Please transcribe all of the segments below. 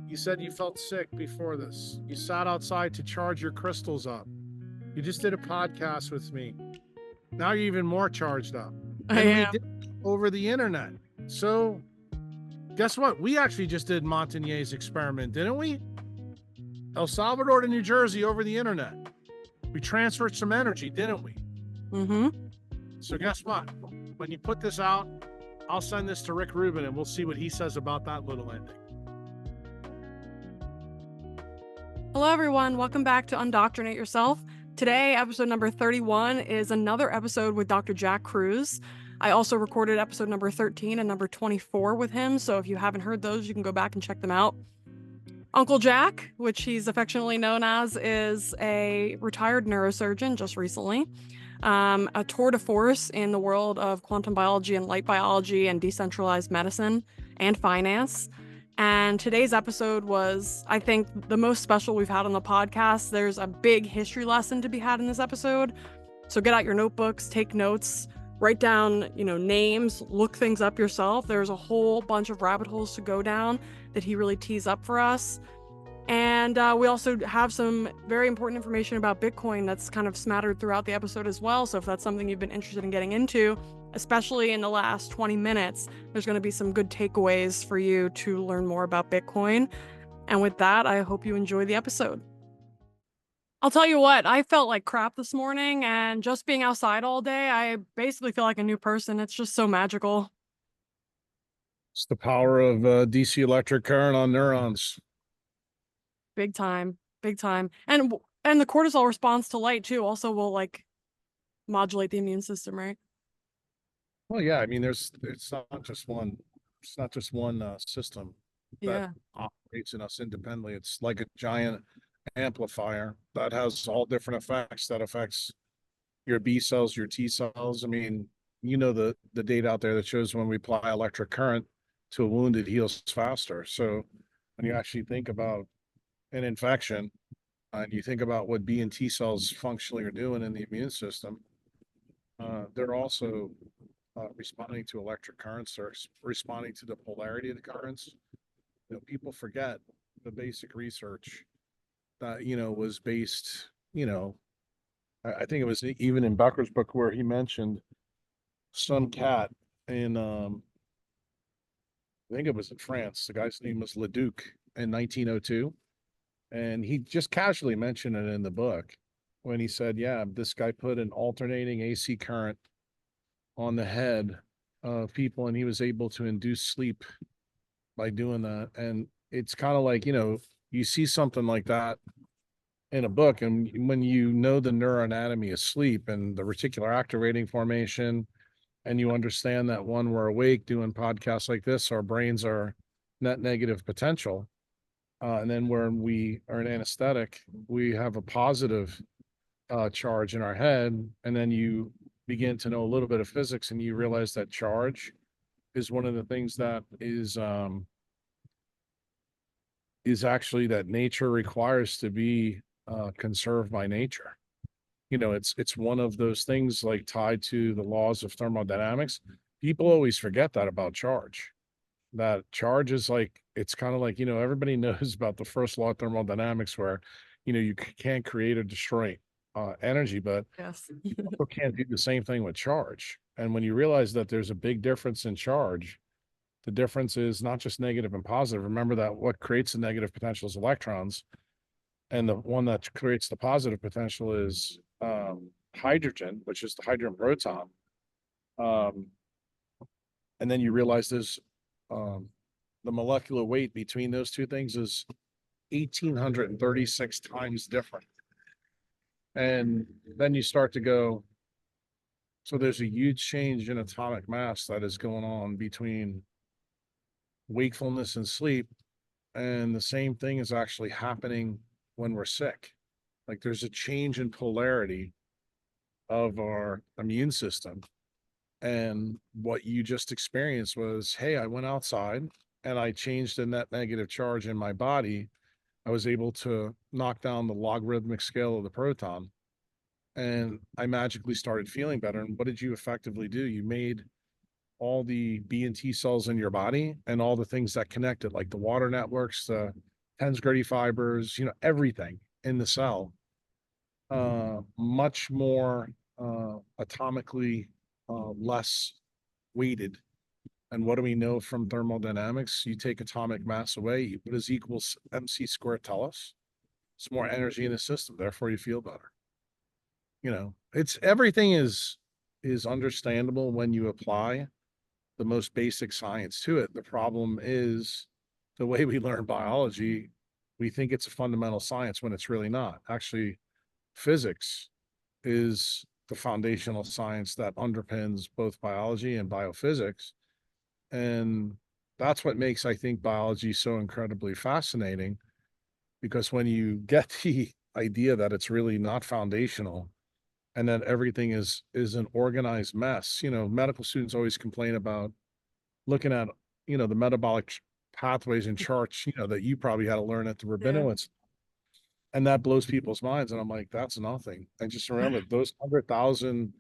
You said you felt sick before this. You sat outside to charge your crystals up. You just did a podcast with me. Now you're even more charged up. I And we am. did it over the internet. So guess what? We actually just did Montagnier's experiment, didn't we? El Salvador to New Jersey over the internet. We transferred some energy, didn't we? Mm-hmm. So guess what? When you put this out, I'll send this to Rick Rubin and we'll see what he says about that little ending. Hello, everyone. Welcome back to Undoctrinate Yourself. Today, episode number 31 is another episode with Dr. Jack Kruse. I also recorded episode number 13 and number 24 with him, so if you haven't heard those, you can go back and check them out. Uncle Jack, which he's affectionately known as, is a retired neurosurgeon just recently, a tour de force in the world of quantum biology and light biology and decentralized medicine and finance. And today's episode was, I think, the most special we've had on the podcast. There's a big history lesson to be had in this episode. So get out your notebooks, take notes, write down, names, look things up yourself. There's a whole bunch of rabbit holes to go down that he really tees up for us. And we also have some very important information about Bitcoin that's kind of smattered throughout the episode as well. So if that's something you've been interested in getting into, especially in the last 20 minutes, there's going to be some good takeaways for you to learn more about Bitcoin. And with that, I hope you enjoy the episode. I'll tell you what, I felt like crap this morning, and just being outside all day, I basically feel like a new person. It's just so magical. It's the power of DC electric current on neurons. Big time, big time. And the cortisol response to light too also will like modulate the immune system, right? Well, yeah, I mean, it's not just one system that Yeah. operates in us independently. It's like a giant amplifier that has all different effects. That affects your B cells, your T cells. I mean, the data out there that shows when we apply electric current to a wound, it heals faster. So when you actually think about an infection and you think about what B and T cells functionally are doing in the immune system, they're also responding to electric currents, or responding to the polarity of the currents. People forget the basic research that was based. I think it was even in Becker's book where he mentioned some cat in I think it was in France. The guy's name was Leduc in 1902, and he just casually mentioned it in the book when he said, "Yeah, this guy put an alternating AC current on the head of people, and he was able to induce sleep by doing that." And it's kind of like, you see something like that in a book, and when you know the neuroanatomy of sleep and the reticular activating formation, and you understand that when we're awake doing podcasts like this, our brains are net negative potential. And then when we are an anesthetic, we have a positive charge in our head. And then you begin to know a little bit of physics, and you realize that charge is one of the things that is actually that nature requires to be conserved by nature. It's one of those things like tied to the laws of thermodynamics. People always forget that about charge. That charge is like, it's kind of like, everybody knows about the first law of thermodynamics where, you can't create or destroy energy, but Yes. people can't do the same thing with charge. And when you realize that there's a big difference in charge, the difference is not just negative and positive. Remember that what creates the negative potential is electrons, and the one that creates the positive potential is hydrogen, which is the hydrogen proton. And then you realize there's the molecular weight between those two things is 1,836 times different. And then you start to go, so there's a huge change in atomic mass that is going on between wakefulness and sleep. And the same thing is actually happening when we're sick. Like there's a change in polarity of our immune system. And what you just experienced was, hey, I went outside and I changed the net negative charge in my body. I was able to knock down the logarithmic scale of the proton, and I magically started feeling better. And what did you effectively do? You made all the B and T cells in your body and all the things that connected, like the water networks, the tens Gertie fibers, everything in the cell, much more atomically less weighted. And what do we know from thermodynamics? You take atomic mass away, what does equals mc squared tell us? It's more energy in the system, therefore you feel better. It's everything is understandable when you apply the most basic science to it. The problem is the way we learn biology, we think it's a fundamental science when it's really not. Actually, physics is the foundational science that underpins both biology and biophysics. And that's what makes, I think, biology so incredibly fascinating, because when you get the idea that it's really not foundational and that everything is an organized mess, medical students always complain about looking at, the metabolic pathways and charts, that you probably had to learn at the Rabinowitz. And that blows people's minds. And I'm like, that's nothing. And just remember, those 100,000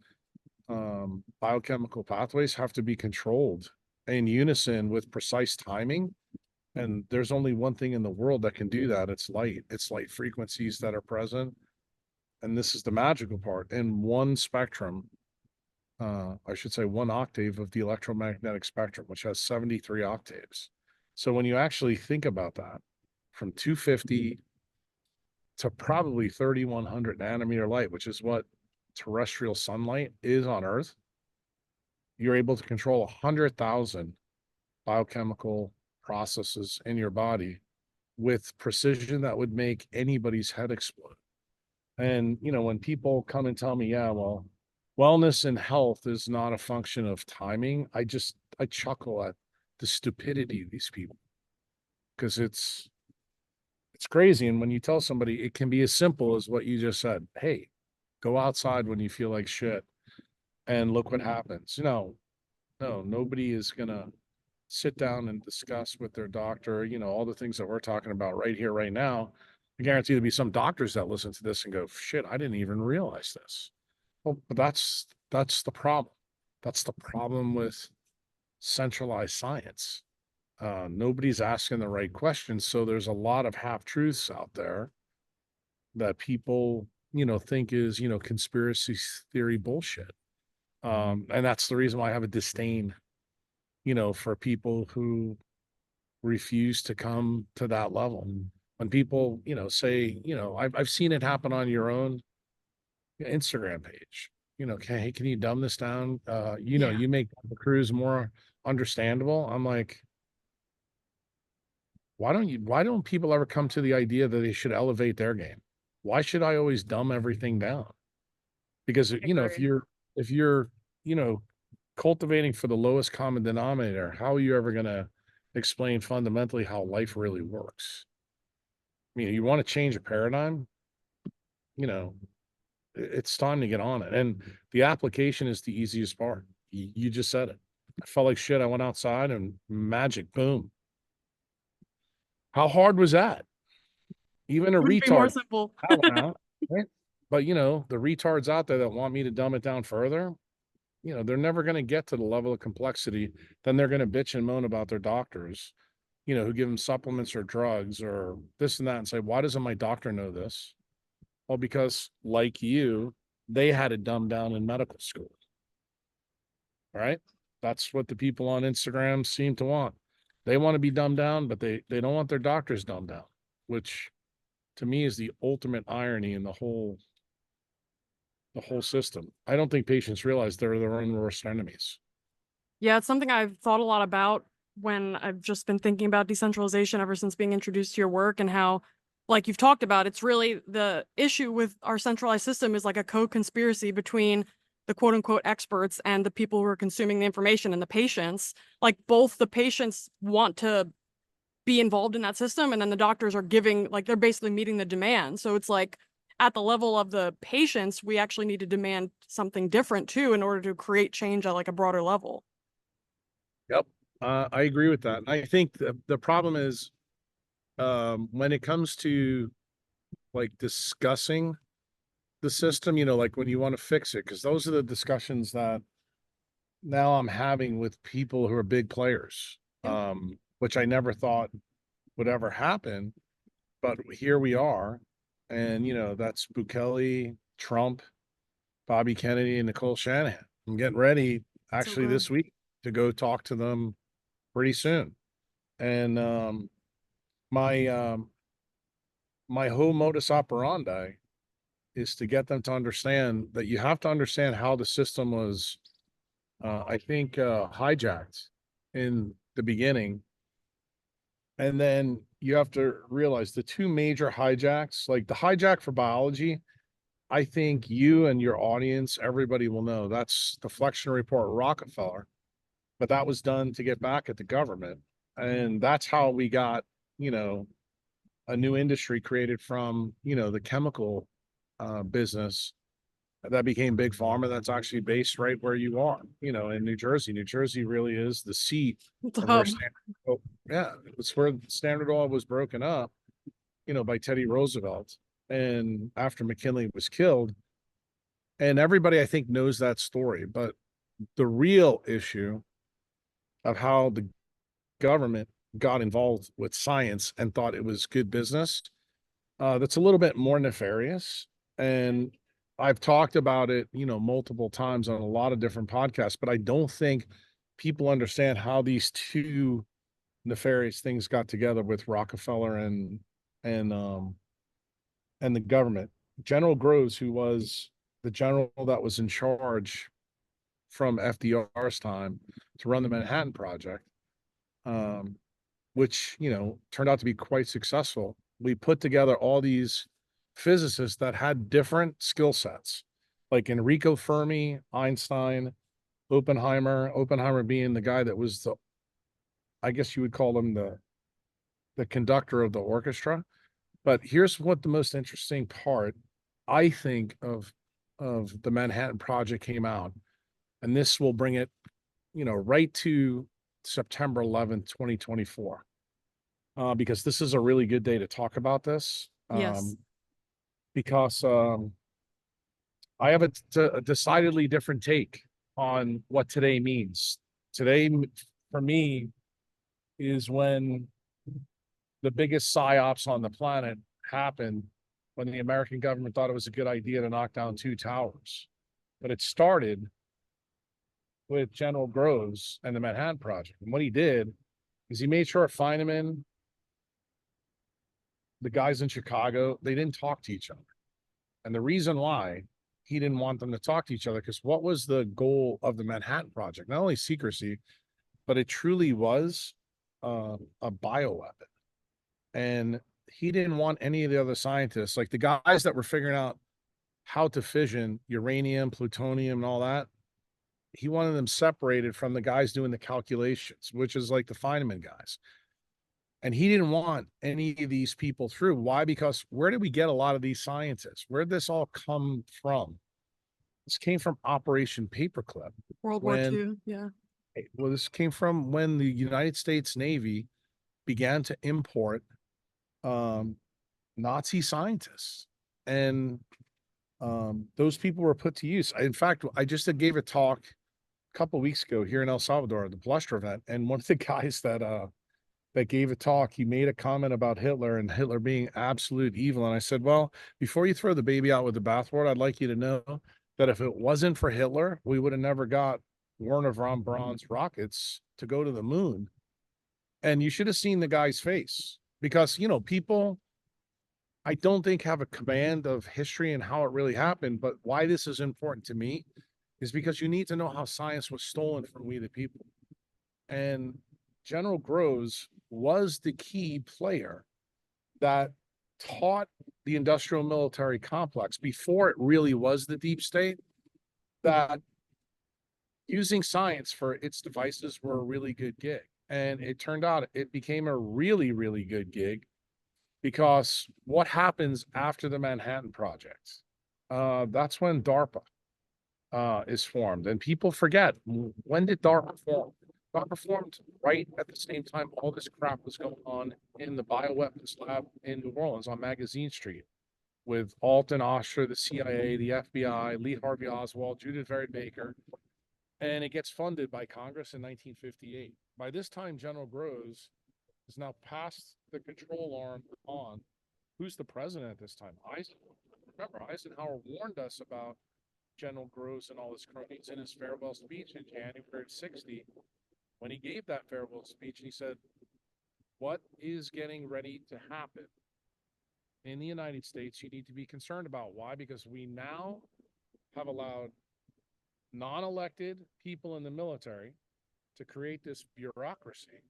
biochemical pathways have to be controlled in unison with precise timing. And there's only one thing in the world that can do that. It's light. It's light frequencies that are present. And this is the magical part. In one spectrum, I should say one octave of the electromagnetic spectrum, which has 73 octaves. So when you actually think about that, from 250 to probably 3,100 nanometer light, which is what terrestrial sunlight is on Earth, you're able to control 100,000 biochemical processes in your body with precision that would make anybody's head explode. And, when people come and tell me, yeah, well, wellness and health is not a function of timing, I chuckle at the stupidity of these people, because it's crazy. And when you tell somebody, it can be as simple as what you just said. Hey, go outside when you feel like shit and look what happens. No, nobody is gonna sit down and discuss with their doctor, all the things that we're talking about right here, right now. I guarantee there'll be some doctors that listen to this and go, shit, I didn't even realize this. Well, but that's the problem. That's the problem with centralized science. Nobody's asking the right questions. So there's a lot of half truths out there that people, think is, conspiracy theory bullshit. And that's the reason why I have a disdain, for people who refuse to come to that level. When people, say, I've seen it happen on your own Instagram page. Hey, can you dumb this down? You make the Cruz more understandable. I'm like, why don't people ever come to the idea that they should elevate their game? Why should I always dumb everything down? Because, if you're, cultivating for the lowest common denominator, how are you ever going to explain fundamentally how life really works? I mean, you want to change a paradigm, it's time to get on it. And the application is the easiest part. You just said it. I felt like shit. I went outside and magic, boom. How hard was that? Even a Wouldn't be more retard simple. out, right? But the retards out there that want me to dumb it down further, they're never going to get to the level of complexity. Then they're going to bitch and moan about their doctors, who give them supplements or drugs or this and that, and say, why doesn't my doctor know this? Well, because like you, they had it dumbed down in medical school. Right? That's what the people on Instagram seem to want. They want to be dumbed down, but they don't want their doctors dumbed down, which to me is the ultimate irony in the whole system. I don't think patients realize they're their own worst enemies. Yeah, it's something I've thought a lot about when I've just been thinking about decentralization ever since being introduced to your work, and how, like you've talked about, it's really the issue with our centralized system is like a co-conspiracy between the quote unquote experts and the people who are consuming the information and the patients. Like both the patients want to be involved in that system, and then the doctors are giving, like they're basically meeting the demand. So it's like at the level of the patients, we actually need to demand something different too in order to create change at like a broader level. Yep. I agree with that. And I think the problem is when it comes to like discussing the system, like when you want to fix it, because those are the discussions that now I'm having with people who are big players, which I never thought would ever happen. but here we are. And, that's Bukele, Trump, Bobby Kennedy, and Nicole Shanahan. I'm getting ready So actually good. this week to go talk to them pretty soon. And my my whole modus operandi is to get them to understand that you have to understand how the system was, I think, hijacked in the beginning. And then you have to realize the two major hijacks, like the hijack for biology, I think you and your audience, everybody will know that's the Flexion Report Rockefeller, but that was done to get back at the government. And that's how we got, you know, a new industry created from, the chemical business that became big pharma. That's actually based right where you are, in New Jersey. New Jersey really is the seat It's a of where hub. Standard Oil, yeah, it's where Standard Oil was broken up, by Teddy Roosevelt. And after McKinley was killed, and everybody I think knows that story, but the real issue of how the government got involved with science and thought it was good business, that's a little bit more nefarious. And I've talked about it, multiple times on a lot of different podcasts, but I don't think people understand how these two nefarious things got together with Rockefeller and um and the government. General Groves, who was the general that was in charge from FDR's time to run the Manhattan Project, um, which turned out to be quite successful. We put together all these physicists that had different skill sets, like Enrico Fermi, Einstein, Oppenheimer. Oppenheimer being the guy that was I guess you would call him the conductor of the orchestra. But here's what the most interesting part, I think, of the Manhattan Project came out, and this will bring it, right to September 11th, 2024. Because this is a really good day to talk about this. Yes. Because I have a decidedly different take on what today means. Today, for me, is when the biggest psyops on the planet happened, when the American government thought it was a good idea to knock down two towers. But it started with General Groves and the Manhattan Project. And what he did is he made sure Feynman, the guys in Chicago, they didn't talk to each other. And the reason why he didn't want them to talk to each other, because what was the goal of the Manhattan Project? Not only secrecy, but it truly was a bioweapon. And he didn't want any of the other scientists, like the guys that were figuring out how to fission uranium, plutonium, and all that. He wanted them separated from the guys doing the calculations, which is like the Feynman guys. And he didn't want any of these people through. Why? Because where did we get a lot of these scientists? Where did this all come from? This came from Operation Paperclip. World War When, II. Yeah. well, this came from when the United States Navy began to import um, Nazi scientists. And those people were put to use. In fact, I just gave a talk a couple of weeks ago here in El Salvador at the Bluster event. And one of the guys that gave a talk, he made a comment about Hitler and Hitler being absolute evil. And I said, well, before you throw the baby out with the bathwater, I'd like you to know that if it wasn't for Hitler, we would have never got Werner von Braun's rockets to go to the moon. And you should have seen the guy's face, because, people, I don't think, have a command of history and how it really happened. But why this is important to me is because you need to know how science was stolen from we the people. And General Groves was the key player that taught the industrial military complex, before it really was the deep state, that using science for its devices were a really good gig. And it turned out it became a really, really good gig, because what happens after the Manhattan Project? That's when DARPA is formed. And people forget, when did DARPA form? DARPA formed right at the same time all this crap was going on in the bioweapons lab in New Orleans on Magazine Street, with Alton Oster, the CIA, the FBI, Lee Harvey Oswald, Judith Vary Baker. And it gets funded by Congress in 1958. By this time, General Groves is now passed the control arm on who's the president at this time? Remember, Eisenhower warned us about General Groves and all his cronies in his farewell speech in January of 60. When he gave that farewell speech, he said, what is getting ready to happen in the United States, you need to be concerned about. Why? Because we now have allowed non-elected people in the military to create this bureaucracy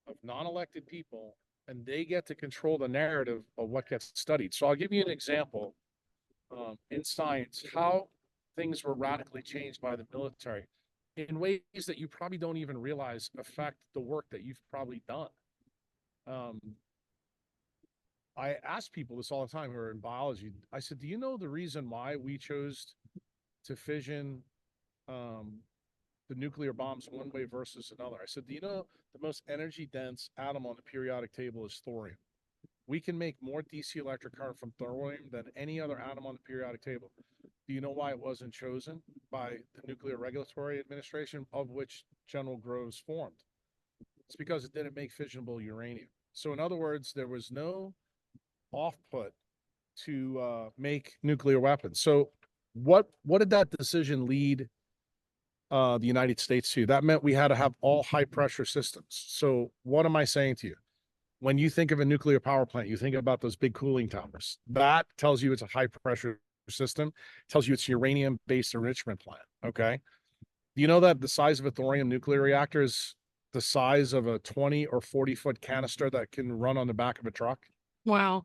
of non-elected people, and they get to control the narrative of what gets studied. So I'll give you an example in science, how things were radically changed by the military in ways that you probably don't even realize affect the work that you've probably done. I ask people this all the time who are in biology. I said, do you know the reason why we chose to fission the nuclear bombs one way versus another? I said, do you know the most energy dense atom on the periodic table is thorium? We can make more DC electric current from thorium than any other atom on the periodic table. Do you know why it wasn't chosen by the Nuclear Regulatory Administration, of which General Groves formed? It's because it didn't make fissionable uranium. So in other words, there was no offput to make nuclear weapons. So what did that decision lead the United States to? That meant we had to have all high pressure systems. So what am I saying to you? When you think of a nuclear power plant, you think about those big cooling towers. That tells you it's a high pressure system, tells you it's uranium based enrichment plant. Okay. Do you know that the size of a thorium nuclear reactor is the size of a 20 or 40-foot canister that can run on the back of a truck? Wow.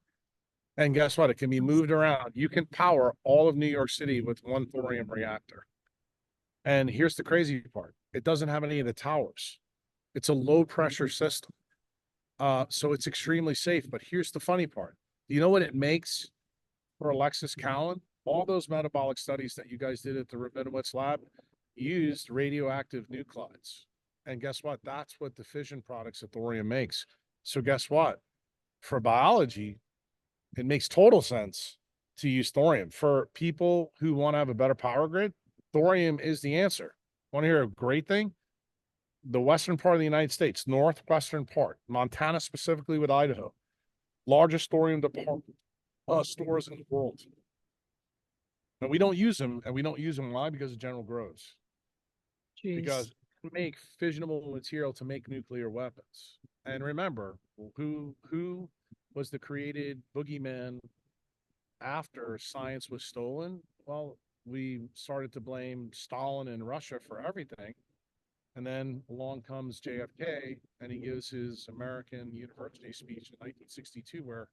And guess what? It can be moved around. You can power all of New York City with one thorium reactor. And here's the crazy part. It doesn't have any of the towers. It's a low pressure system. So it's extremely safe. But here's the funny part. Do you know what it makes for Alexis Cowan? All those metabolic studies that you guys did at the Rabinowitz lab used radioactive nuclides. And guess what? That's what the fission products of thorium makes. So guess what? For biology, it makes total sense to use thorium. For people who want to have a better power grid, thorium is the answer. Want to hear a great thing? The western part of the United States, northwestern part, Montana specifically with Idaho, largest thorium stores in the world. And we don't use them, and we don't use them. Why? Because of General Groves. Jeez. Because we make fissionable material to make nuclear weapons. And remember, who was the created boogeyman after science was stolen? Well, we started to blame Stalin and Russia for everything. And then along comes JFK, and he gives his American University speech in 1962, where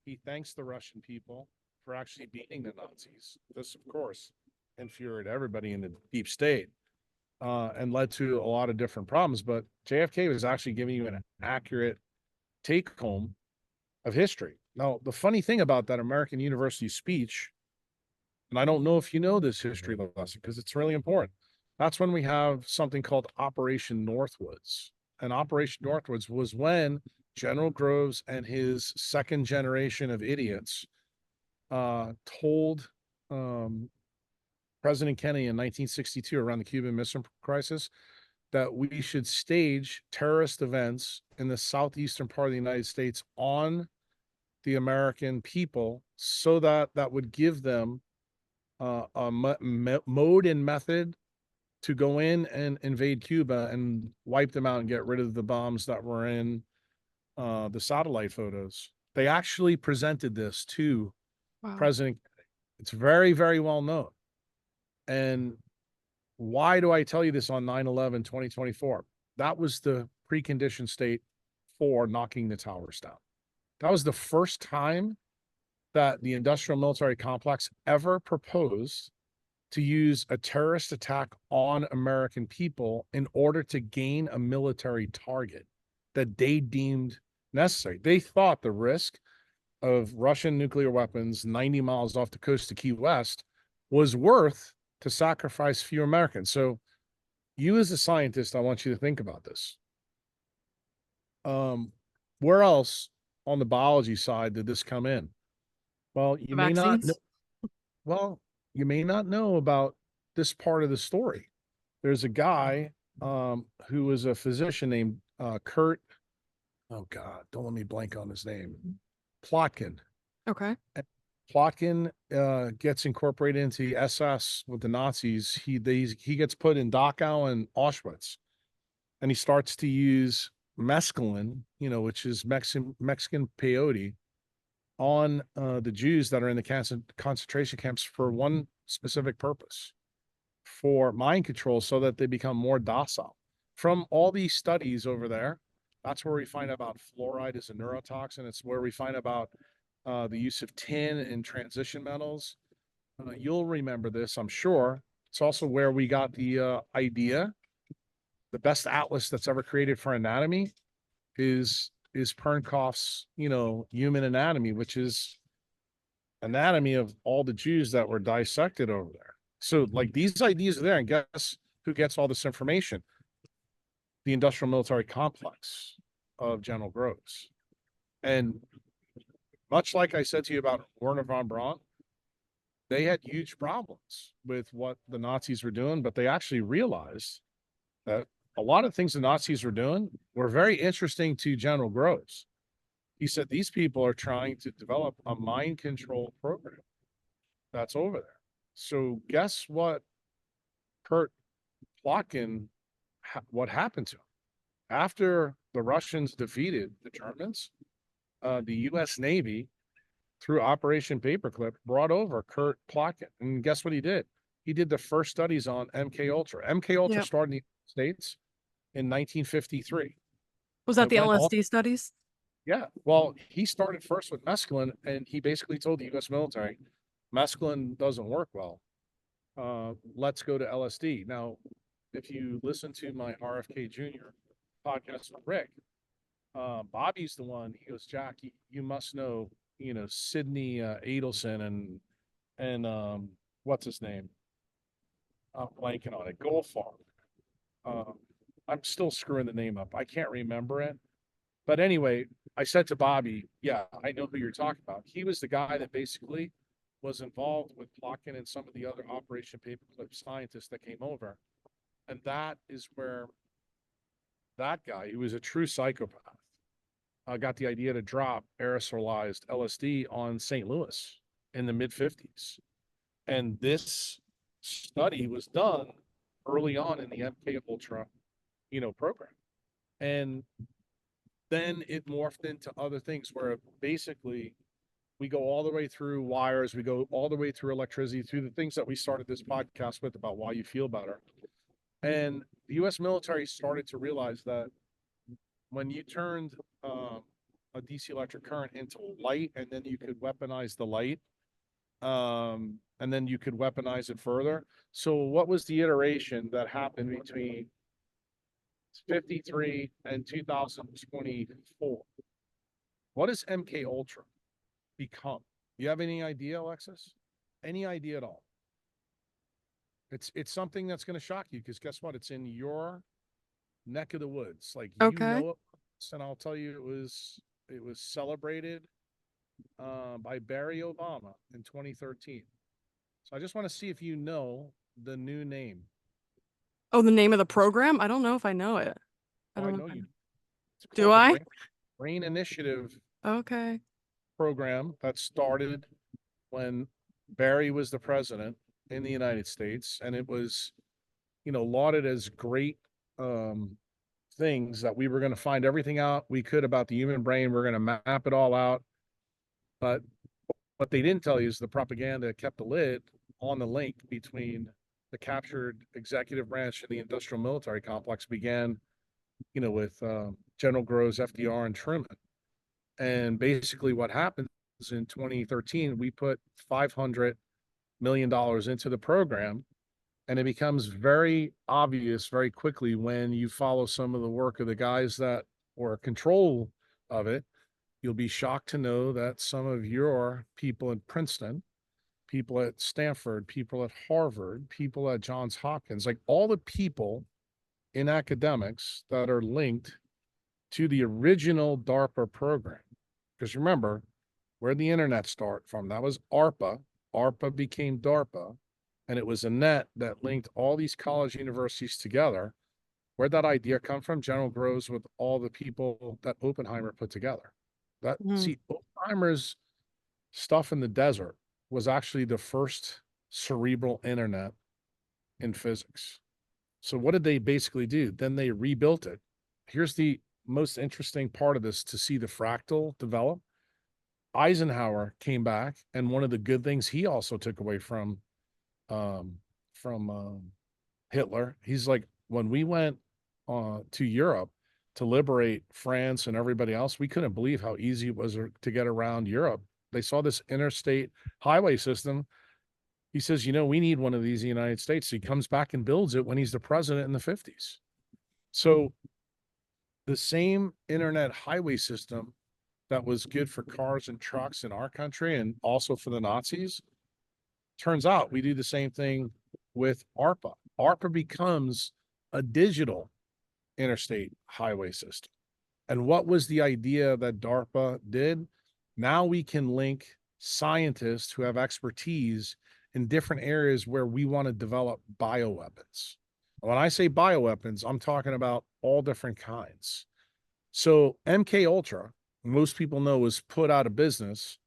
he thanks the Russian people for actually beating the Nazis. This, of course, infuriated everybody in the deep state and led to a lot of different problems. But JFK was actually giving you an accurate take home of history. Now, the funny thing about that American University speech, and I don't know if you know this history lesson because it's really important. That's when we have something called Operation Northwoods. And Operation Northwoods was when General Groves and his second generation of idiots told President Kennedy in 1962 around the Cuban Missile Crisis that we should stage terrorist events in the southeastern part of the United States on the American people so that that would give them a mode and method to go in and invade Cuba and wipe them out and get rid of the bombs that were in the satellite photos. They actually presented this to President Kennedy. It's very, very well known. And why do I tell you this on 9/11/2024? That was the precondition state for knocking the towers down. That was the first time that the industrial military complex ever proposed to use a terrorist attack on American people in order to gain a military target that they deemed necessary. They thought the risk of Russian nuclear weapons 90 miles off the coast of Key West was worth to sacrifice few Americans. So you as a scientist, I want you to think about this. Where else on the biology side did this come in? Well, you may not know. Well, you may not know about this part of the story. There's a guy who was a physician named Kurt. Oh God, don't let me blank on his name. Plotkin. Okay. Plotkin gets incorporated into the SS with the Nazis. He gets put in Dachau and Auschwitz, and he starts to use mescaline, which is Mexican peyote, on the Jews that are in the concentration camps for one specific purpose, for mind control, so that they become more docile. From all these studies over there, that's where we find about fluoride as a neurotoxin. It's where we find about the use of tin in transition metals. You'll remember this, I'm sure. It's also where we got the idea. The best atlas that's ever created for anatomy is Pernkopf's, Human Anatomy, which is anatomy of all the Jews that were dissected over there. So, like, these ideas are there, and guess who gets all this information? The industrial military complex of General Groves. And much like I said to you about Werner von Braun, they had huge problems with what the Nazis were doing, but they actually realized that a lot of things the Nazis were doing were very interesting to General Groves. He said, these people are trying to develop a mind control program that's over there. So guess what Kurt Plotkin, what happened to him? After the Russians defeated the Germans, the U.S. Navy, through Operation Paperclip, brought over Kurt Plotkin. And guess what he did? He did the first studies on MK Ultra. MK Ultra started in the United States in 1953. Was that the LSD studies? Yeah. Well, he started first with mescaline, and he basically told the U.S. military, mescaline doesn't work well. Let's go to LSD. Now, if you listen to my RFK Jr. podcast with Rick, Bobby's the one. He goes, Jack, you must know, Sidney Adelson and what's his name? I'm blanking on it. Goldfarb. I'm still screwing the name up. I can't remember it. But anyway, I said to Bobby, yeah, I know who you're talking about. He was the guy that basically was involved with Plotkin and some of the other Operation Paperclip scientists that came over. And that is where that guy, who was a true psychopath, got the idea to drop aerosolized LSD on St. Louis in the mid-50s. And this study was done early on in the MK Ultra, program. And then it morphed into other things where basically we go all the way through wires, we go all the way through electricity, through the things that we started this podcast with about why you feel better. And the U.S. military started to realize that when you turned a DC electric current into light, and then you could weaponize the light, and then you could weaponize it further. So what was the iteration that happened between 53 and 2024? What is MK Ultra become? You have any idea, Alexis? Any idea at all? It's something that's going to shock you, because guess what? It's in your neck of the woods. Like, you know it, and I'll tell you, it was celebrated by Barry Obama in 2013. So I just want to see if you know the new name. Oh, the name of the program? I don't know if I know it. I know you do. I? Brain Initiative. Okay. Program that started when Barry was the president in the United States, and it was, lauded as great things that we were going to find everything out we could about the human brain. We're going to map it all out. But what they didn't tell you is the propaganda kept the lid on the link between the captured executive branch and the industrial military complex began, with General Groves, FDR, and Truman. And basically what happened is in 2013, we put $500 million into the program. And it becomes very obvious very quickly when you follow some of the work of the guys that were in control of it. You'll be shocked to know that some of your people in Princeton, people at Stanford, people at Harvard, people at Johns Hopkins, like all the people in academics that are linked to the original DARPA program. Because remember, where the internet started from, that was ARPA. ARPA became DARPA, and it was a net that linked all these college universities together. Where'd that idea come from? General Groves with all the people that Oppenheimer put together. See, Oppenheimer's stuff in the desert was actually the first cerebral internet in physics. So what did they basically do? Then they rebuilt it. Here's the most interesting part of this to see the fractal develop. Eisenhower came back, and one of the good things he also took away um, from Hitler, he's like, when we went to Europe to liberate France and everybody else, we couldn't believe how easy it was to get around Europe. They saw this interstate highway system. He says, you know, we need one of these in the United States. So he comes back and builds it when he's the president in the 50s. So the same internet highway system that was good for cars and trucks in our country and also for the Nazis, turns out we do the same thing with ARPA. ARPA becomes a digital interstate highway system. And what was the idea that DARPA did? Now we can link scientists who have expertise in different areas where we want to develop bioweapons. When I say bioweapons, I'm talking about all different kinds. So MK Ultra, most people know, was put out of business.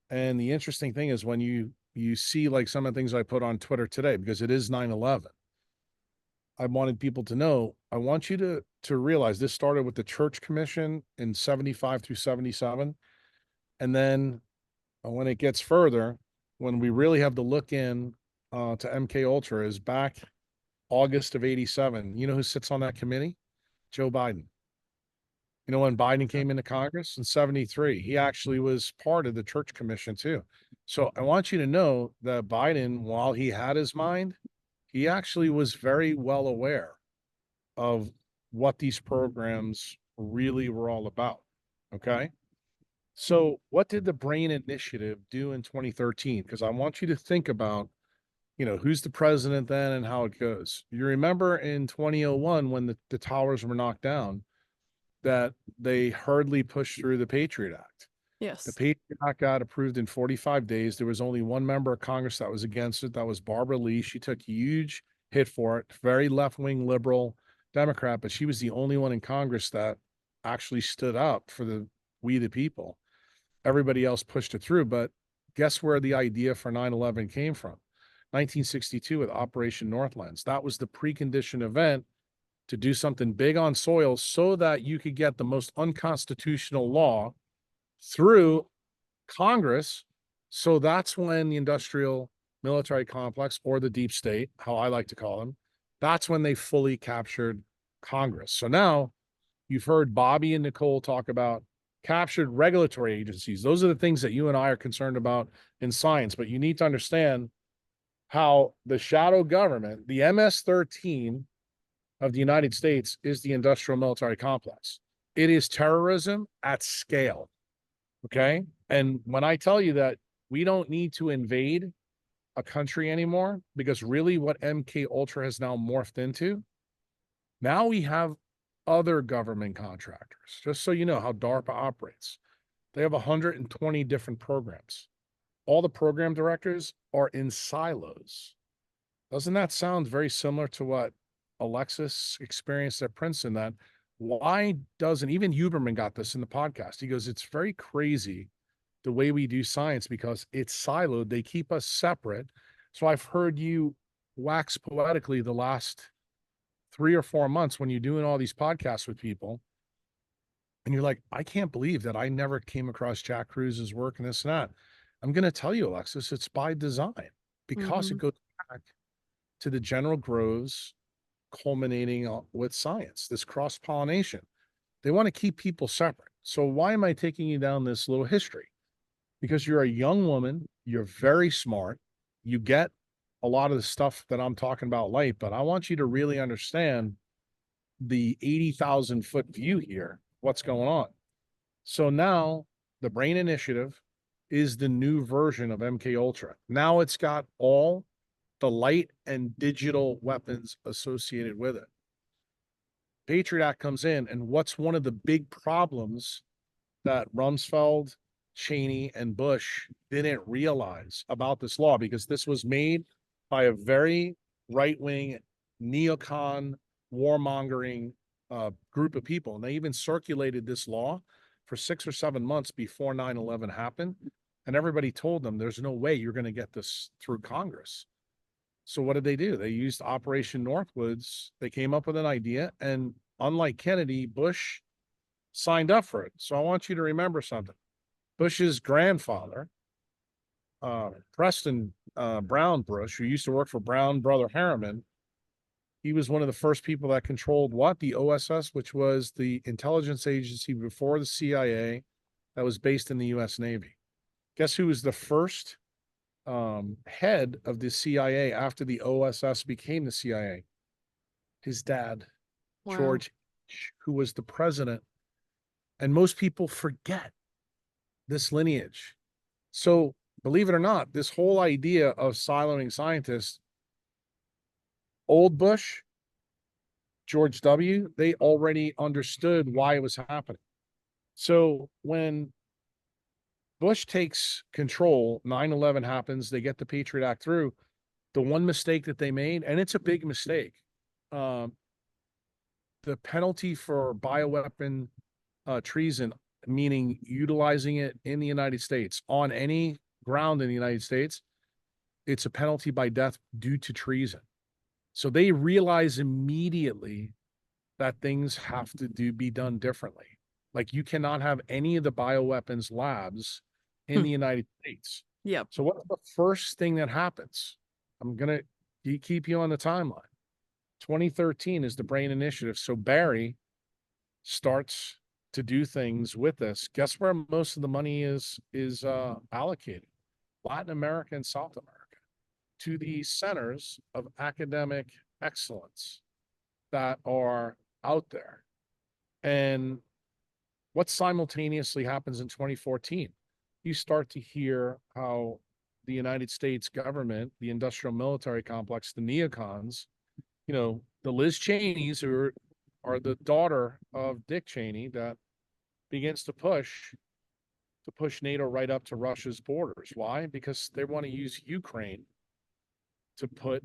And the interesting thing is when you see like some of the things I put on Twitter today, because it is 9/11, I wanted people to know, I want you to realize this started with the Church Commission in 75 through 77. And then when it gets further, when we really have to look in to MK Ultra is back August of 87. You know who sits on that committee? Joe Biden. You know, when Biden came into Congress in 73, he actually was part of the Church Commission too. So I want you to know that Biden, while he had his mind, he actually was very well aware of what these programs really were all about. Okay. So what did the Brain Initiative do in 2013? Because I want you to think about, you know, who's the president then and how it goes. You remember in 2001 when the towers were knocked down, that they hurriedly pushed through the Patriot Act. Yes. The Patriot Act got approved in 45 days. There was only one member of Congress that was against it. That was Barbara Lee. She took a huge hit for it. Very left-wing liberal Democrat, but she was the only one in Congress that actually stood up for we the people. Everybody else pushed it through. But guess where the idea for 9/11 came from? 1962 with Operation Northwoods. That was the precondition event to do something big on soil so that you could get the most unconstitutional law through Congress. So that's when the industrial military complex, or the deep state, how I like to call them, that's when they fully captured Congress. So now you've heard Bobby and Nicole talk about captured regulatory agencies. Those are the things that you and I are concerned about in science, but you need to understand how the shadow government, the MS-13 of the United States, is the industrial military complex. It is terrorism at scale. Okay. And when I tell you that we don't need to invade a country anymore, because really what MK Ultra has now morphed into, now we have other government contractors. Just so you know how DARPA operates, they have 120 different programs. All the program directors are in silos. Doesn't that sound very similar to what Alexis experienced at Princeton? That why doesn't, even Huberman got this in the podcast. He goes, it's very crazy the way we do science because it's siloed. They keep us separate. So I've heard you wax poetically the last 3 or 4 months when you're doing all these podcasts with people. And you're like, I can't believe that I never came across Jack Cruse's work and this and that. I'm going to tell you, Alexis, it's by design because it goes back to the general grows culminating with science, this cross-pollination. They want to keep people separate. So why am I taking you down this little history? Because you're a young woman, you're very smart, you get a lot of the stuff that I'm talking about light, but I want you to really understand the 80,000 foot view here, what's going on. So now the Brain Initiative is the new version of MK Ultra. Now it's got all the light and digital weapons associated with it. Patriot Act comes in, and what's one of the big problems that Rumsfeld, Cheney, and Bush didn't realize about this law, because this was made by a very right-wing neocon warmongering group of people, and they even circulated this law for 6 or 7 months before 9/11 happened. And everybody told them there's no way you're going to get this through Congress. So what did they do? They used Operation Northwoods. They came up with an idea, and unlike Kennedy, Bush signed up for it. So I want you to remember something. Bush's grandfather, Preston Brown Bush, who used to work for Brown Brother Harriman, he was one of the first people that controlled what? The OSS, which was the intelligence agency before the CIA that was based in the U.S. Navy. Guess who was the first head of the CIA after the OSS became the CIA? His dad, Wow. George, who was the president. And most people forget this lineage. So believe it or not, this whole idea of siloing scientists, old Bush, George W., they already understood why it was happening. So when Bush takes control, 9/11 happens, they get the Patriot Act through. The one mistake that they made, and it's a big mistake, the penalty for bioweapon treason, meaning utilizing it in the United States on any ground in the United States, it's a penalty by death due to treason. So they realize immediately that things have to be done differently. Like you cannot have any of the bioweapons labs in the United States. Yep. So what's the first thing that happens? I'm going to keep you on the timeline. 2013 is the Brain Initiative. So Barry starts to do things with this. Guess where most of the money is allocated? Latin America and South America, to the centers of academic excellence that are out there. And what simultaneously happens in 2014? You start to hear how the United States government, the industrial military complex, the neocons, the Liz Cheneys, who are the daughter of Dick Cheney, that begins to push NATO right up to Russia's borders. Why? Because they want to use Ukraine to put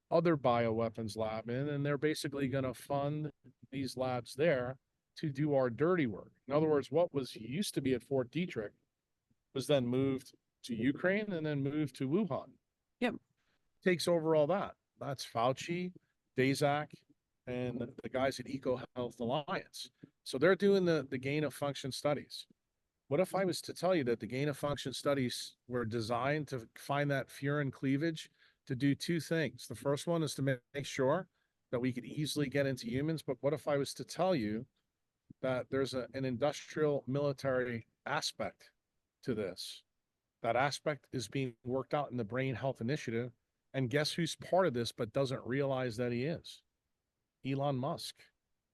other bioweapons lab in, and they're basically going to fund these labs there to do our dirty work. In other words, what was used to be at Fort Detrick was then moved to Ukraine and then moved to Wuhan. Yep. Takes over all that. That's Fauci, Daszak, and the guys at EcoHealth Alliance. So they're doing the gain of function studies. What if I was to tell you that the gain of function studies were designed to find that furin cleavage to do two things? The first one is to make sure that we could easily get into humans. But what if I was to tell you that there's an industrial military aspect to this? That aspect is being worked out in the Brain Health Initiative. And guess who's part of this but doesn't realize that he is? Elon Musk.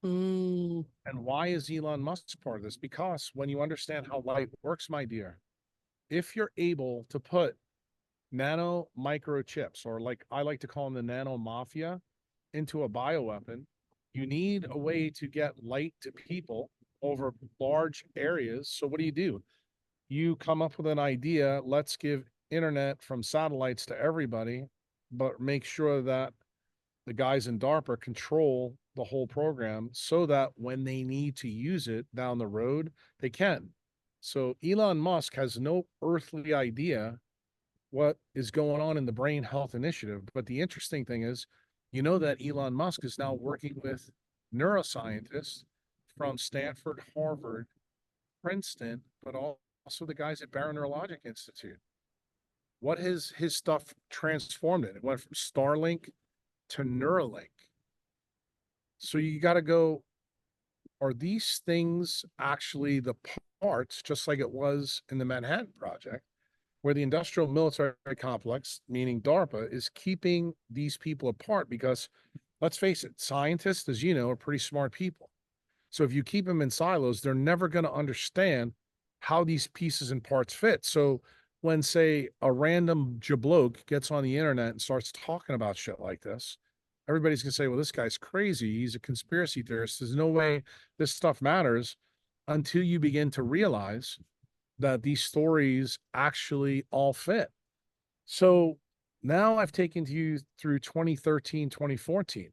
And why is Elon Musk part of this? Because when you understand how light works, my dear, if you're able to put nano microchips, or like I like to call them the nano mafia, into a bioweapon, you need a way to get light to people over large areas. So what do? You come up with an idea, let's give internet from satellites to everybody, but make sure that the guys in DARPA control the whole program so that when they need to use it down the road, they can. So Elon Musk has no earthly idea what is going on in the Brain Health Initiative. But the interesting thing is, that Elon Musk is now working with neuroscientists from Stanford, Harvard, Princeton, but also the guys at Barrow Neurologic Institute. What has his stuff transformed it? It went from Starlink to Neuralink. So you got to go, are these things actually the parts, just like it was in the Manhattan Project, where the industrial military complex, meaning DARPA, is keeping these people apart? Because let's face it, scientists, as you know, are pretty smart people. So if you keep them in silos, they're never going to understand how these pieces and parts fit. So when, say, a random jabloke gets on the internet and starts talking about shit like this, everybody's going to say, well, this guy's crazy. He's a conspiracy theorist. There's no way this stuff matters, until you begin to realize that these stories actually all fit. So now I've taken you through 2013, 2014.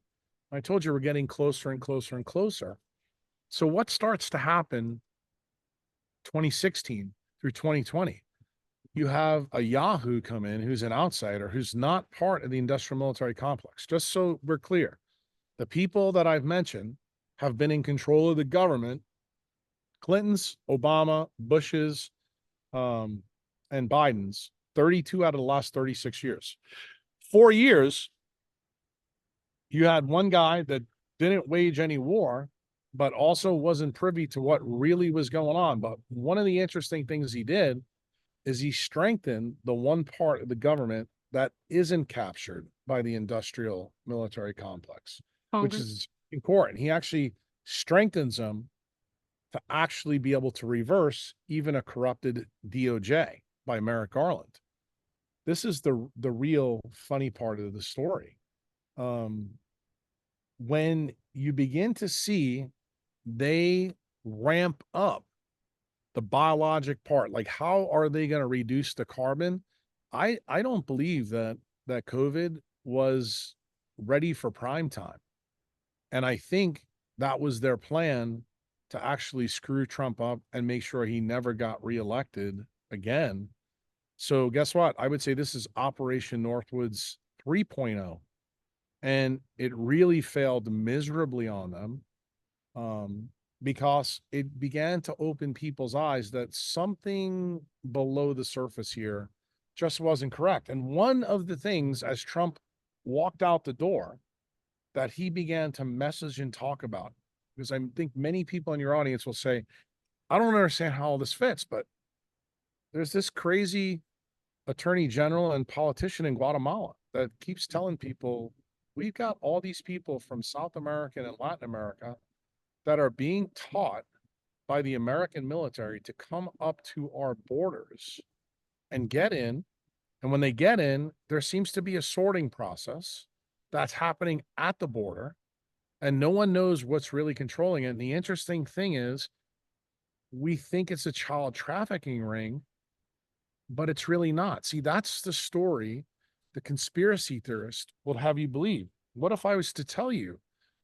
I told you we're getting closer and closer and closer. So what starts to happen 2016 through 2020? you have a Yahoo come in who's an outsider, who's not part of the industrial military complex. Just so we're clear, the people that I've mentioned have been in control of the government, Clinton's, Obama, Bush's, and Biden's 32 out of the last 36 years. 4 years, you had one guy that didn't wage any war, but also wasn't privy to what really was going on. But one of the interesting things he did is he strengthened the one part of the government that isn't captured by the industrial military complex, which is important. He actually strengthens them to actually be able to reverse even a corrupted DOJ by Merrick Garland. This is the real funny part of the story. When you begin to see they ramp up the biologic part, like how are they going to reduce the carbon? I don't believe that COVID was ready for prime time. And I think that was their plan to actually screw Trump up and make sure he never got reelected again. So guess what? I would say this is Operation Northwoods 3.0. And it really failed miserably on them because it began to open people's eyes that something below the surface here just wasn't correct. And one of the things, as Trump walked out the door, that he began to message and talk about, because I think many people in your audience will say, I don't understand how all this fits, but there's this crazy attorney general and politician in Guatemala that keeps telling people, we've got all these people from South America and Latin America that are being taught by the American military to come up to our borders and get in. And when they get in, there seems to be a sorting process that's happening at the border, and no one knows what's really controlling it. And the interesting thing is, we think it's a child trafficking ring, but it's really not. See, that's the story the conspiracy theorist will have you believe. What if I was to tell you,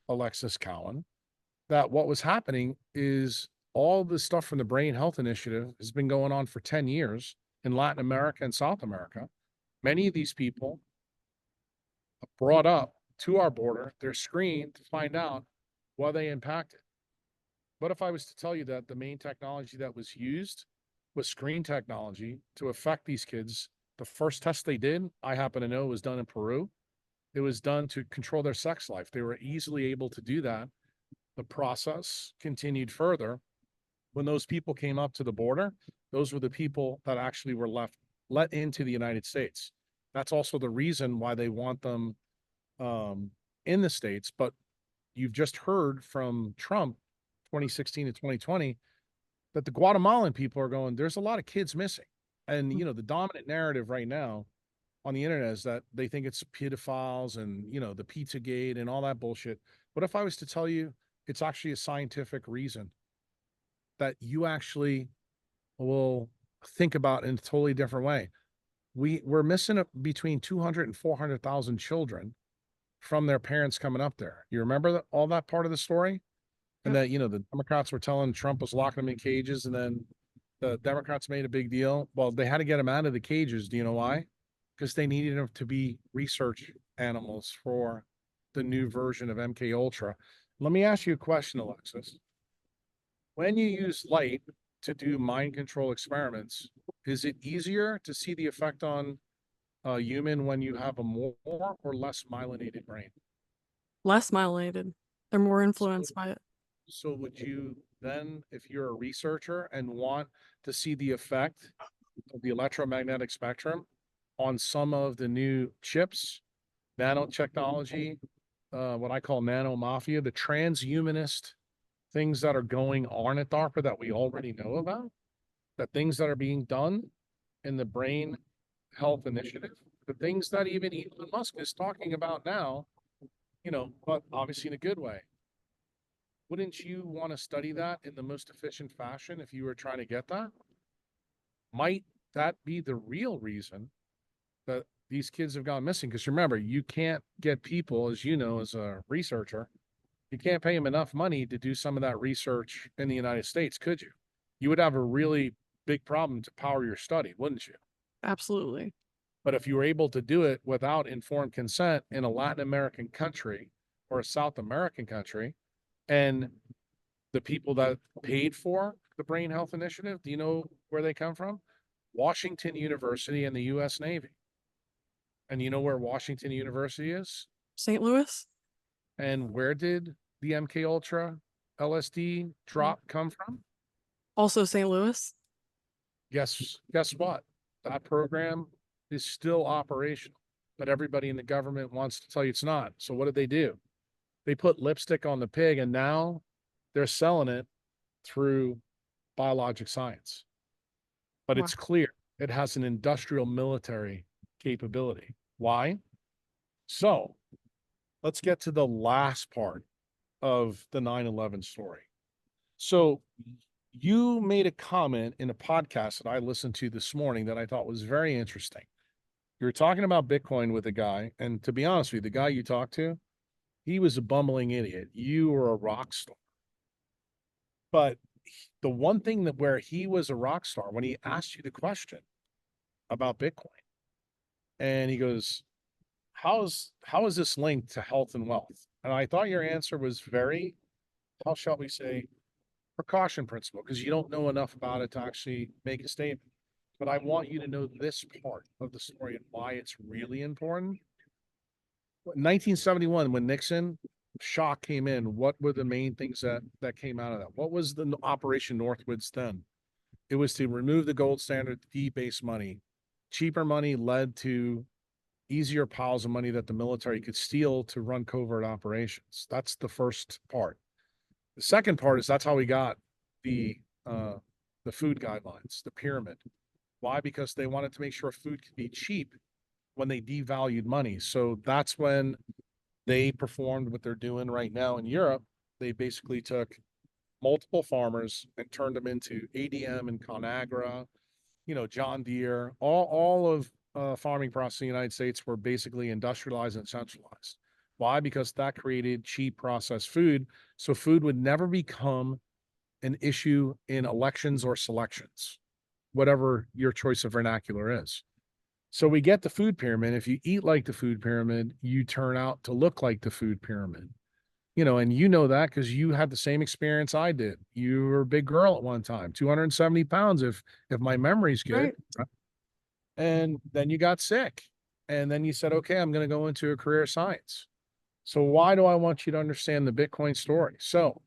Alexis Cowan, that what was happening is all the stuff from the Brain Health Initiative has been going on for 10 years in Latin America and South America. Many of these people are brought up to our border, they're screened to find out what they impacted. What if I was to tell you that the main technology that was used was screen technology to affect these kids? The first test they did, I happen to know, was done in Peru. It was done to control their sex life. They were easily able to do that. The process continued further. When those people came up to the border, those were the people that actually were let into the United States. That's also the reason why they want them in the States. But you've just heard from Trump 2016 to 2020 that the Guatemalan people are going, there's a lot of kids missing. And, you know, the dominant narrative right now on the internet is that they think it's pedophiles and, you know, the Pizzagate and all that bullshit. What if I was to tell you it's actually a scientific reason that you actually will think about in a totally different way? We're missing between 200 and 400,000 children from their parents coming up there. You remember all that part of the story? And that, you know, the Democrats were telling Trump was locking them in cages, and then the Democrats made a big deal. Well, they had to get them out of the cages. Do you know why? Because they needed them to be research animals for the new version of MK Ultra. Let me ask you a question, Alexis. When you use light to do mind control experiments, is it easier to see the effect on a human when you have a more or less myelinated brain? Less myelinated. They're more influenced by it. So would you then, if you're a researcher and want to see the effect of the electromagnetic spectrum on some of the new chips, nanotechnology, what I call nano mafia, the transhumanist things that are going on at DARPA that we already know about, the things that are being done in the Brain Health Initiative, the things that even Elon Musk is talking about now, you know, but obviously in a good way. Wouldn't you want to study that in the most efficient fashion if you were trying to get that? Might that be the real reason that these kids have gone missing? Because remember, you can't get people, as you know, as a researcher, you can't pay them enough money to do some of that research in the United States, could you? You would have a really big problem to power your study, wouldn't you? Absolutely. But if you were able to do it without informed consent in a Latin American country or a South American country, and the people that paid for the Brain Health Initiative, do you know where they come from? Washington University and the U.S. Navy. And you know where Washington University is? St. Louis? And where did the MK Ultra LSD drop come from? Also St. Louis? Guess what? That program is still operational, but everybody in the government wants to tell you it's not. So what did they do? They put lipstick on the pig, and now they're selling it through biologic science. But Wow. it's clear it has an industrial military capability. Why? So let's get to the last part of the 9/11 story. So you made a comment in a podcast that I listened to this morning that I thought was very interesting. You were talking about Bitcoin with a guy, and to be honest with you, the guy you talked to, he was a bumbling idiot. You were a rock star. But the one thing that where he was a rock star, when he asked you the question about Bitcoin, and he goes, how is this linked to health and wealth? And I thought your answer was very, how shall we say, precaution principle, because you don't know enough about it to actually make a statement. But I want you to know this part of the story and why it's really important. In 1971, when Nixon shock came in, what were the main things that came out of that? What was the Operation Northwoods then? It was to remove the gold standard, debase money. Cheaper money led to easier piles of money that the military could steal to run covert operations. That's the first part. The second part is that's how we got the food guidelines, the pyramid. Why? Because they wanted to make sure food could be cheap when they devalued money. So that's when they performed what they're doing right now in Europe. They basically took multiple farmers and turned them into ADM and ConAgra, John Deere, all of farming process in the United States were basically industrialized and centralized. Why? Because that created cheap processed food. So food would never become an issue in elections or selections, whatever your choice of vernacular is. So we get the food pyramid. If you eat like the food pyramid, you turn out to look like the food pyramid. And you know that because you had the same experience I did. You were a big girl at one time, 270 pounds, if my memory's good. Right. And then you got sick. And then you said, okay, I'm going to go into a career science. So why do I want you to understand the Bitcoin story? So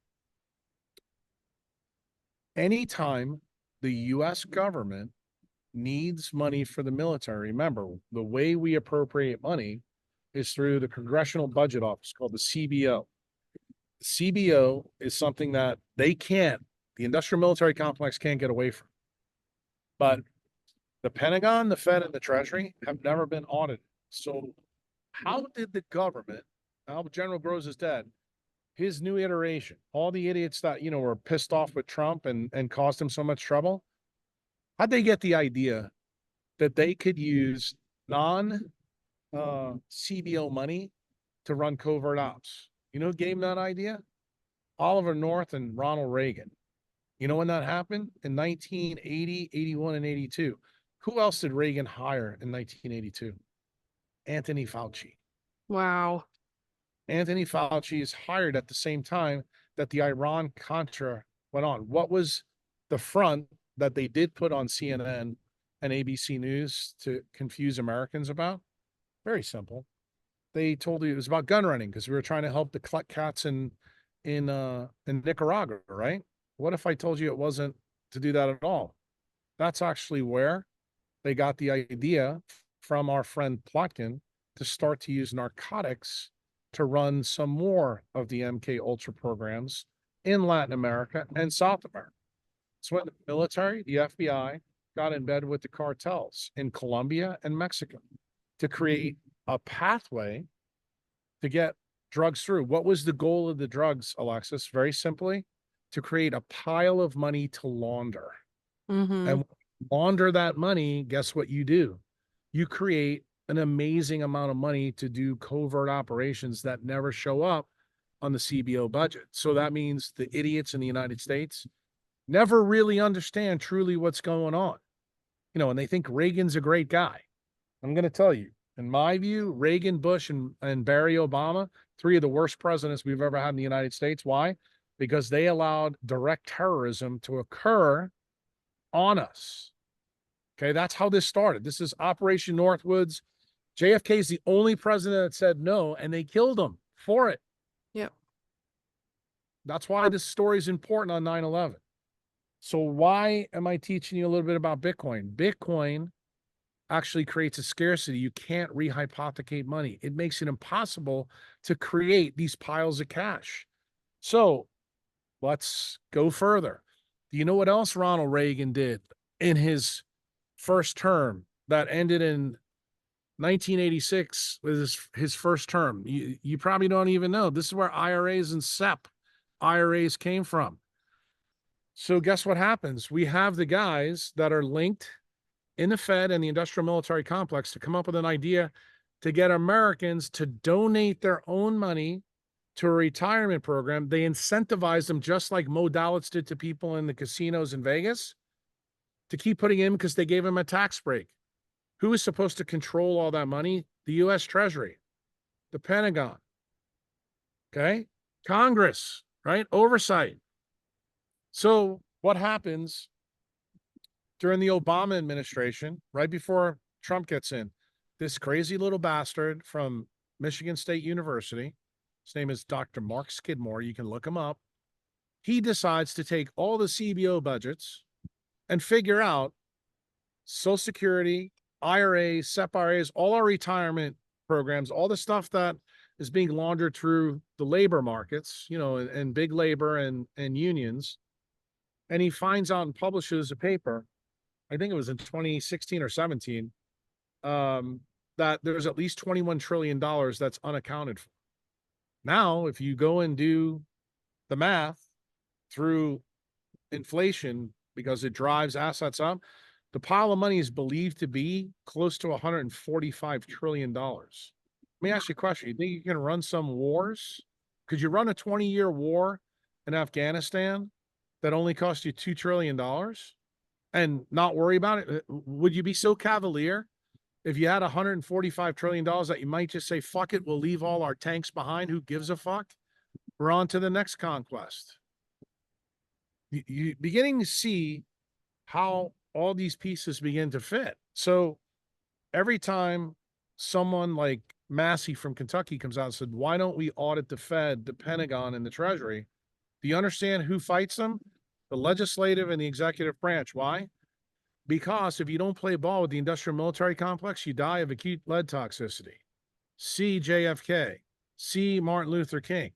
anytime the US government needs money for the military, remember, the way we appropriate money is through the Congressional Budget Office called the CBO. The CBO is something that the industrial military complex can't get away from. But the Pentagon, the Fed, and the Treasury have never been audited. So how did the government, now General Groves is dead, his new iteration, all the idiots that, were pissed off with Trump and caused him so much trouble, how'd they get the idea that they could use non-CBO money to run covert ops? You know who gave them that idea? Oliver North and Ronald Reagan. You know when that happened? In 1980, 81, and 82. Who else did Reagan hire in 1982? Anthony Fauci. Wow. Anthony Fauci is hired at the same time that the Iran-Contra went on. What was the front that they did put on CNN and ABC News to confuse Americans about? Very simple. They told you it was about gun running because we were trying to help the cats in Nicaragua, right? What if I told you it wasn't to do that at all? That's actually where they got the idea from our friend Plotkin to start to use narcotics to run some more of the MK Ultra programs in Latin America and South America. So when the military, the FBI, got in bed with the cartels in Colombia and Mexico to create a pathway to get drugs through. What was the goal of the drugs, Alexis? Very simply, to create a pile of money to launder. Mm-hmm. And launder that money, guess what you do? You create an amazing amount of money to do covert operations that never show up on the CBO budget. So that means the idiots in the United States never really understand truly what's going on. and they think Reagan's a great guy. I'm going to tell you, in my view, Reagan, Bush, and Barry Obama, three of the worst presidents we've ever had in the United States. Why? Because they allowed direct terrorism to occur on us. Okay, that's how this started. This is Operation Northwoods. JFK is the only president that said no, and they killed him for it. Yep. That's why this story is important on 9/11. So why am I teaching you a little bit about Bitcoin? Bitcoin actually creates a scarcity. You can't rehypothecate money. It makes it impossible to create these piles of cash. So let's go further. Do you know what else Ronald Reagan did in his first term that ended in 1986 was his first term? You probably don't even know. This is where IRAs and SEP IRAs came from. So guess what happens? We have the guys that are linked in the Fed and the industrial military complex to come up with an idea to get Americans to donate their own money to a retirement program. They incentivize them just like Mo Dalitz did to people in the casinos in Vegas to keep putting in because they gave them a tax break. Who is supposed to control all that money? The U.S. Treasury, the Pentagon, okay? Congress, right? Oversight. So what happens during the Obama administration, right before Trump gets in? This crazy little bastard from Michigan State University, his name is Dr. Mark Skidmore, you can look him up. He decides to take all the CBO budgets and figure out Social Security, IRAs, SEP IRAs, all our retirement programs, all the stuff that is being laundered through the labor markets, and big labor and unions. And he finds out and publishes a paper, I think it was in 2016 or 17, that there's at least $21 trillion that's unaccounted for. Now, if you go and do the math through inflation, because it drives assets up, the pile of money is believed to be close to $145 trillion. Let me ask you a question. You think you can run some wars? Could you run a 20-year war in Afghanistan that only cost you $2 trillion and not worry about it? Would you be so cavalier if you had $145 trillion that you might just say, fuck it, we'll leave all our tanks behind? Who gives a fuck? We're on to the next conquest. You're beginning to see how all these pieces begin to fit. So every time someone like Massey from Kentucky comes out and said, why don't we audit the Fed, the Pentagon, and the Treasury? Do you understand who fights them? The legislative and the executive branch. Why? Because if you don't play ball with the industrial military complex, you die of acute lead toxicity. See JFK, see Martin Luther King,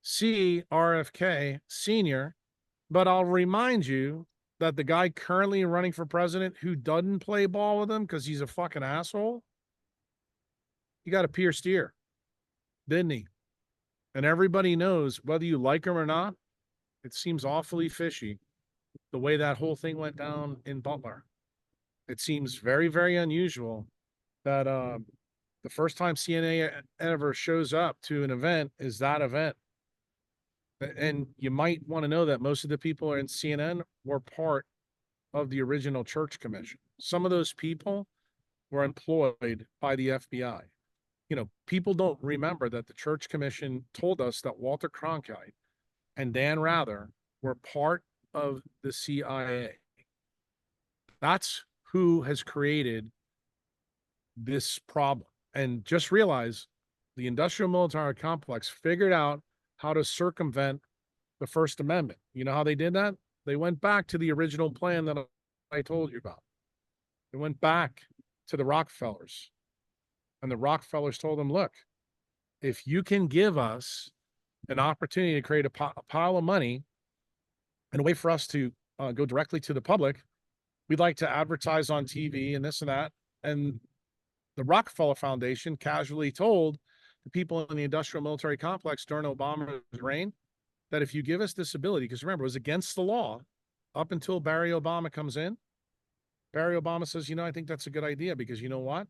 see RFK Sr. But I'll remind you that the guy currently running for president who doesn't play ball with them because he's a fucking asshole, he got a pierced ear, didn't he? And everybody knows, whether you like him or not, it seems awfully fishy the way that whole thing went down in Butler. It seems very, very unusual that the first time CNN ever shows up to an event is that event. And you might want to know that most of the people in CNN were part of the original Church Commission. Some of those people were employed by the FBI. People don't remember that the Church Commission told us that Walter Cronkite and Dan Rather were part of the CIA. That's who has created this problem. And just realize the industrial military complex figured out how to circumvent the First Amendment. You know how they did that? They went back to the original plan that I told you about. They went back to the Rockefellers. And the Rockefellers told them, look, if you can give us an opportunity to create a pile of money and a way for us to go directly to the public, we'd like to advertise on TV and this and that. And the Rockefeller Foundation casually told the people in the industrial military complex during Obama's reign that if you give us this ability, because remember, it was against the law up until Barry Obama comes in. Barry Obama says, I think that's a good idea because you know what?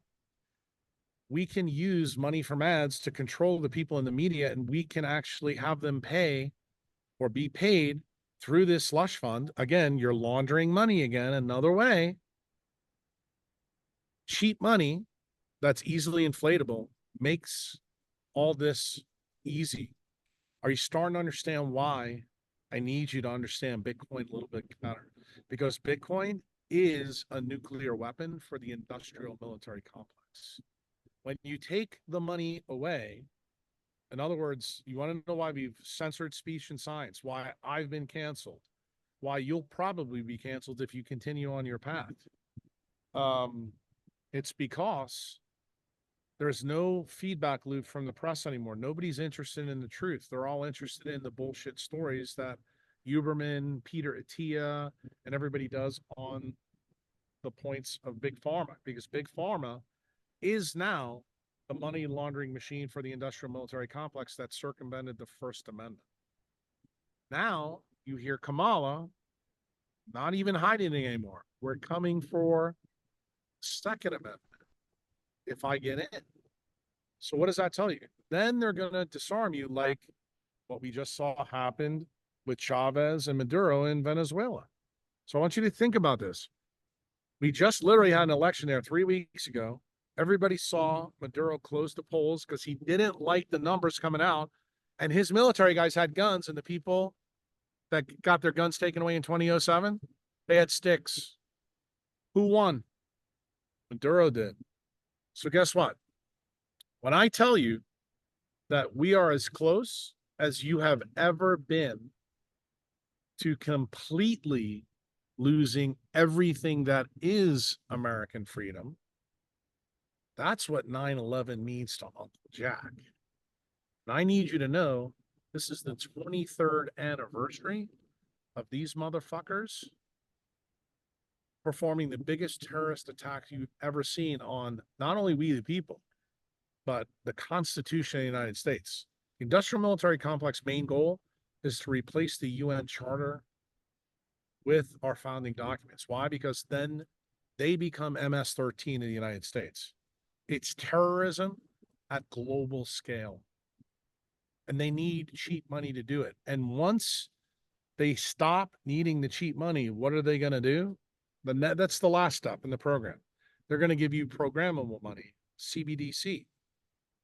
We can use money from ads to control the people in the media, and we can actually have them pay or be paid through this slush fund. Again, you're laundering money again, another way. cheap money that's easily inflatable makes all this easy. Are you starting to understand why I need you to understand Bitcoin a little bit better? Because Bitcoin is a nuclear weapon for the industrial military complex. When you take the money away, in other words, you want to know why we've censored speech and science, why I've been canceled, why you'll probably be canceled if you continue on your path. It's because there's no feedback loop from the press anymore. Nobody's interested in the truth. They're all interested in the bullshit stories that Huberman, Peter Attia, and everybody does on the points of Big Pharma, because Big Pharma is now the money laundering machine for the industrial military complex that circumvented the First Amendment. Now you hear Kamala not even hiding it anymore. We're coming for Second Amendment if I get in. So what does that tell you? Then they're going to disarm you like what we just saw happened with Chavez and Maduro in Venezuela. So I want you to think about this. We just literally had an election there 3 weeks ago. Everybody saw Maduro close the polls because he didn't like the numbers coming out. And his military guys had guns, and the people that got their guns taken away in 2007, they had sticks. Who won? Maduro did. So guess what? When I tell you that we are as close as you have ever been to completely losing everything that is American freedom, that's what 9/11 means to Uncle Jack. And I need you to know this is the 23rd anniversary of these motherfuckers performing the biggest terrorist attack you've ever seen on not only we the people, but the Constitution of the United States. The industrial military complex main goal is to replace the UN Charter with our founding documents. Why? Because then they become MS-13 in the United States. It's terrorism at global scale. And they need cheap money to do it. And once they stop needing the cheap money, what are they going to do? That's the last step in the program. They're going to give you programmable money, CBDC.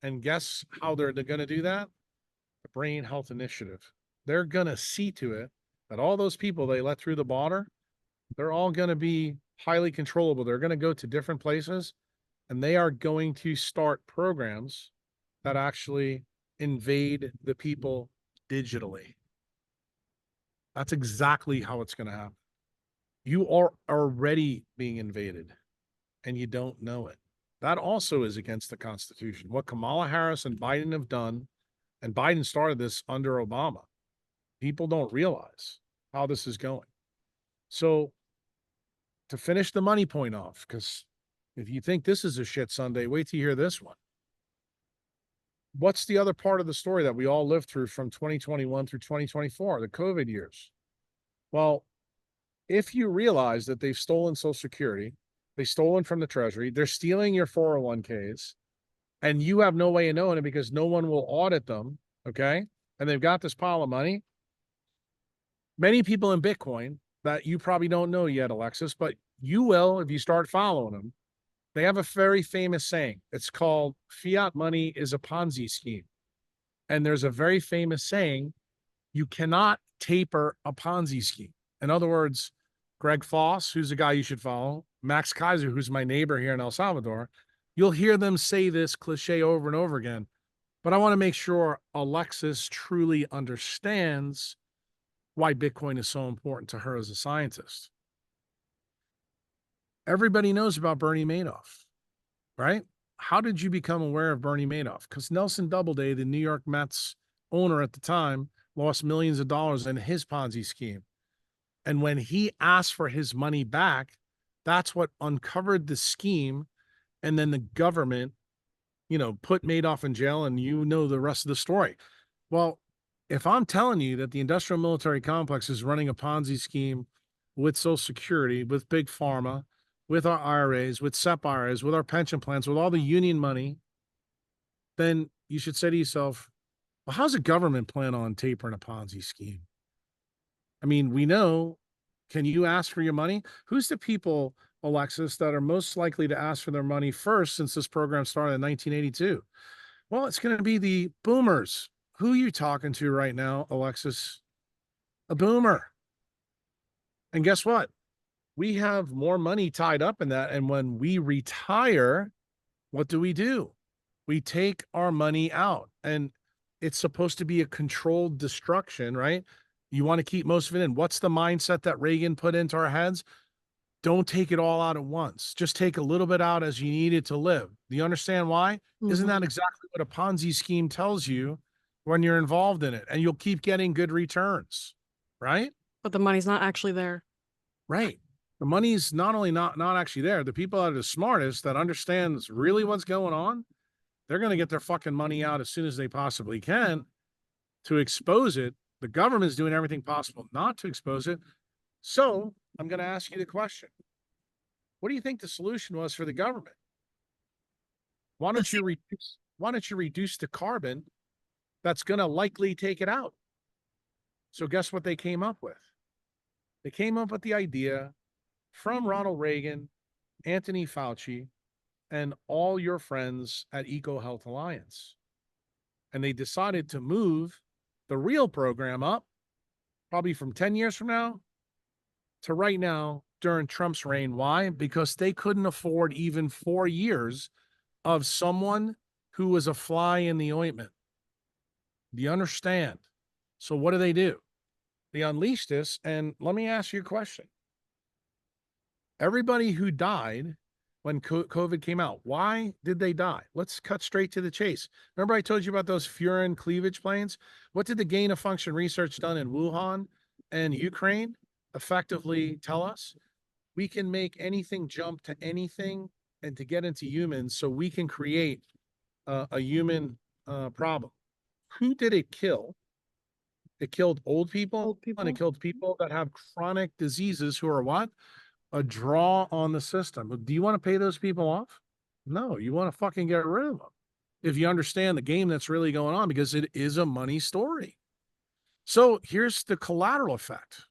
And guess how they're going to do that? The Brain Health Initiative. They're going to see to it that all those people they let through the border, they're all going to be highly controllable. They're going to go to different places, and they are going to start programs that actually invade the people digitally. That's exactly how it's going to happen. You are already being invaded, and you don't know it. That also is against the Constitution. What Kamala Harris and Biden have done, and Biden started this under Obama, people don't realize how this is going. So to finish the money point off, because if you think this is a shit Sunday, wait till you hear this one. What's the other part of the story that we all lived through from 2021 through 2024, the COVID years? Well, if you realize that they've stolen Social Security, they've stolen from the Treasury, they're stealing your 401ks, and you have no way of knowing it because no one will audit them, okay? And they've got this pile of money. Many people in Bitcoin that you probably don't know yet, Alexis, but you will if you start following them. They have a very famous saying. It's called fiat money is a Ponzi scheme. And there's a very famous saying, you cannot taper a Ponzi scheme. In other words, Greg Foss, who's a guy you should follow, Max Kaiser, who's my neighbor here in El Salvador, you'll hear them say this cliche over and over again. But I want to make sure Alexis truly understands why Bitcoin is so important to her as a scientist. Everybody knows about Bernie Madoff, right? How did you become aware of Bernie Madoff? Because Nelson Doubleday, the New York Mets owner at the time, lost millions of dollars in his Ponzi scheme. And when he asked for his money back, that's what uncovered the scheme. And then the government, put Madoff in jail, and you know the rest of the story. Well, if I'm telling you that the industrial military complex is running a Ponzi scheme with Social Security, with Big Pharma, with our IRAs, with SEP IRAs, with our pension plans, with all the union money, then you should say to yourself, well, how's the government plan on tapering a Ponzi scheme? I mean, we know, can you ask for your money? Who's the people Alexis, that are most likely to ask for their money first since this program started in 1982? Well, it's going to be the boomers. Who are you talking to right now, Alexis? A boomer. And guess what? We have more money tied up in that. And when we retire, what do? We take our money out. And it's supposed to be a controlled destruction, right? You want to keep most of it in. What's the mindset that Reagan put into our heads? Don't take it all out at once. Just take a little bit out as you need it to live. Do you understand why? Isn't that exactly what a Ponzi scheme tells you when you're involved in it? And you'll keep getting good returns, right? But the money's not actually there. Right. The money's not only not actually there, the people that are the smartest that understands really what's going on, they're going to get their fucking money out as soon as they possibly can to expose it. The government's doing everything possible not to expose it. So I'm going to ask you the question. What do you think the solution was for the government? Why don't you reduce the carbon that's going to likely take it out? So guess what they came up with? They came up with the idea from Ronald Reagan, Anthony Fauci, and all your friends at EcoHealth Alliance. And they decided to move the real program up, probably from 10 years from now to right now during Trump's reign. Why? Because they couldn't afford even 4 years of someone who was a fly in the ointment. Do you understand? So what do? They unleashed this. And let me ask you a question. Everybody who died when COVID came out, why did they die? Let's cut straight to the chase. Remember I told you about those furin cleavage planes? What did the gain of function research done in Wuhan and Ukraine effectively tell us? We can make anything jump to anything and to get into humans so we can create a human problem. Who did it kill? It killed old people, and it killed people that have chronic diseases who are what? A draw on the system. Do you want to pay those people off? No, you want to fucking get rid of them. If you understand the game that's really going on, because it is a money story. So here's the collateral effect.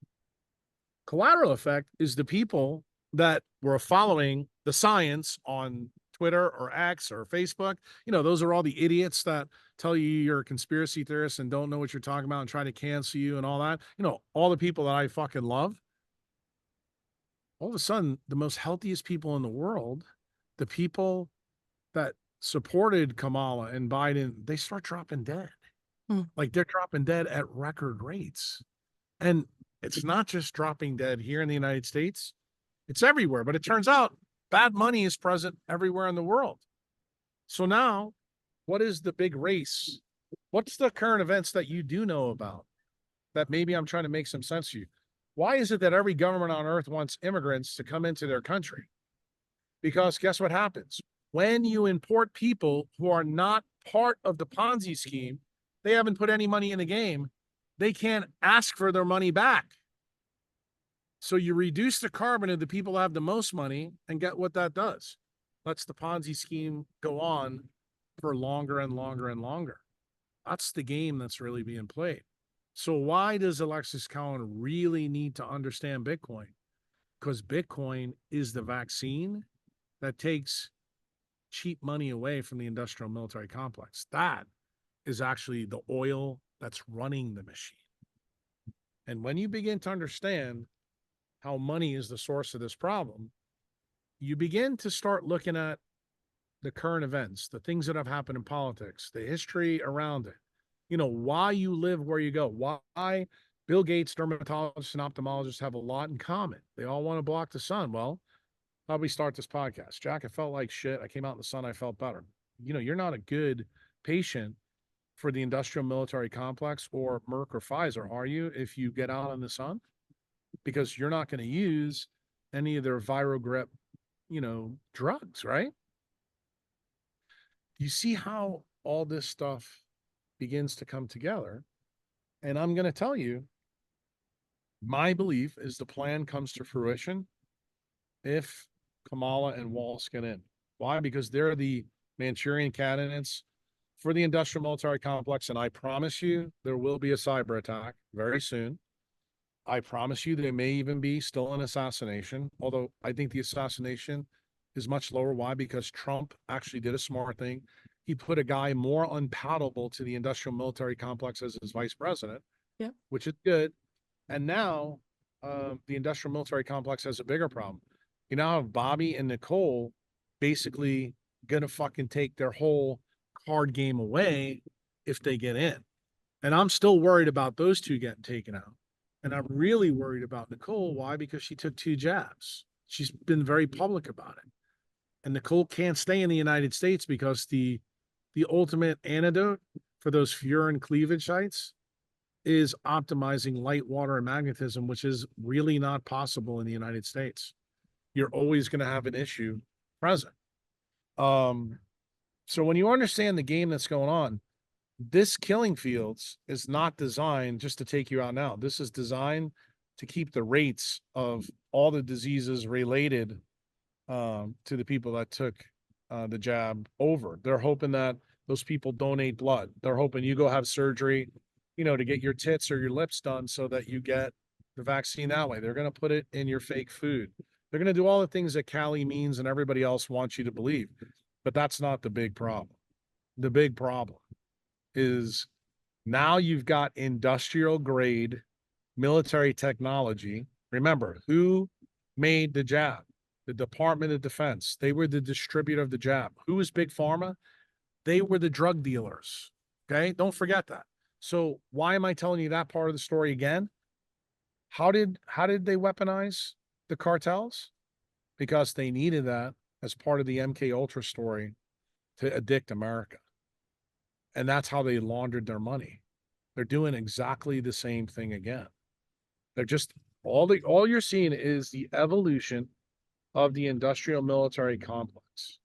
Collateral effect is the people that were following the science on Twitter or X or Facebook. You know, those are all the idiots that tell you you're a conspiracy theorist and don't know what you're talking about and try to cancel you and all that. You know, all the people that I fucking love. All of a sudden, the most healthiest people in the world, the people that supported Kamala and Biden, they start dropping dead. Like they're dropping dead at record rates. And it's not just dropping dead here in the United States. It's everywhere. But it turns out bad money is present everywhere in the world. So now, what is the big race? What's the current events that you do know about that maybe I'm trying to make some sense to you? Why is it that every government on earth wants immigrants to come into their country? Because guess what happens? When you import people who are not part of the Ponzi scheme, they haven't put any money in the game, they can't ask for their money back. So you reduce the carbon of the people who have the most money, and get what that does. Lets the Ponzi scheme go on for longer and longer and longer. That's the game that's really being played. So why does Alexis Cowan really need to understand Bitcoin? Because Bitcoin is the vaccine that takes cheap money away from the industrial military complex. That is actually the oil that's running the machine. And when you begin to understand how money is the source of this problem, you begin to start looking at the current events, the things that have happened in politics, the history around it. You know, why you live where you go, why Bill Gates, dermatologists, and ophthalmologists have a lot in common. They all want to block the sun. Well, how'd we start this podcast? Jack, I felt like shit. I came out in the sun. I felt better. You know, you're not a good patient for the industrial military complex or Merck or Pfizer, are you, if you get out in the sun? Because you're not going to use any of their ViroGrip, you know, drugs, right? You see how all this stuff begins to come together. And I'm going to tell you, my belief is the plan comes to fruition if Kamala and Walz get in. Why? Because they're the Manchurian candidates for the industrial military complex. And I promise you, there will be a cyber attack very soon. I promise you, there may even be still an assassination, although I think the assassination is much lower. Why? Because Trump actually did a smart thing. He put a guy more unpalatable to the industrial military complex as his vice president, Yeah. which is good. And now the industrial military complex has a bigger problem. You now have Bobby and Nicole basically gonna fucking take their whole card game away if they get in. And I'm still worried about those two getting taken out. And I'm really worried about Nicole. Why? Because she took 2 jabs. She's been very public about it. And Nicole can't stay in the United States because the ultimate antidote for those furin cleavage sites is optimizing light, water, and magnetism, which is really not possible in the United States. You're always going to have an issue present. So when you understand the game that's going on, this killing fields is not designed just to take you out now. This is designed to keep the rates of all the diseases related to the people that took the jab over. They're hoping that those people donate blood. They're hoping you go have surgery, to get your tits or your lips done so that you get the vaccine that way. They're going to put it in your fake food. They're going to do all the things that Cali means and everybody else wants you to believe. But that's not the big problem. The big problem is now you've got industrial grade military technology. Remember, who made the jab? The Department of Defense. They were the distributor of the jab. Who was Big Pharma? They were the drug dealers. Okay, don't forget that. So why am I telling you that part of the story again? How did they weaponize the cartels? Because they needed that as part of the MK Ultra story to addict America. And that's how they laundered their money. They're doing exactly the same thing again. They're just all you're seeing is the evolution of the industrial military complex.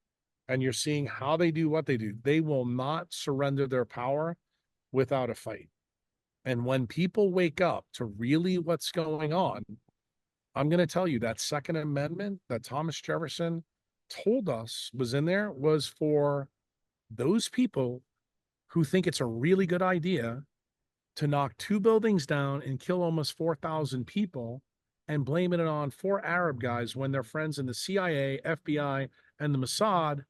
And you're seeing how they do what they do. They will not surrender their power without a fight. And when people wake up to really what's going on, I'm going to tell you that Second Amendment that Thomas Jefferson told us was in there was for those people who think it's a really good idea to knock 2 buildings down and kill almost 4,000 people and blaming it on 4 Arab guys when they're friends in the CIA, FBI, and the Mossad,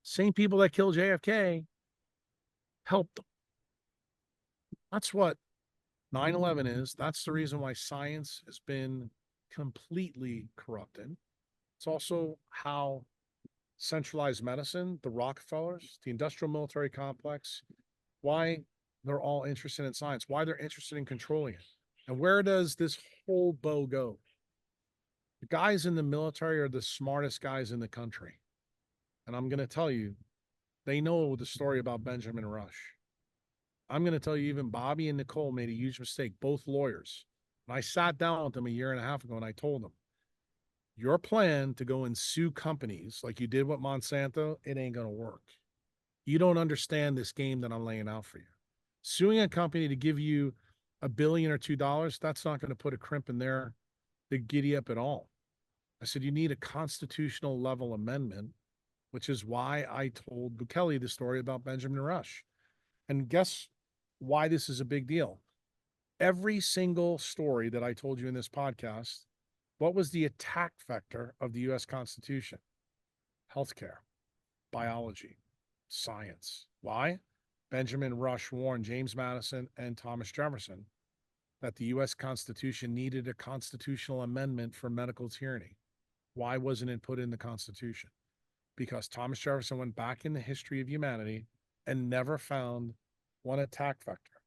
same people that killed JFK, helped them. That's what 9/11 is. That's the reason why science has been completely corrupted. It's also how centralized medicine, the Rockefellers, the industrial military complex, why they're all interested in science, why they're interested in controlling it. And where does this whole bow go? The guys in the military are the smartest guys in the country. And I'm going to tell you, they know the story about Benjamin Rush. I'm going to tell you, even Bobby and Nicole made a huge mistake, both lawyers. And I sat down with them a year and a half ago and I told them, your plan to go and sue companies like you did with Monsanto, it ain't going to work. You don't understand this game that I'm laying out for you. Suing a company to give you $1 billion or $2 billion, that's not going to put a crimp in there to giddy up at all. I said, you need a constitutional level amendment, which is why I told Bukele the story about Benjamin Rush. And guess why this is a big deal? Every single story that I told you in this podcast, what was the attack vector of the U.S. Constitution? Healthcare, biology, science. Why? Benjamin Rush warned James Madison and Thomas Jefferson that the U.S. Constitution needed a constitutional amendment for medical tyranny. Why wasn't it put in the Constitution? Because Thomas Jefferson went back in the history of humanity and never found one attack vector.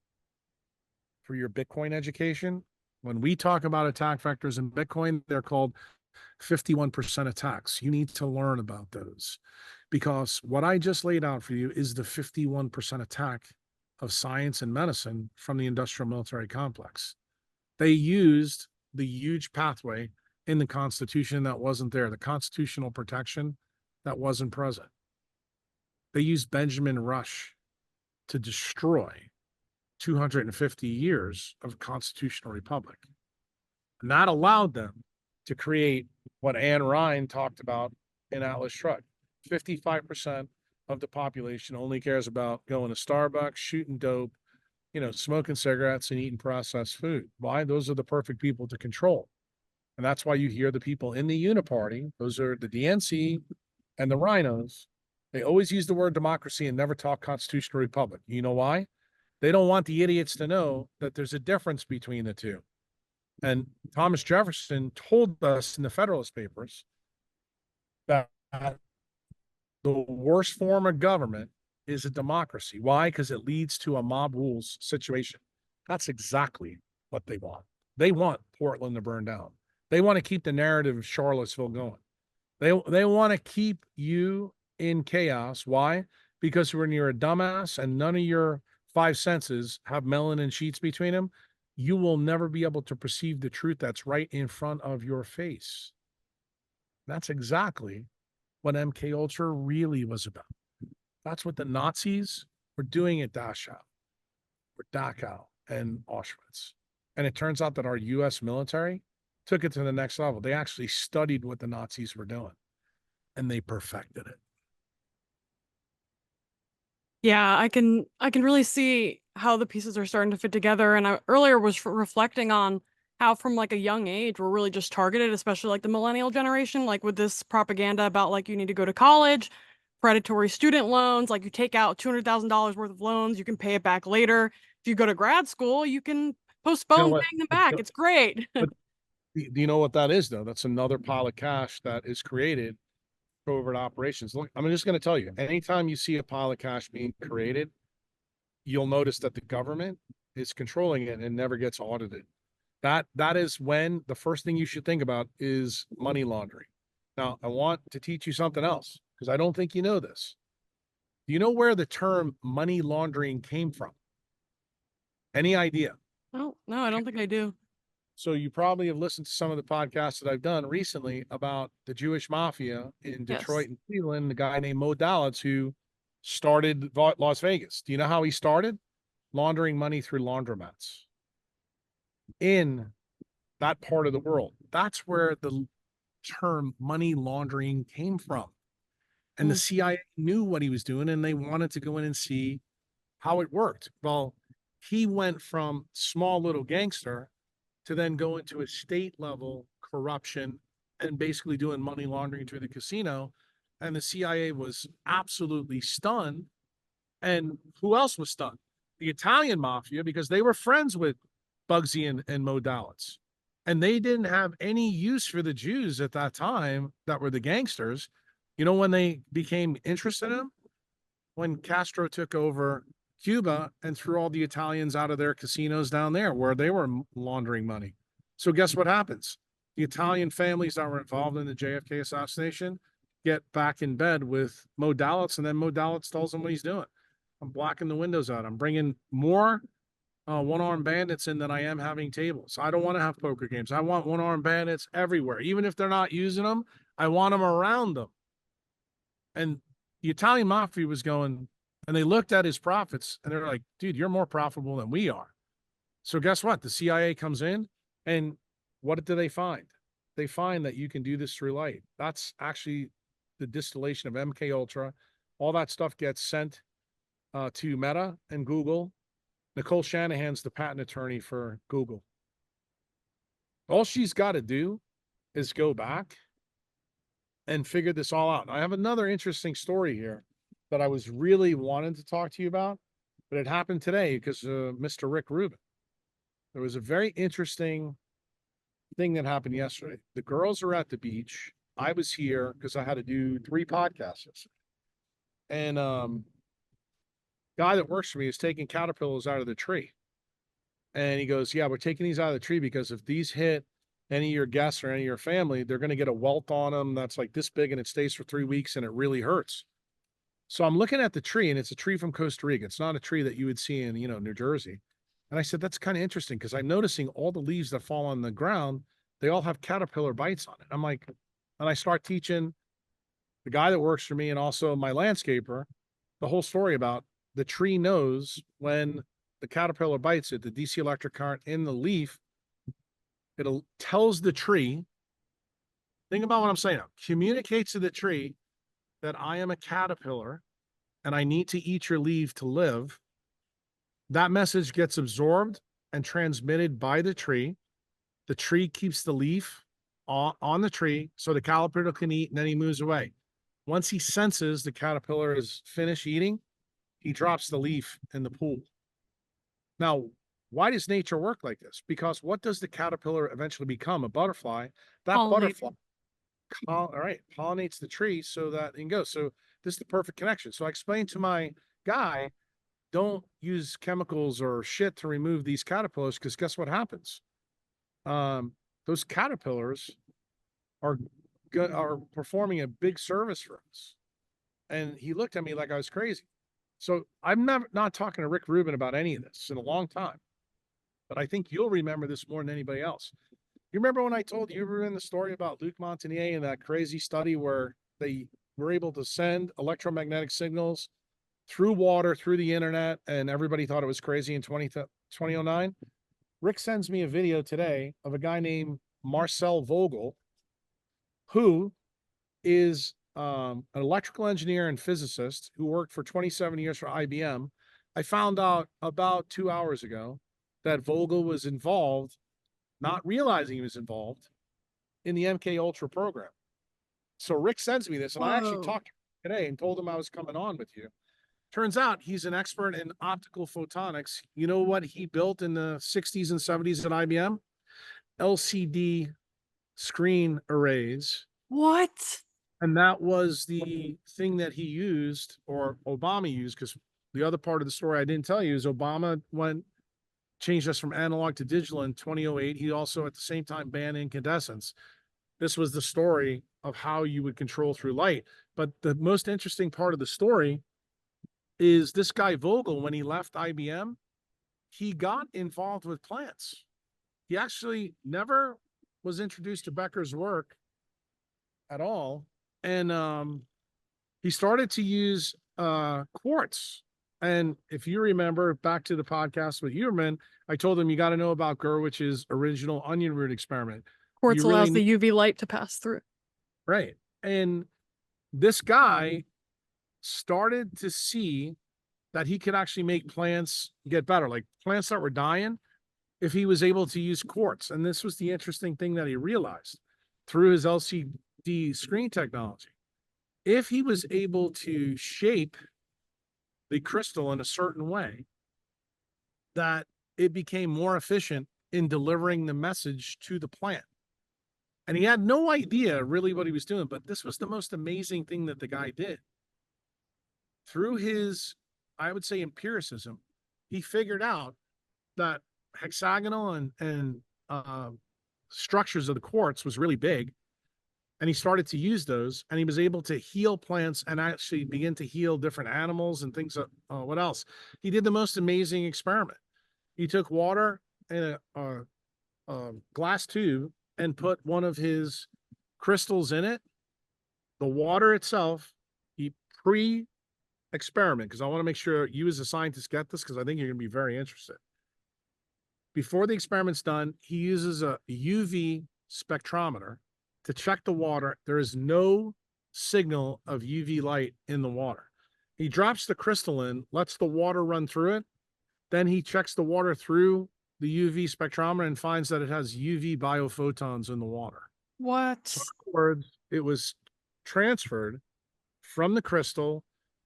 For your Bitcoin education, when we talk about attack vectors in Bitcoin, they're called 51% attacks. You need to learn about those because what I just laid out for you is the 51% attack of science and medicine from the industrial military complex. They used the huge pathway in the Constitution that wasn't there, the constitutional protection that wasn't present. They used Benjamin Rush to destroy 250 years of a constitutional republic. And that allowed them to create what Anne Ryan talked about in Atlas Shrugged. 55% of the population only cares about going to Starbucks, shooting dope, smoking cigarettes and eating processed food. Why? Those are the perfect people to control. And that's why you hear the people in the uniparty, those are the DNC and the rhinos, they always use the word democracy and never talk constitutional republic. You know why? They don't want the idiots to know that there's a difference between the two. And Thomas Jefferson told us in the Federalist Papers that the worst form of government is a democracy. Why? Because it leads to a mob rules situation. That's exactly what they want. They want Portland to burn down. They want to keep the narrative of Charlottesville going. They want to keep you in chaos. Why? Because when you're a dumbass and none of your five senses have melanin sheets between them, you will never be able to perceive the truth that's right in front of your face. That's exactly what MK Ultra really was about. That's what the Nazis were doing at Dachau, or Dachau and Auschwitz. And it turns out that our U.S. military took it to the next level. They actually studied what the Nazis were doing, and they perfected it. Yeah, I can really see how the pieces are starting to fit together. And I earlier was reflecting on how from like a young age we're really just targeted, especially like the millennial generation, like with this propaganda about like you need to go to college, predatory student loans, like you take out $200,000 worth of loans, you can pay it back later. If you go to grad school, you can postpone paying them back. It's great. But do you know what that is, though? That's another pile of cash that is created for covert operations. Look, I'm just going to tell you, anytime you see a pile of cash being created, you'll notice that the government is controlling it and never gets audited. That is when the first thing you should think about is money laundering. Now, I want to teach you something else because I don't think you know this. Do you know where the term money laundering came from? Any idea? Oh, no, I don't think I do. So you probably have listened to some of the podcasts that I've done recently about the Jewish mafia in Detroit Yes. and Cleveland, the guy named Mo Dalitz who started Las Vegas. Do you know how he started? Laundering money through laundromats in that part of the world. That's where the term money laundering came from. And the CIA knew what he was doing and they wanted to go in and see how it worked. Well, he went from small little gangster to then go into a state level corruption and basically doing money laundering through the casino. And the CIA was absolutely stunned. And who else was stunned? The Italian mafia, because they were friends with Bugsy and Mo Dalitz. And they didn't have any use for the Jews at that time that were the gangsters. You know when they became interested in them? When Castro took over Cuba and threw all the Italians out of their casinos down there where they were laundering money. So guess what happens? The Italian families that were involved in the JFK assassination get back in bed with Mo Dalitz, and then Mo Dalitz tells them what he's doing. I'm blocking the windows out. I'm bringing more one-armed bandits in than I am having tables. I don't want to have poker games. I want one-armed bandits everywhere. Even if they're not using them, I want them around them. And the Italian mafia was going, and they looked at his profits and they're like, dude, you're more profitable than we are. So guess what? The CIA comes in and what do they find? They find that you can do this through light. That's actually the distillation of MK Ultra. All that stuff gets sent to Meta and Google. Nicole Shanahan's the patent attorney for Google. All she's got to do is go back and figure this all out. I have another interesting story here that I was really wanting to talk to you about, but it happened today because Mr. Rick Rubin. There was a very interesting thing that happened yesterday. The girls are at the beach. I was here because I had to do 3 podcasts yesterday. And guy that works for me is taking caterpillars out of the tree. And he goes, yeah, we're taking these out of the tree because if these hit any of your guests or any of your family, they're going to get a welt on them that's like this big and it stays for 3 weeks and it really hurts. So I'm looking at the tree and it's a tree from Costa Rica. It's not a tree that you would see in, New Jersey. And I said, that's kind of interesting because I'm noticing all the leaves that fall on the ground, they all have caterpillar bites on it. I'm like, and I start teaching the guy that works for me and also my landscaper the whole story about the tree knows when the caterpillar bites it, the DC electric current in the leaf, it tells the tree, think about what I'm saying now, communicates to the tree that I am a caterpillar and I need to eat your leaf to live. That message gets absorbed and transmitted by the tree. The tree keeps the leaf on the tree so the caterpillar can eat, and then he moves away. Once he senses the caterpillar is finished eating, he drops the leaf in the pool. Now, why does nature work like this? Because what does the caterpillar eventually become? A butterfly. That butterfly, all right, pollinates the tree so that it can go. So this is the perfect connection. So I explained to my guy, don't use chemicals or shit to remove these caterpillars, because guess what happens? Those caterpillars are are performing a big service for us. And he looked at me like I was crazy. So I'm not talking to Rick Rubin about any of this in a long time, but I think you'll remember this more than anybody else. You remember when I told you in the story about Luc Montagnier and that crazy study where they were able to send electromagnetic signals through water, through the internet, and everybody thought it was crazy in 2009? Rick sends me a video today of a guy named Marcel Vogle, who is an electrical engineer and physicist who worked for 27 years for IBM. I found out about 2 hours ago that Vogle was involved, not realizing he was involved, in the MK Ultra program. So Rick sends me this, and I actually talked to him today and told him I was coming on with you. Turns out he's an expert in optical photonics. You know what he built in the 60s and 70s at IBM? LCD screen arrays. What? And that was the thing that he used, or Obama used, because the other part of the story I didn't tell you is Obama changed us from analog to digital in 2008. He also, at the same time, banned incandescence. This was the story of how you would control through light. But the most interesting part of the story is this guy Vogle, when he left IBM, he got involved with plants. He actually never was introduced to Becker's work at all. And he started to use quartz. And if you remember back to the podcast with Huberman, I told him you got to know about Gurwich's original onion root experiment. Quartz allows the UV light to pass through. Right. And this guy started to see that he could actually make plants get better, like plants that were dying, if he was able to use quartz. And this was the interesting thing that he realized through his LCD screen technology. If he was able to shape the crystal in a certain way, that it became more efficient in delivering the message to the plant. And he had no idea really what he was doing, but this was the most amazing thing that the guy did. Through his, I would say, empiricism, he figured out that hexagonal and structures of the quartz was really big. And he started to use those, and he was able to heal plants and actually begin to heal different animals and things. What else? He did the most amazing experiment. He took water in a glass tube and put one of his crystals in it. The water itself, he pre-experiment, because I want to make sure you as a scientist get this, because I think you're going to be very interested. Before the experiment's done, he uses a UV spectrometer to check the water. There is no signal of UV light in the water. He drops the crystal in, lets the water run through it. Then he checks the water through the UV spectrometer and finds that it has UV biophotons in the water. What? So in other words, it was transferred from the crystal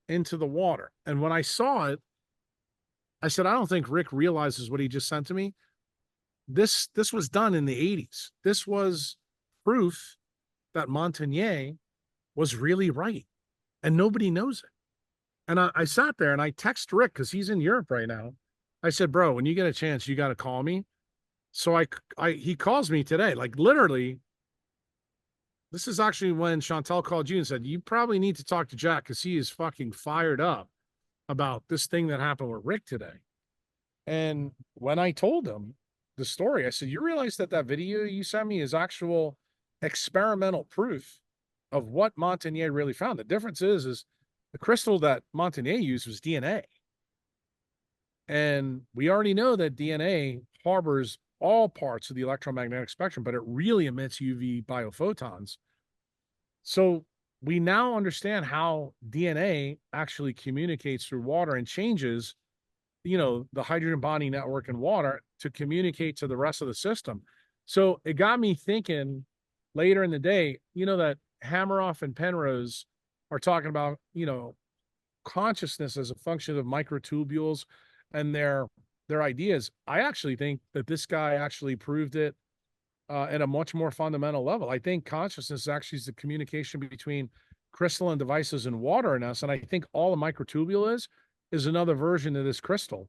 into the water. And when I saw it, I said, I don't think Rick realizes what he just sent to me. This was done in the 80s. This was proof that Montagnier was really right, and nobody knows it. And I sat there and I text Rick, because he's in Europe right now. I said, bro, when you get a chance, you got to call me. So he calls me today, like literally. This is actually when Chantel called you and said, you probably need to talk to Jack, because he is fucking fired up about this thing that happened with Rick today. And when I told him the story, I said, you realize that video you sent me is actual experimental proof of what Montagnier really found. The difference is the crystal that Montagnier used was DNA. And we already know that DNA harbors all parts of the electromagnetic spectrum, but it really emits UV biophotons. So we now understand how DNA actually communicates through water and changes the hydrogen bonding network in water to communicate to the rest of the system. So it got me thinking later in the day, that Hameroff and Penrose are talking about, consciousness as a function of microtubules and their ideas. I actually think that this guy actually proved it at a much more fundamental level. I think consciousness actually is the communication between crystalline devices and water in us. And I think all a microtubule is another version of this crystal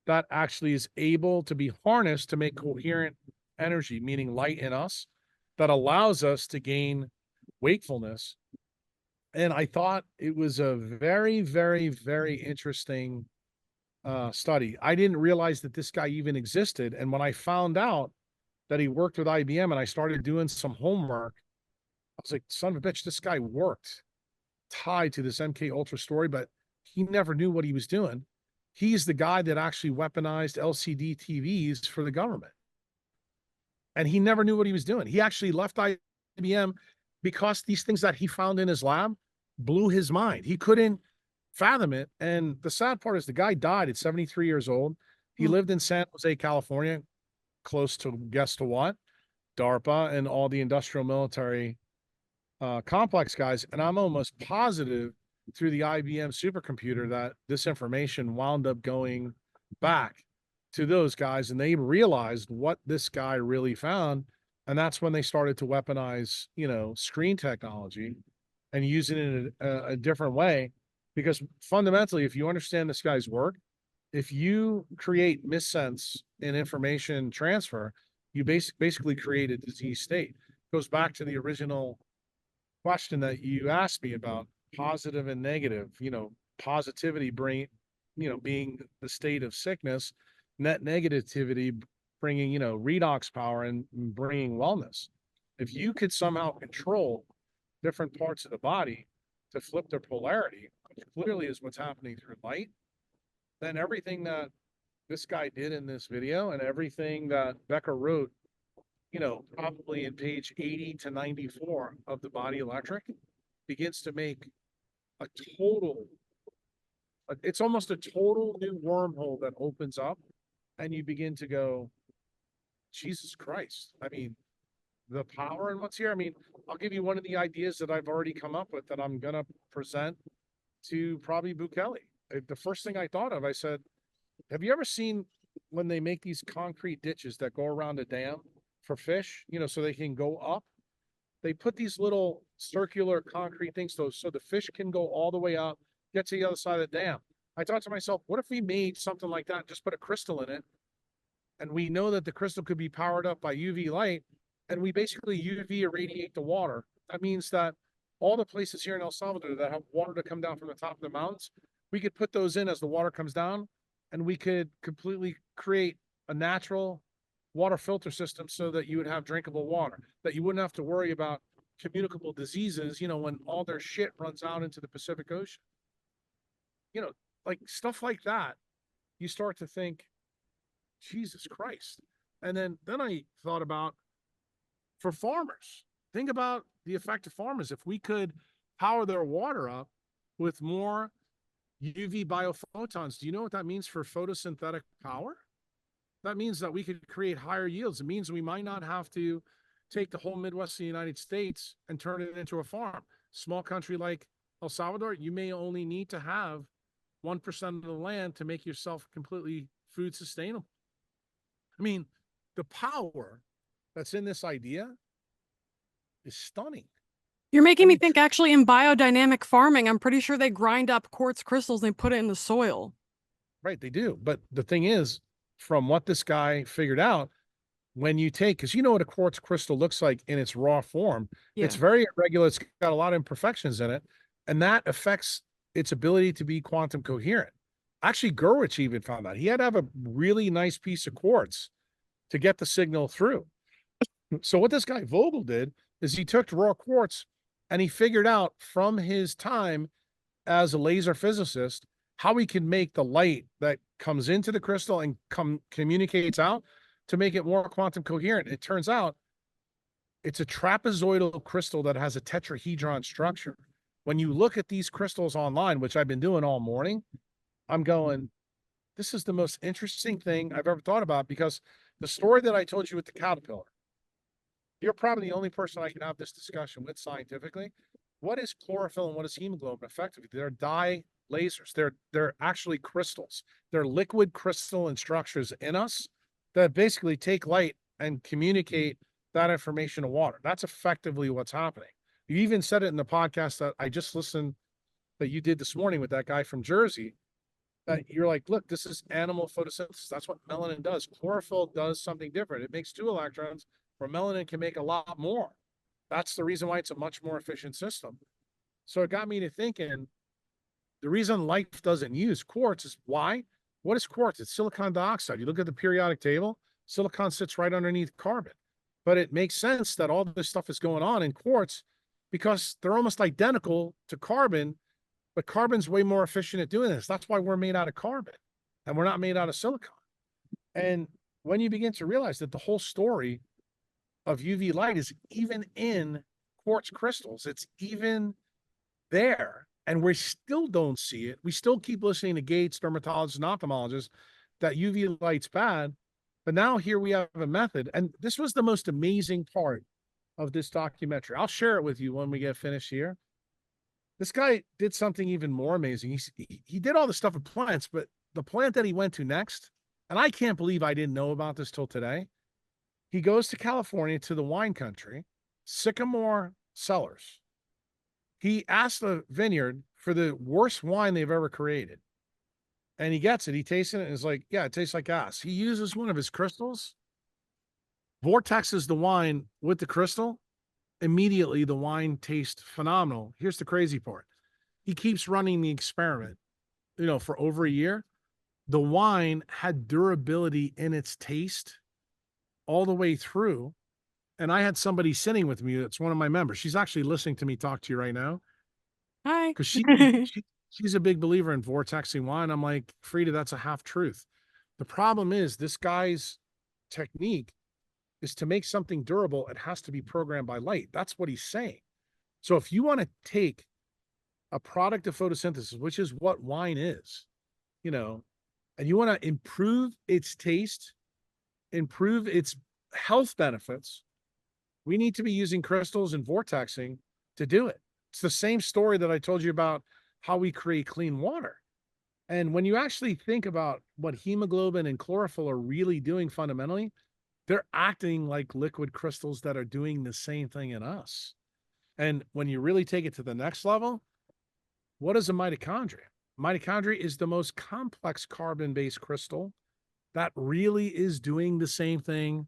that actually is able to be harnessed to make coherent energy, meaning light in us, that allows us to gain wakefulness. And I thought it was a very, very, very interesting study. I didn't realize that this guy even existed. And when I found out that he worked with IBM and I started doing some homework, I was like, son of a bitch, this guy worked tied to this MK Ultra story, but he never knew what he was doing. He's the guy that actually weaponized LCD TVs for the government. And he never knew what he was doing. He actually left IBM because these things that he found in his lab blew his mind. He couldn't fathom it. And the sad part is the guy died at 73 years old. He lived in San Jose, California, close to, guess to what? DARPA and all the industrial military complex guys. And I'm almost positive through the IBM supercomputer that this information wound up going back to those guys, and they realized what this guy really found. And that's when they started to weaponize, screen technology and use it in a different way. Because fundamentally, if you understand this guy's work, if you create missense in information transfer, you basically create a disease state. It goes back to the original question that you asked me about positive and negative, positivity being the state of sickness, net negativity bringing, redox power and bringing wellness. If you could somehow control different parts of the body to flip their polarity, which clearly is what's happening through light, then everything that this guy did in this video and everything that Becker wrote, probably in page 80 to 94 of the Body Electric, begins to make a total, it's almost a total new wormhole that opens up, and you begin to go, Jesus Christ. I mean, the power and what's here. I mean, I'll give you one of the ideas that I've already come up with that I'm going to present to probably Bukele. The first thing I thought of, I said, have you ever seen when they make these concrete ditches that go around a dam for fish, so they can go up? They put these little circular concrete things so the fish can go all the way up, get to the other side of the dam. I thought to myself, what if we made something like that, just put a crystal in it, and we know that the crystal could be powered up by UV light, and we basically UV irradiate the water. That means that all the places here in El Salvador that have water to come down from the top of the mountains, we could put those in as the water comes down, and we could completely create a natural water filter system so that you would have drinkable water, that you wouldn't have to worry about communicable diseases, when all their shit runs out into the Pacific Ocean. Like stuff like that, you start to think, Jesus Christ. And then I thought about, for farmers, think about the effect of farmers. If we could power their water up with more UV biophotons, do you know what that means for photosynthetic power? That means that we could create higher yields. It means we might not have to take the whole Midwest of the United States and turn it into a farm. Small country like El Salvador, you may only need to have 1% of the land to make yourself completely food sustainable. I mean, the power that's in this idea is stunning. You're making me think actually in biodynamic farming, I'm pretty sure they grind up quartz crystals and they put it in the soil. Right, they do. But the thing is, from what this guy figured out, when you take, because you know what a quartz crystal looks like in its raw form, it's very irregular. It's got a lot of imperfections in it, and that affects its ability to be quantum coherent. Actually, Gurwitch even found that. He had to have a really nice piece of quartz to get the signal through. So what this guy Vogle did is he took raw quartz and he figured out from his time as a laser physicist how he can make the light that comes into the crystal and communicates out to make it more quantum coherent. It turns out it's a trapezoidal crystal that has a tetrahedron structure. When you look at these crystals online, which I've been doing all morning, I'm going, this is the most interesting thing I've ever thought about, because the story that I told you with the caterpillar, you're probably the only person I can have this discussion with scientifically. What is chlorophyll and what is hemoglobin? Effectively, they're dye lasers. They're actually crystals. They're liquid crystalline structures in us that basically take light and communicate that information to water. That's effectively what's happening. You even said it in the podcast that I just listened that you did this morning with that guy from Jersey. That you're like, look, this is animal photosynthesis. That's what melanin does. Chlorophyll does something different. It makes 2 electrons, where melanin can make a lot more. That's the reason why it's a much more efficient system. So it got me to thinking, the reason life doesn't use quartz is why? What is quartz? It's silicon dioxide. You look at the periodic table, silicon sits right underneath carbon. But it makes sense that all this stuff is going on in quartz because they're almost identical to carbon, but carbon's way more efficient at doing this. That's why we're made out of carbon and we're not made out of silicon. And when you begin to realize that the whole story of UV light is even in quartz crystals, it's even there, and we still don't see it. We still keep listening to Gates, dermatologists, and ophthalmologists that UV light's bad. But now here we have a method. And this was the most amazing part of this documentary. I'll share it with you when we get finished here. This guy did something even more amazing. He did all the stuff with plants, but the plant that he went to next, and I can't believe I didn't know about this till today. He goes to California, to the wine country, Sycamore Cellars. He asked the vineyard for the worst wine they've ever created. And he gets it. He tastes it and is like, yeah, it tastes like ass. He uses one of his crystals, vortexes the wine with the crystal. Immediately, the wine tastes phenomenal. Here's the crazy part. He keeps running the experiment, for over a year. The wine had durability in its taste all the way through. And I had somebody sitting with me that's one of my members. She's actually listening to me talk to you right now. Hi. Because she's a big believer in vortexing wine. I'm like, Frida, that's a half truth. The problem is this guy's technique is to make something durable. It has to be programmed by light. That's what he's saying. So if you want to take a product of photosynthesis, which is what wine is, and you want to improve its taste, improve its health benefits, we need to be using crystals and vortexing to do it. It's the same story that I told you about how we create clean water. And when you actually think about what hemoglobin and chlorophyll are really doing fundamentally, they're acting like liquid crystals that are doing the same thing in us. And when you really take it to the next level, what is a mitochondria? Mitochondria is the most complex carbon-based crystal that really is doing the same thing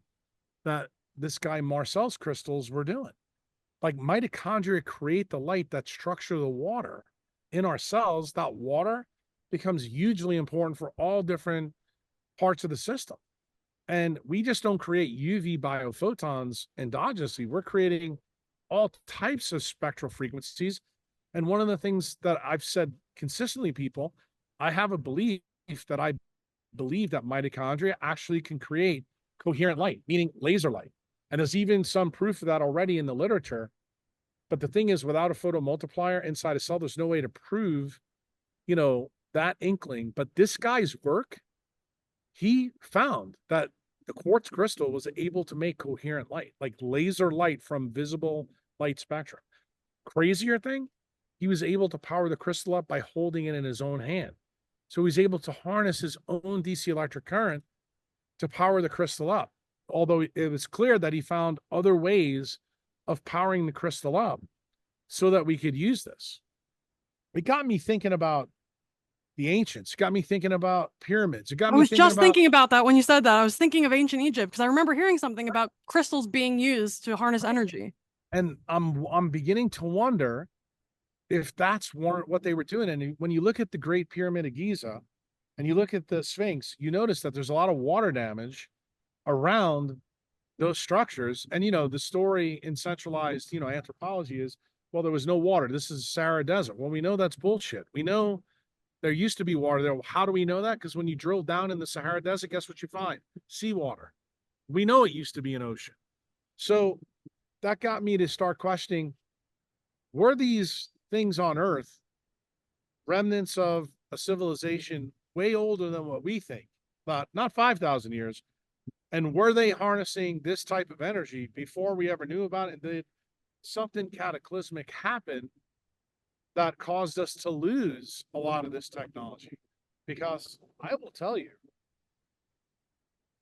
that this guy Marcel's crystals were doing. Like mitochondria create the light that structure the water in our cells. That water becomes hugely important for all different parts of the system. And we just don't create UV biophotons endogenously. We're creating all types of spectral frequencies. And one of the things that I've said consistently, people, I have a belief that I believe that mitochondria actually can create coherent light, meaning laser light. And there's even some proof of that already in the literature. But the thing is, without a photomultiplier inside a cell, there's no way to prove, that inkling. But this guy's work, he found that the quartz crystal was able to make coherent light, like laser light from visible light spectrum. Crazier thing, he was able to power the crystal up by holding it in his own hand. So he's able to harness his own DC electric current to power the crystal up. Although it was clear that he found other ways of powering the crystal up so that we could use this. It got me thinking about the ancients. It got me thinking about pyramids. It got I me was thinking just about, thinking about that when you said that. I was thinking of ancient Egypt because I remember hearing something about crystals being used to harness energy. and I'm beginning to wonder if that's what they were doing. And when you look at the Great Pyramid of Giza and you look at the Sphinx, you notice that there's a lot of water damage around those structures. And, the story in centralized, anthropology is, well, there was no water. This is Sahara Desert. Well, we know that's bullshit. We know there used to be water there. How do we know that? Because when you drill down in the Sahara Desert, guess what you find? Seawater. We know it used to be an ocean. So that got me to start questioning, were these things on Earth remnants of a civilization way older than what we think, not 5,000 years. And were they harnessing this type of energy before we ever knew about it? And did something cataclysmic happen that caused us to lose a lot of this technology? Because I will tell you,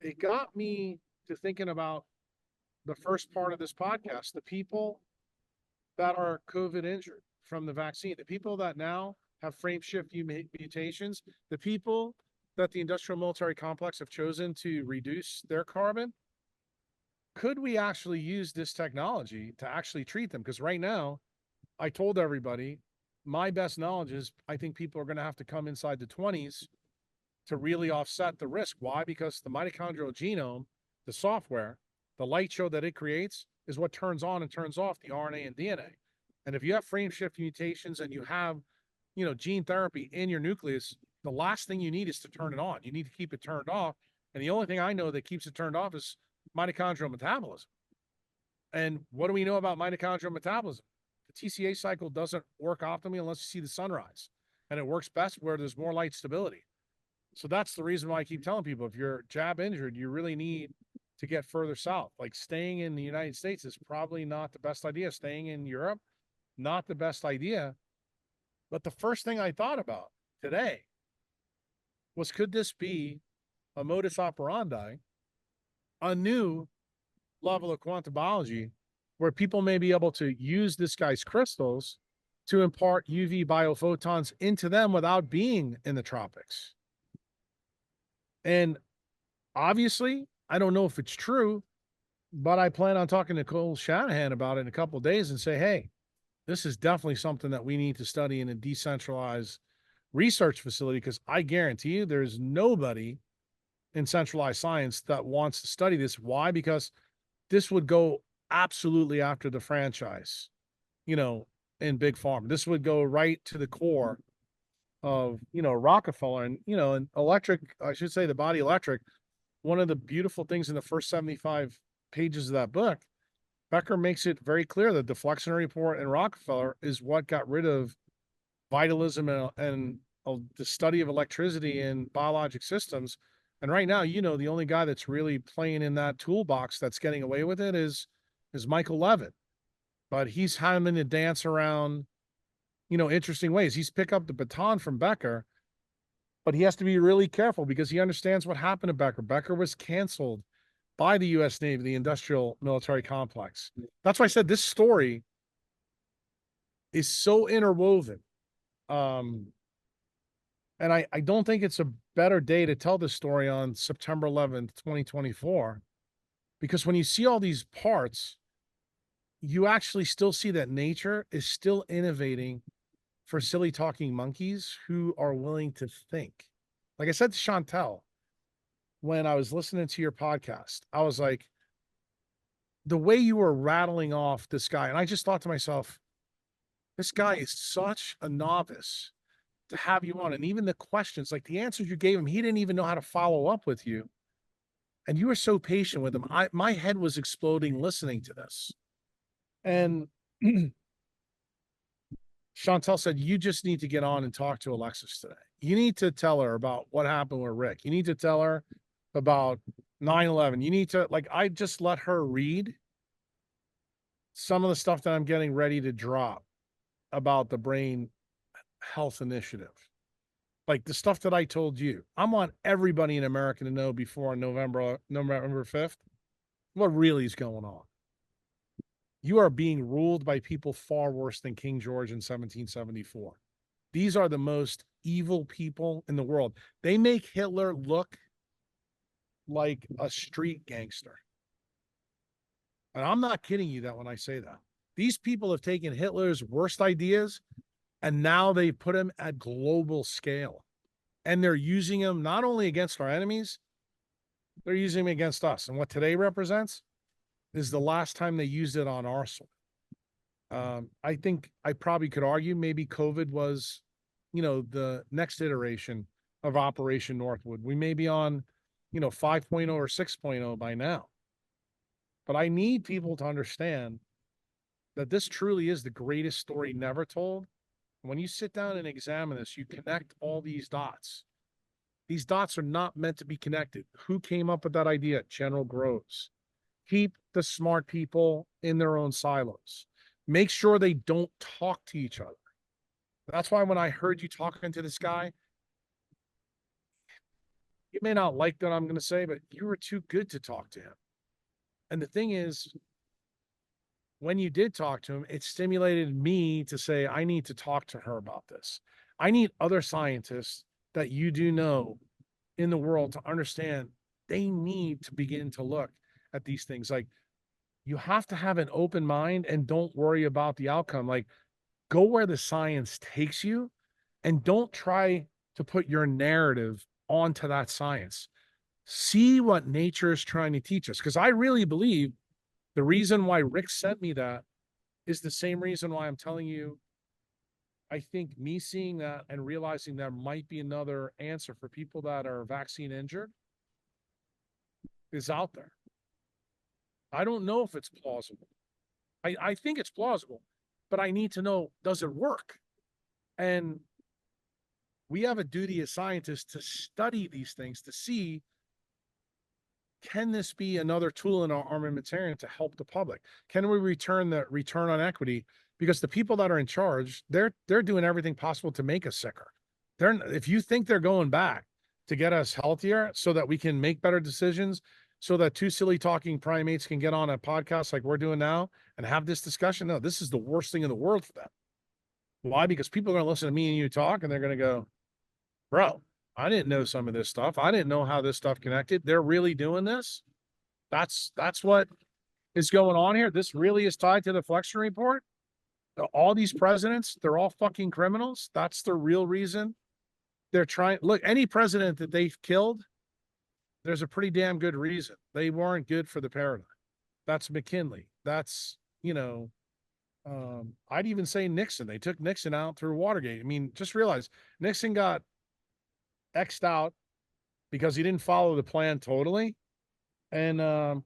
it got me to thinking about the first part of this podcast, the people that are COVID injured from the vaccine, the people that now have frame shift mutations, the people that the industrial military complex have chosen to reduce their carbon. Could we actually use this technology to actually treat them? Because right now, I told everybody, my best knowledge is I think people are going to have to come inside the 20s to really offset the risk. Why? Because the mitochondrial genome, the software, the light show that it creates is what turns on and turns off the RNA and DNA. And if you have frame shift mutations and you have, gene therapy in your nucleus, the last thing you need is to turn it on. You need to keep it turned off. And the only thing I know that keeps it turned off is mitochondrial metabolism. And what do we know about mitochondrial metabolism? The TCA cycle doesn't work optimally unless you see the sunrise. And it works best where there's more light stability. So that's the reason why I keep telling people, if you're jab injured, you really need to get further south. Like staying in the United States is probably not the best idea. Staying in Europe, not the best idea. But the first thing I thought about today was, could this be a modus operandi, a new level of quantum biology where people may be able to use this guy's crystals to impart UV biophotons into them without being in the tropics? And obviously, I don't know if it's true, but I plan on talking to Cole Shanahan about it in a couple of days and say, hey, this is definitely something that we need to study in a decentralized research facility, because I guarantee you there's nobody in centralized science that wants to study this. Why? Because this would go absolutely after the franchise, in big pharma. This would go right to the core of, Rockefeller and electric, I should say the body electric. One of the beautiful things in the first 75 pages of that book, Becker makes it very clear that the Flexner report and Rockefeller is what got rid of vitalism and the study of electricity in biologic systems. And right now, the only guy that's really playing in that toolbox that's getting away with it is Michael Levitt. But he's having to dance around, interesting ways. He's picked up the baton from Becker, but he has to be really careful because he understands what happened to Becker. Becker was canceled by the U.S. Navy, the industrial military complex. That's why I said this story is so interwoven. And I don't think it's a better day to tell this story on September 11th, 2024, because when you see all these parts, you actually still see that nature is still innovating for silly talking monkeys who are willing to think. Like I said to Chantel, when I was listening to your podcast, I was like, the way you were rattling off this guy, and I just thought to myself, this guy is such a novice to have you on. And even the questions, like the answers you gave him, he didn't even know how to follow up with you. And you were so patient with him. My head was exploding listening to this. And Chantel said, you just need to get on and talk to Alexis today. You need to tell her about what happened with Rick. You need to tell her about 9/11. You need to, I just let her read some of the stuff that I'm getting ready to drop about the Brain Health Initiative. Like the stuff that I told you. I want everybody in America to know before November 5th what really is going on. You are being ruled by people far worse than King George in 1774. These are the most evil people in the world. They make Hitler look like a street gangster. And I'm not kidding you that when I say that. These people have taken Hitler's worst ideas and now they put them at global scale. And they're using them not only against our enemies, they're using them against us. And what today represents is the last time they used it on our soil. I think I probably could argue maybe COVID was, the next iteration of Operation Northwood. We may be on, 5.0 or 6.0 by now. But I need people to understand that this truly is the greatest story never told. When you sit down and examine this, you connect all these dots. These dots are not meant to be connected. Who came up with that idea? General Groves. Keep the smart people in their own silos. Make sure they don't talk to each other. That's why when I heard you talking to this guy, you may not like what I'm going to say, but you were too good to talk to him. And the thing is, when you did talk to him, it stimulated me to say, I need to talk to her about this. I need other scientists that you do know in the world to understand they need to begin to look at these things. Like, you have to have an open mind and don't worry about the outcome. Like, go where the science takes you and don't try to put your narrative onto that science. See what nature is trying to teach us. Because I really believe the reason why Rick sent me that is the same reason why I'm telling you. I think me seeing that and realizing there might be another answer for people that are vaccine injured is out there. I don't know if it's plausible. I think it's plausible, but I need to know, does it work? And we have a duty as scientists to study these things to see, can this be another tool in our armamentarium to help the public? Can we return the return on equity? Because the people that are in charge, they're doing everything possible to make us sicker. If you think they're going back to get us healthier so that we can make better decisions, so that two silly talking primates can get on a podcast like we're doing now and have this discussion, no, this is the worst thing in the world for them. Why? Because people are going to listen to me and you talk and they're going to go, bro, I didn't know some of this stuff. I didn't know how this stuff connected. They're really doing this. That's what is going on here. This really is tied to the Flexion report. All these presidents, they're all fucking criminals. That's the real reason they're trying. Look, any president that they've killed, there's a pretty damn good reason. They weren't good for the paradigm. That's McKinley. That's, I'd even say Nixon. They took Nixon out through Watergate. I mean, just realize Nixon got X'd out because he didn't follow the plan totally. And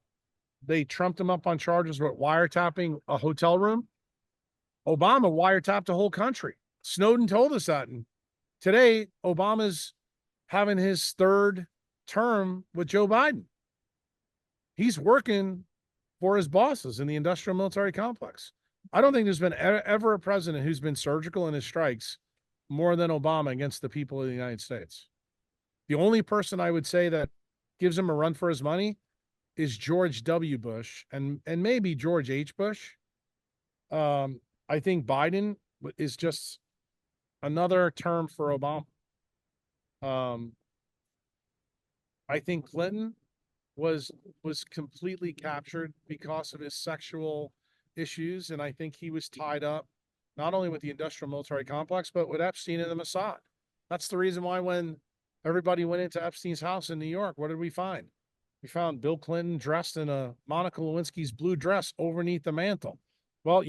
they trumped him up on charges with wiretapping a hotel room. Obama wiretapped a whole country. Snowden told us that. And today, Obama's having his third term with Joe Biden. He's working for his bosses in the industrial military complex. I don't think there's been ever a president who's been surgical in his strikes more than Obama against the people of the United States. The only person I would say that gives him a run for his money is George W. Bush and maybe George H. Bush. I think Biden is just another term for Obama. I think Clinton was completely captured because of his sexual issues, and I think he was tied up not only with the industrial military complex, but with Epstein and the Mossad. That's the reason why when everybody went into Epstein's house in New York, what did we find? We found Bill Clinton dressed in a Monica Lewinsky's blue dress overneath the mantle. Well,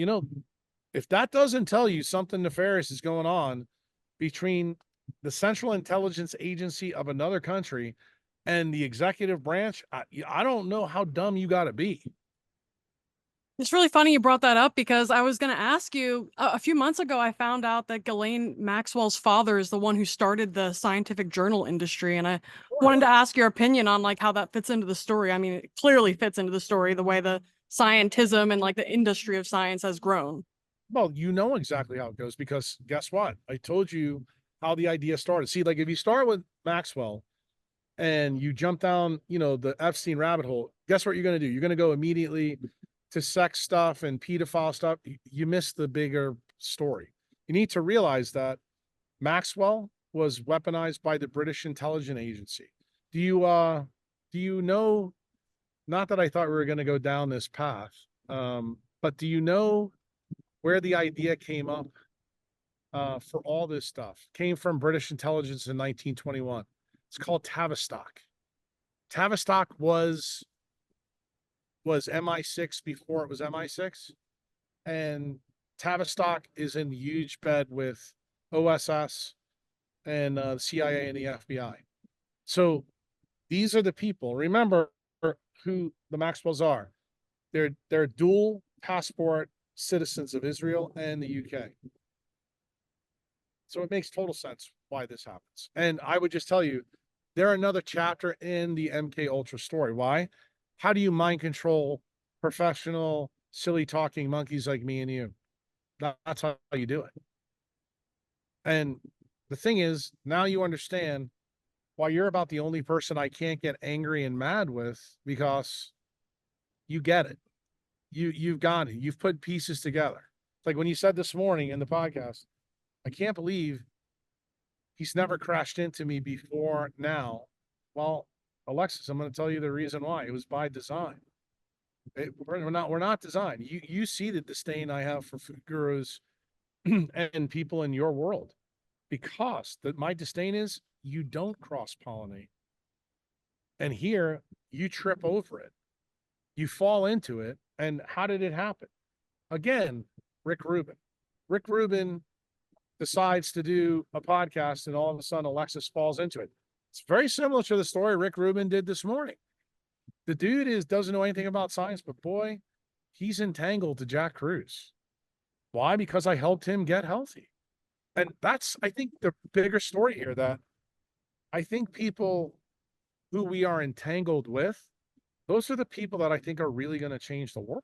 if that doesn't tell you something nefarious is going on between the Central Intelligence Agency of another country and the executive branch, I don't know how dumb you got to be. It's really funny you brought that up because I was going to ask you, a few months ago, I found out that Ghislaine Maxwell's father is the one who started the scientific journal industry. And I wanted to ask your opinion on how that fits into the story. I mean, it clearly fits into the story, the way the scientism and the industry of science has grown. Well, you know exactly how it goes because guess what? I told you how the idea started. See, if you start with Maxwell and you jump down, the Epstein rabbit hole, guess what you're going to do? You're going to go immediately to sex stuff and pedophile stuff. You miss the bigger story. You need to realize that Maxwell was weaponized by the British intelligence agency. Do you know, not that I thought we were going to go down this path, but do you know where the idea came up for all this stuff? Came from British intelligence in 1921. It's called Tavistock. Tavistock was MI6 before it was MI6. And Tavistock is in huge bed with OSS and the CIA and the FBI. So these are the people. Remember who the Maxwells are. They're dual passport citizens of Israel and the UK. So it makes total sense why this happens. And I would just tell you, they're another chapter in the MK Ultra story. Why? How do you mind control professional, silly talking monkeys like me and you? That's how you do it. And the thing is, now you understand why you're about the only person I can't get angry and mad with, because you get it. You've got it. You've put pieces together. It's like when you said this morning in the podcast, I can't believe he's never crashed into me before now. Well, Alexis, I'm going to tell you the reason why. It was by design. We're not designed. You see the disdain I have for food gurus and people in your world, because my disdain is you don't cross pollinate. And here you trip over it. You fall into it. And how did it happen? Again, Rick Rubin. Rick Rubin decides to do a podcast, and all of a sudden Alexis falls into it. It's very similar to the story Rick Rubin did this morning. The dude doesn't know anything about science, but boy, he's entangled to Jack Cruz. Why? Because I helped him get healthy. And that's, I think, the bigger story here, that I think people who we are entangled with, those are the people that I think are really going to change the world.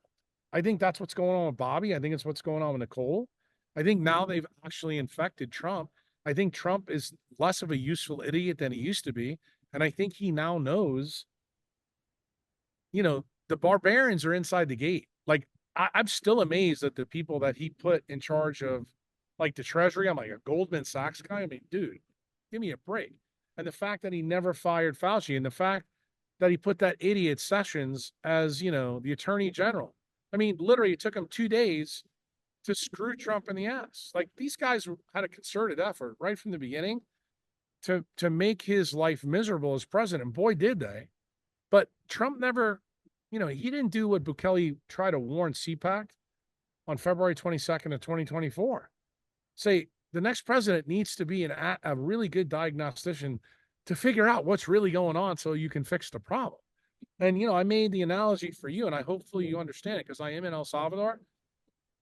I think that's what's going on with Bobby. I think it's what's going on with Nicole. I think now they've actually infected Trump. I think Trump is less of a useful idiot than he used to be. And I think he now knows, the barbarians are inside the gate. Like, I'm still amazed at the people that he put in charge of, like, the Treasury. I'm like, a Goldman Sachs guy? I mean, dude, give me a break. And the fact that he never fired Fauci, and the fact that he put that idiot Sessions as, the attorney general. I mean, literally, it took him 2 days to screw Trump in the ass. Like, these guys had a concerted effort right from the beginning to make his life miserable as president. Boy, did they. But Trump never, he didn't do what Bukele tried to warn CPAC on February 22nd of 2024. Say, the next president needs to be a really good diagnostician to figure out what's really going on so you can fix the problem. And, I made the analogy for you, and hopefully you understand it, because I am in El Salvador.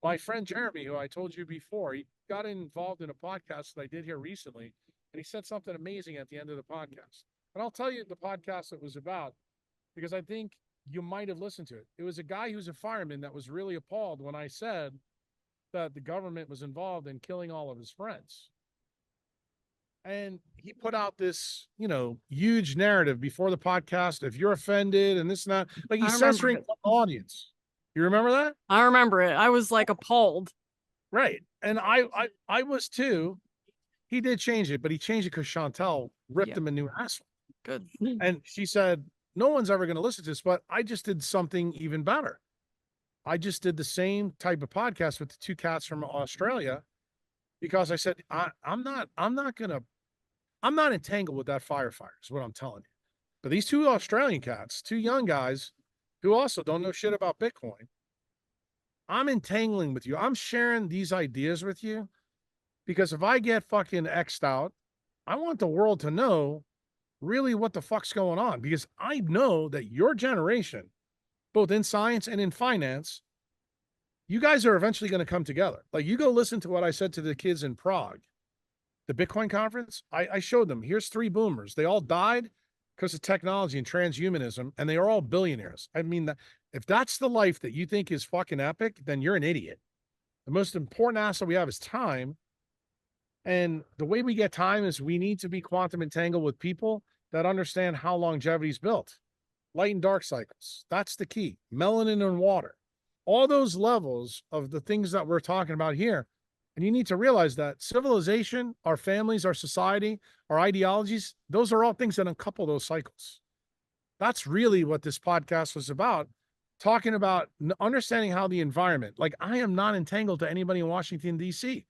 My friend Jeremy, who I told you before, he got involved in a podcast that I did here recently, and he said something amazing at the end of the podcast. And I'll tell you the podcast it was about, because I think you might have listened to it. It was a guy who's a fireman that was really appalled when I said that the government was involved in killing all of his friends. And he put out this, huge narrative before the podcast. If you're offended and this and that, like, he's censoring the audience. You remember that? I remember it. I was like appalled. Right. And I was too. He did change it, but he changed it because Chantel ripped him a new asshole. Good. And she said, no one's ever going to listen to this, but I just did something even better. I just did the same type of podcast with the two cats from Australia, because I said, I'm not entangled with that firefighter, is what I'm telling you. But these two Australian cats, two young guys who also don't know shit about Bitcoin, I'm entangling with you. I'm sharing these ideas with you, because if I get fucking X'd out, I want the world to know really what the fuck's going on, because I know that your generation, both in science and in finance, you guys are eventually going to come together. Like, you go listen to what I said to the kids in Prague, the Bitcoin conference. I showed them, here's 3 boomers. They all died because of technology and transhumanism, and they are all billionaires. I mean, if that's the life that you think is fucking epic, then you're an idiot. The most important asset we have is time. And the way we get time is we need to be quantum entangled with people that understand how longevity is built. Light and dark cycles. That's the key. Melanin and water. All those levels of the things that we're talking about here. And you need to realize that civilization, our families, our society, our ideologies, those are all things that uncouple those cycles. That's really what this podcast was about. Talking about understanding how the environment, like, I am not entangled to anybody in Washington, D.C.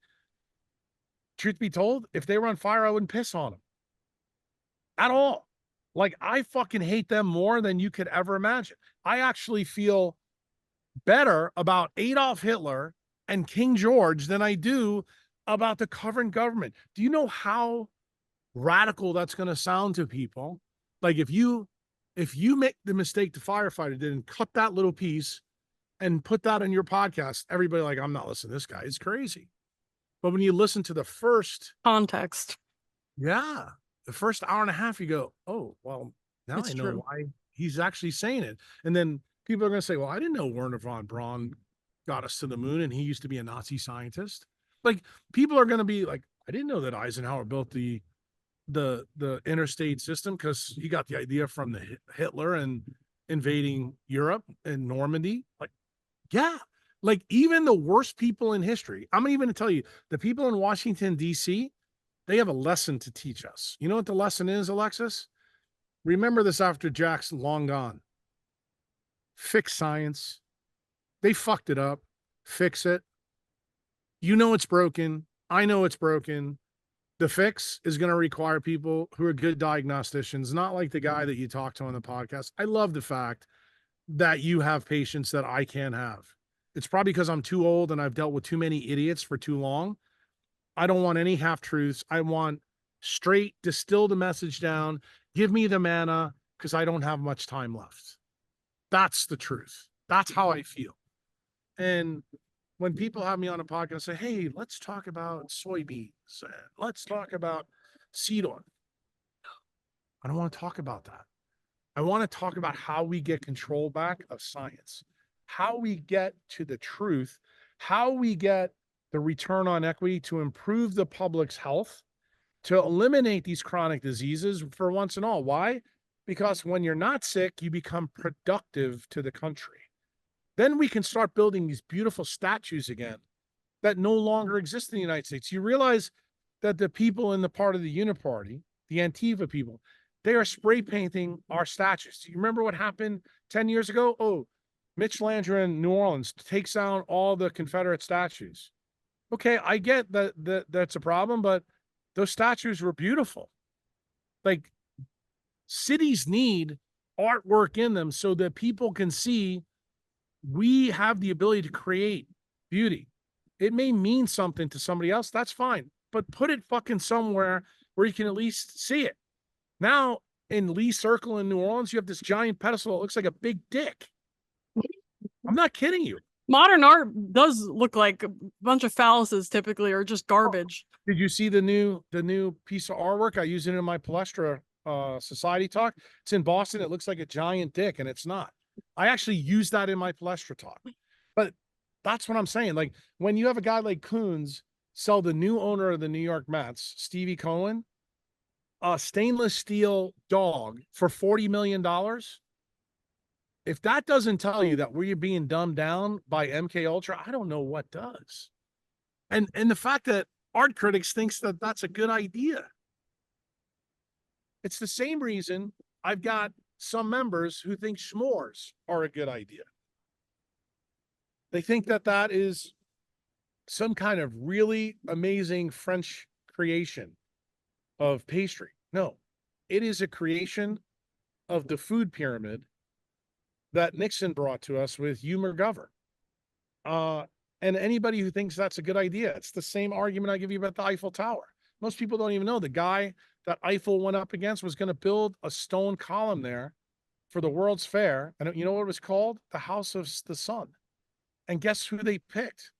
Truth be told, if they were on fire, I wouldn't piss on them at all. Like, I fucking hate them more than you could ever imagine. I actually feel better about Adolf Hitler and King George than I do about the current government. Do you know how radical that's going to sound to people? Like, if you make the mistake the firefighter did and cut that little piece and put that on your podcast, everybody like, I'm not listening to this guy. It's crazy. But when you listen to the first context. Yeah. the first hour and a half, you go, oh, well, now It's I know true. why he's actually saying it. And then people are going to say, well, I didn't know Werner von Braun got us to the moon and he used to be a Nazi scientist. Like, people are going to be like, I didn't know that Eisenhower built the interstate system because he got the idea from the Hitler and invading Europe and Normandy. Like, yeah, like even the worst people in history. I'm even going to tell you, the people in Washington, D.C., they have a lesson to teach us. You know what the lesson is, Alexis? Remember this after Jack's long gone. Fix science. They fucked it up. Fix it. You know it's broken. I know it's broken. The fix is going to require people who are good diagnosticians, not like the guy that you talked to on the podcast. I love the fact that you have patience that I can't have. It's probably because I'm too old and I've dealt with too many idiots for too long. I don't want any half truths. I want straight, distill the message down, give me the mana because I don't have much time left. That's the truth. That's how I feel. And when people have me on a podcast and say, hey, let's talk about soybeans, and let's talk about seed oil, I don't want to talk about that. I want to talk about how we get control back of science, how we get to the truth, how we get the return on equity to improve the public's health, to eliminate these chronic diseases for once and all. Why? Because when you're not sick, you become productive to the country. Then we can start building these beautiful statues again that no longer exist in the United States. You realize that the people in the part of the Uniparty, the Antifa people, they are spray painting our statues. Do you remember what happened 10 years ago? Oh, Mitch Landrieu in New Orleans takes down all the Confederate statues. Okay, I get that that's a problem, but those statues were beautiful. Like, cities need artwork in them so that people can see we have the ability to create beauty. It may mean something to somebody else. That's fine, but put it fucking somewhere where you can at least see it. Now, in Lee Circle in New Orleans, you have this giant pedestal that looks like a big dick. I'm not kidding you. Modern art does look like a bunch of phalluses typically, or just garbage. Did you see the new piece of artwork? I use it in my Palestra society talk. It's in Boston. It looks like a giant dick, and it's not. I actually use that in my Palestra talk. But that's what I'm saying. Like, when you have a guy like Coons sell the new owner of the New York Mets, Stevie Cohen, a stainless steel dog for $40 million. If that doesn't tell you that we're being dumbed down by MK Ultra, I don't know what does. And the fact that art critics thinks that that's a good idea. It's the same reason I've got some members who think s'mores are a good idea. They think that that is some kind of really amazing French creation of pastry. No, it is a creation of the food pyramid that Nixon brought to us with Hugh McGovern. And anybody who thinks that's a good idea, it's the same argument I give you about the Eiffel Tower. Most people don't even know the guy that Eiffel went up against was going to build a stone column there for the World's Fair. And you know what it was called? The House of the Sun. And guess who they picked?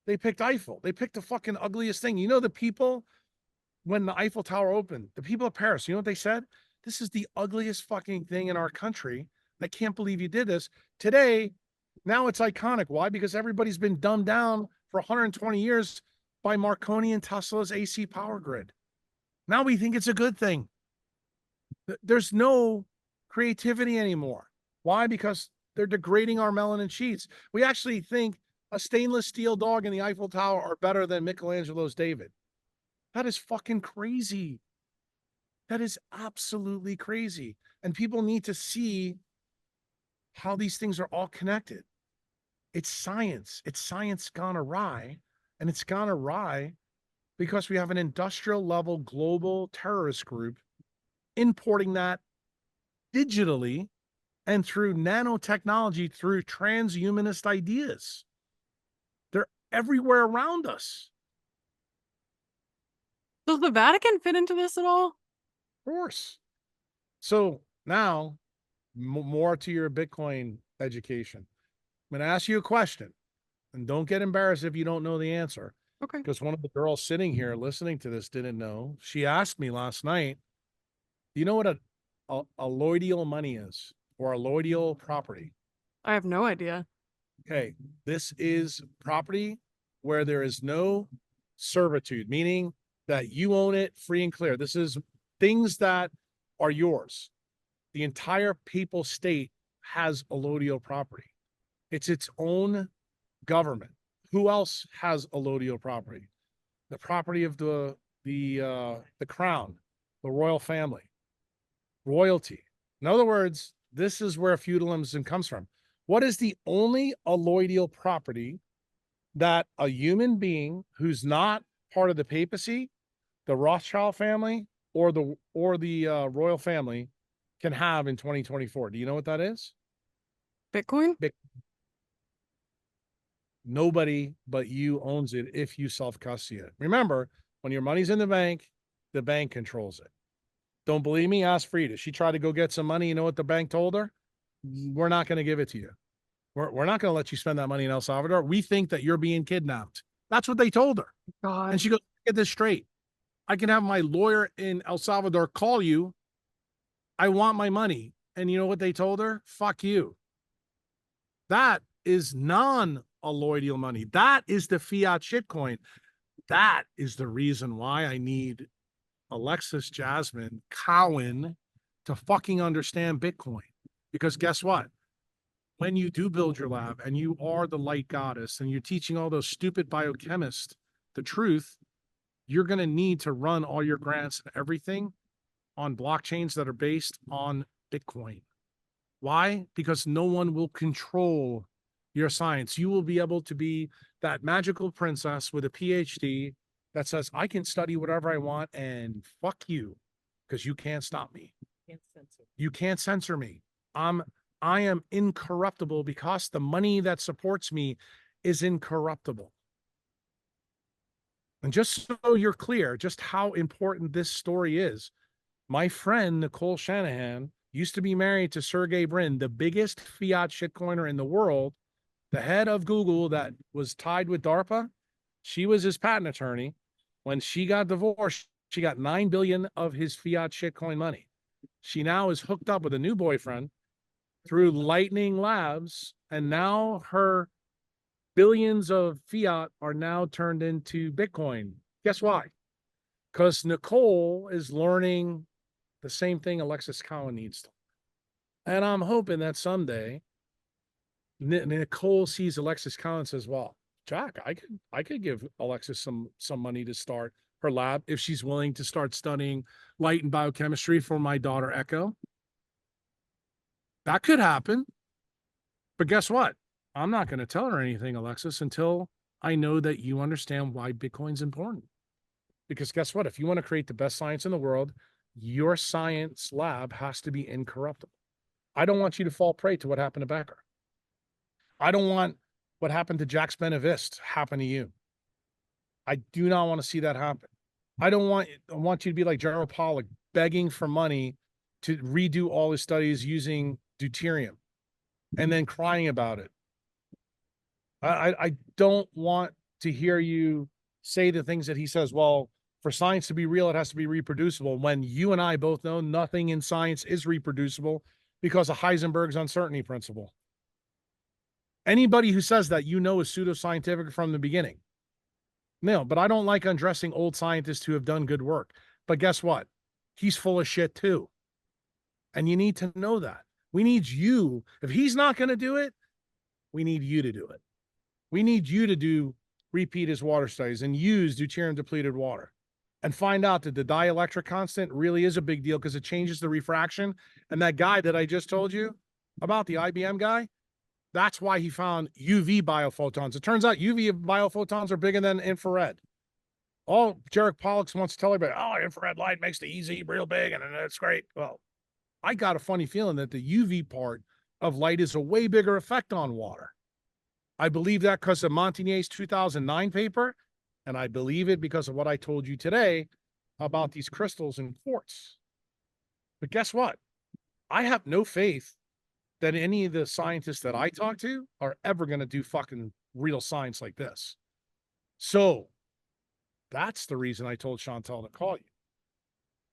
They picked Eiffel. They picked the fucking ugliest thing. You know, the people, when the Eiffel Tower opened, the people of Paris, you know what they said? This is the ugliest fucking thing in our country. I can't believe you did this. Today, now it's iconic. Why? Because everybody's been dumbed down for 120 years by Marconi and Tesla's AC power grid. Now we think it's a good thing. There's no creativity anymore. Why? Because they're degrading our melanin sheets. We actually think a stainless steel dog in the Eiffel Tower are better than Michelangelo's David. That is fucking crazy. That is absolutely crazy. And people need to see how these things are all connected. It's science. It's science gone awry. And it's gone awry because we have an industrial level global terrorist group importing that digitally and through nanotechnology, through transhumanist ideas. They're everywhere around us. Does the Vatican fit into this at all? Of course. So now, more to your Bitcoin education. I'm going to ask you a question, and don't get embarrassed if you don't know the answer. Okay. Because one of the girls sitting here listening to this didn't know. She asked me last night, Do you know what a alloidial money is, or alloidial property? I have no idea. Okay, this is property where there is no servitude, meaning that you own it free and clear. This is things that are yours. The entire papal state has allodial property. It's its own government. Who else has allodial property? The property of the crown, the royal family, royalty. In other words, this is where feudalism comes from. What is the only alloidial property that a human being who's not part of the papacy, the Rothschild family, or the royal family can have in 2024? Do you know what that is? Bitcoin? Nobody but you owns it if you self-custody it. Remember, when your money's in the bank controls it. Don't believe me? Ask Frida. She tried to go get some money. You know what the bank told her? We're not going to give it to you. We're not going to let you spend that money in El Salvador. We think that you're being kidnapped. That's what they told her. God. And she goes, get this straight. I can have my lawyer in El Salvador call you. I want my money. And you know what they told her? Fuck you. That is non-alloidial money. That is the fiat shitcoin. That is the reason why I need Alexis Jasmine Cowan to fucking understand Bitcoin. Because guess what? When you do build your lab and you are the light goddess and you're teaching all those stupid biochemists the truth, you're going to need to run all your grants and everything on blockchains that are based on Bitcoin. Why? Because no one will control your science. You will be able to be that magical princess with a PhD that says, I can study whatever I want and fuck you, because you can't stop me. You can't censor me. I am incorruptible because the money that supports me is incorruptible. And just so you're clear, just how important this story is, my friend Nicole Shanahan used to be married to Sergey Brin, the biggest fiat shitcoiner in the world, the head of Google that was tied with DARPA. She was his patent attorney. When she got divorced, she got $9 billion of his fiat shitcoin money. She now is hooked up with a new boyfriend through Lightning Labs, and now her billions of fiat are now turned into Bitcoin. Guess why? Because Nicole is learning the same thing Alexis Cowan needs to. And I'm hoping that someday Nicole sees Alexis Cowan and says, well, Jack, I could give Alexis some money to start her lab if she's willing to start studying light and biochemistry for my daughter Echo. That could happen. But guess what? I'm not going to tell her anything, Alexis, until I know that you understand why Bitcoin's important. Because guess what? If you want to create the best science in the world, your science lab has to be incorruptible. I don't want you to fall prey to what happened to Becker. I don't want what happened to Jacques Benavist happen to you. I do not want to see that happen. I want you to be like General Pollock, begging for money to redo all his studies using deuterium and then crying about it. I don't want to hear you say the things that he says. Well, for science to be real, it has to be reproducible. When you and I both know nothing in science is reproducible because of Heisenberg's uncertainty principle. Anybody who says that, you know, is pseudoscientific from the beginning. No, but I don't like undressing old scientists who have done good work. But guess what? He's full of shit too. And you need to know that. We need you. If he's not going to do it, we need you to do it. We need you to repeat his water studies and use deuterium depleted water and find out that the dielectric constant really is a big deal because it changes the refraction. And that guy that I just told you about, the IBM guy, that's why he found UV biophotons. It turns out UV biophotons are bigger than infrared. All Jarek Pollux wants to tell everybody, oh, infrared light makes the EZ real big and it's great. Well, I got a funny feeling that the UV part of light is a way bigger effect on water. I believe that because of Montagnier's 2009 paper, and I believe it because of what I told you today about these crystals in quartz. But guess what? I have no faith that any of the scientists that I talk to are ever going to do fucking real science like this. So that's the reason I told Chantal to call you.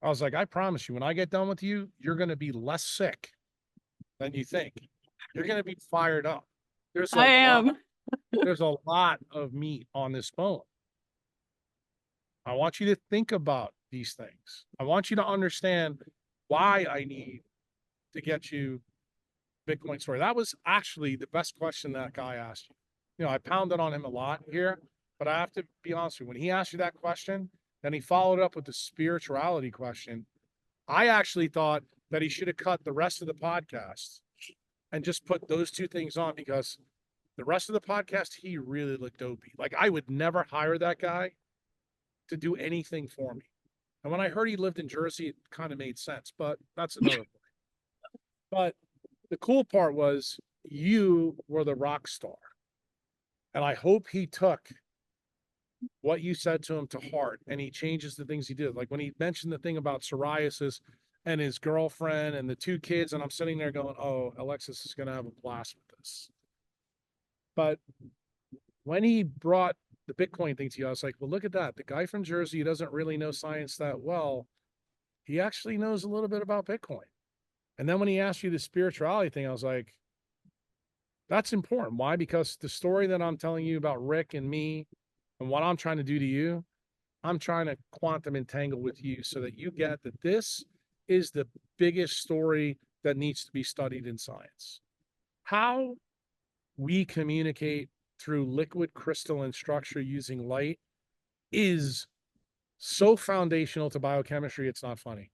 I was like, I promise you, when I get done with you, you're going to be less sick than you think. You're going to be fired up. There's a I am. there's a lot of meat on this bone. I want you to think about these things. I want you to understand why I need to get you Bitcoin story. That was actually the best question that guy asked you. You know, I pounded on him a lot here, but I have to be honest with you. When he asked you that question, then he followed up with the spirituality question. I actually thought that he should have cut the rest of the podcast and just put those two things on, because the rest of the podcast, he really looked dopey. Like, I would never hire that guy to do anything for me. And when I heard he lived in Jersey, it kind of made sense, but that's another point. But the cool part was you were the rock star. And I hope he took what you said to him to heart and he changes the things he did. Like when he mentioned the thing about psoriasis and his girlfriend and the two kids, and I'm sitting there going, oh, Alexis is going to have a blast with this. But when he brought the Bitcoin thing to you, I was like, well, look at that. The guy from Jersey doesn't really know science that well. He actually knows a little bit about Bitcoin. And then when he asked you the spirituality thing, I was like, that's important. Why? Because the story that I'm telling you about Rick and me and what I'm trying to do to you, I'm trying to quantum entangle with you so that you get that this is the biggest story that needs to be studied in science. How we communicate through liquid, crystalline structure using light is so foundational to biochemistry, it's not funny.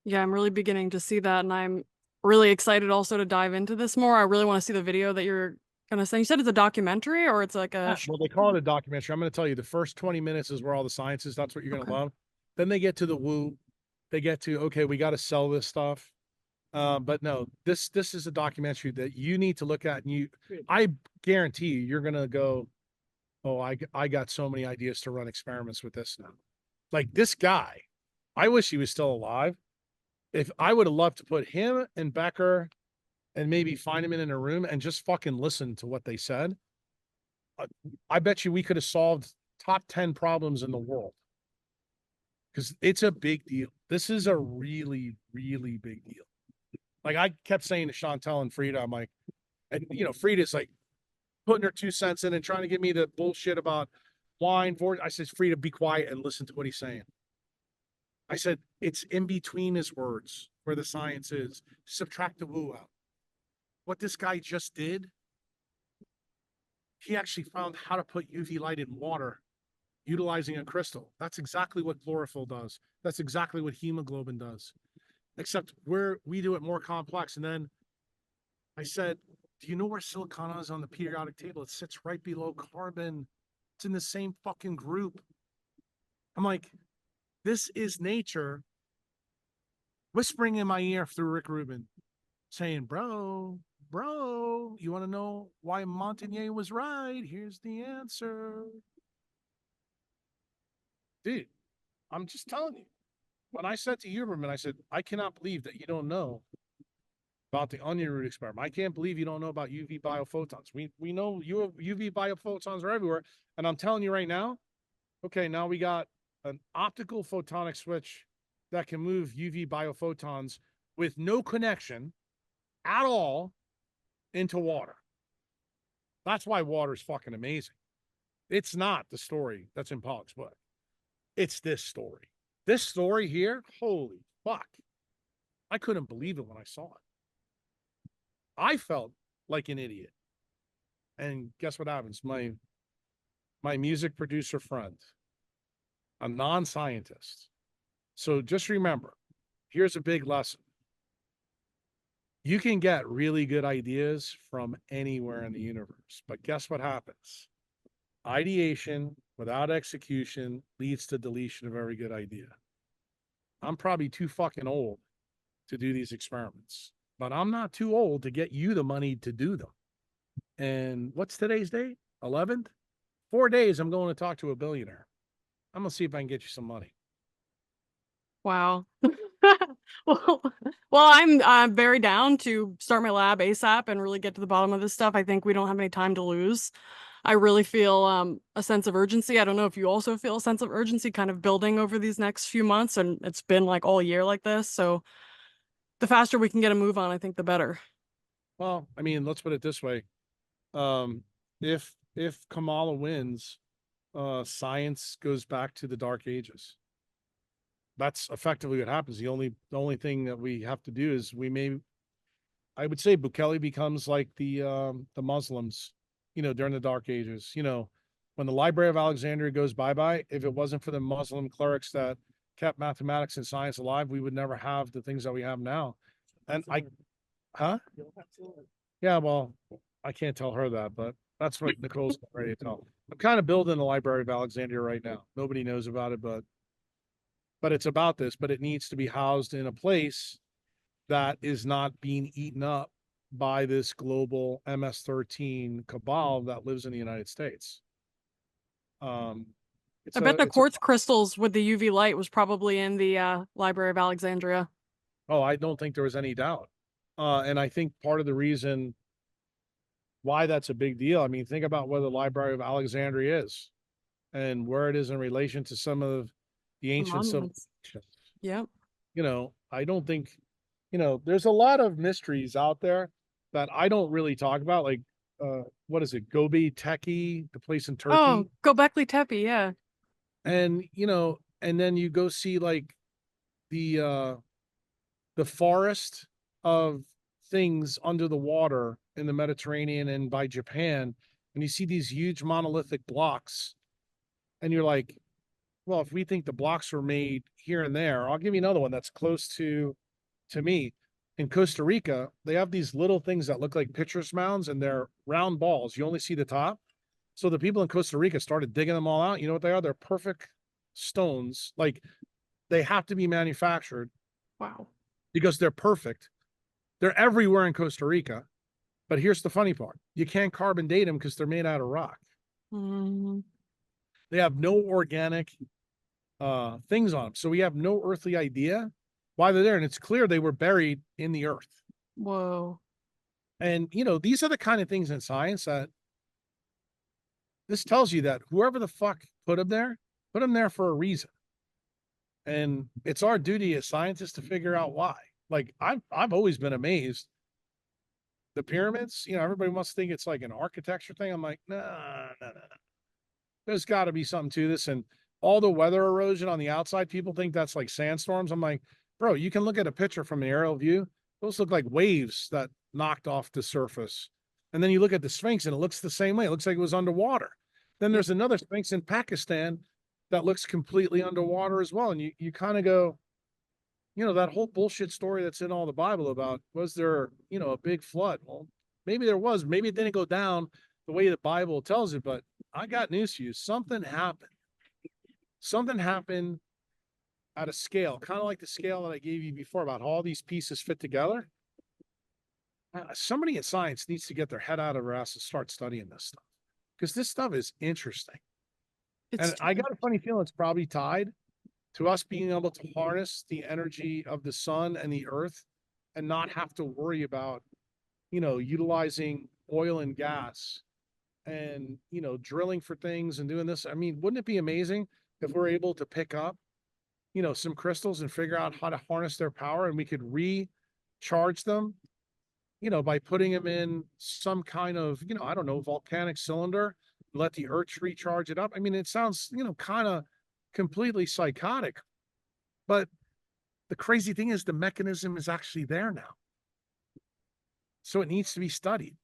Yeah, I'm really beginning to see that, and I'm really excited also to dive into this more. I really want to see the video that you're gonna send. You said it's a documentary, or it's like a well, they call it a documentary. I'm going to tell you, the first 20 minutes is where all the science is. That's what you're going to love. Then they get to the woo. They get to, okay, we got to sell this stuff. But no, this is a documentary that you need to look at, and I guarantee you're going to go, oh, I got so many ideas to run experiments with this now. Like this guy, I wish he was still alive. If I would have loved to put him and Becker and maybe find him in a room and just fucking listen to what they said. I bet you we could have solved top 10 problems in the world, because it's a big deal. This is a really, really big deal. Like I kept saying to Chantel and Frida, I'm like, and you know, Frida's like putting her 2 cents in and trying to give me the bullshit about wine. I said, Frida, be quiet and listen to what he's saying. I said, it's in between his words where the science is. Subtract the woo out. What this guy just did, he actually found how to put UV light in water utilizing a crystal. That's exactly what chlorophyll does. That's exactly what hemoglobin does, except we do it more complex. And then I said, do you know where silicon is on the periodic table? It sits right below carbon. It's in the same fucking group. I'm like, this is nature whispering in my ear through Rick Rubin saying, bro, you want to know why Montaigne was right? Here's the answer. Dude, I'm just telling you. When I said to Huberman, I said, I cannot believe that you don't know about the onion root experiment. I can't believe you don't know about UV biophotons. We know UV biophotons are everywhere. And I'm telling you right now, okay, now we got an optical photonic switch that can move UV biophotons with no connection at all into water. That's why water is fucking amazing. It's not the story that's in Pollock's book. It's this story. This story here, holy fuck. I couldn't believe it when I saw it. I felt like an idiot. And guess what happens? My music producer friend, a non-scientist. So just remember, here's a big lesson. You can get really good ideas from anywhere in the universe, but guess what happens? Ideation without execution leads to deletion of every good idea. I'm probably too fucking old to do these experiments, but I'm not too old to get you the money to do them. And what's today's date? 11th? 4 days, I'm going to talk to a billionaire. I'm going to see if I can get you some money. Wow. well, I'm very down to start my lab ASAP and really get to the bottom of this stuff. I think we don't have any time to lose. I really feel a sense of urgency. I don't know if you also feel a sense of urgency kind of building over these next few months, and it's been like all year like this. So the faster we can get a move on, I think the better. Well, I mean, let's put it this way. Um, if Kamala wins, science goes back to the dark ages. That's effectively what happens. The only thing that we have to do is I would say Bukele becomes like the Muslims, during the dark ages. When the Library of Alexandria goes bye-bye, if it wasn't for the Muslim clerics that kept mathematics and science alive, we would never have the things that we have now. And huh? Yeah, well, I can't tell her that, but that's what Nicole's ready to tell. I'm kind of building the Library of Alexandria right now. Nobody knows about it, but it's about this, but it needs to be housed in a place that is not being eaten up by this global MS-13 cabal that lives in the United States. I bet the quartz crystals with the UV light was probably in the Library of Alexandria. Oh, I don't think there was any doubt. And I think part of the reason why that's a big deal, I mean, think about where the Library of Alexandria is and where it is in relation to some of the ancient civilizations. Yep. I don't think, there's a lot of mysteries out there that I don't really talk about. Like, what is it? Göbekli Tepe, the place in Turkey. Oh, Göbekli Tepe, yeah. And, and then you go see like the forest of things under the water in the Mediterranean and by Japan, and you see these huge monolithic blocks, and you're like, well, if we think the blocks were made here and there, I'll give you another one that's close to me. In Costa Rica, they have these little things that look like pitcher's mounds, and they're round balls. You only see the top. So the people in Costa Rica started digging them all out. You know what they are? They're perfect stones. Like, they have to be manufactured. Wow. Because they're perfect. They're everywhere in Costa Rica. But here's the funny part. You can't carbon date them because they're made out of rock. Mm. They have no organic things on them. So we have no earthly idea why they're there. And it's clear they were buried in the earth. Whoa. And, these are the kind of things in science that this tells you that whoever the fuck put them there for a reason. And it's our duty as scientists to figure out why. Like, I've always been amazed. The pyramids, everybody wants to think it's like an architecture thing. I'm like, no. There's got to be something to this. And all the weather erosion on the outside, people think that's like sandstorms. I'm like, bro, you can look at a picture from an aerial view. Those look like waves that knocked off the surface. And then you look at the Sphinx and it looks the same way. It looks like it was underwater. Then there's another Sphinx in Pakistan that looks completely underwater as well. And you kind of go, that whole bullshit story that's in all the Bible about, was there, a big flood? Well, maybe there was. Maybe it didn't go down the way the Bible tells it, but I got news for you. Something happened. Something happened at a scale, kind of like the scale that I gave you before about how all these pieces fit together. Somebody in science needs to get their head out of their ass and start studying this stuff, because this stuff is interesting. And I got a funny feeling it's probably tied to us being able to harness the energy of the sun and the earth and not have to worry about, utilizing oil and gas and, drilling for things and doing this. I mean, wouldn't it be amazing if we're able to pick up, some crystals and figure out how to harness their power, and we could recharge them, by putting them in some kind of, I don't know, volcanic cylinder, let the earth recharge it up. I mean, it sounds, kind of completely psychotic, but the crazy thing is the mechanism is actually there now. So it needs to be studied.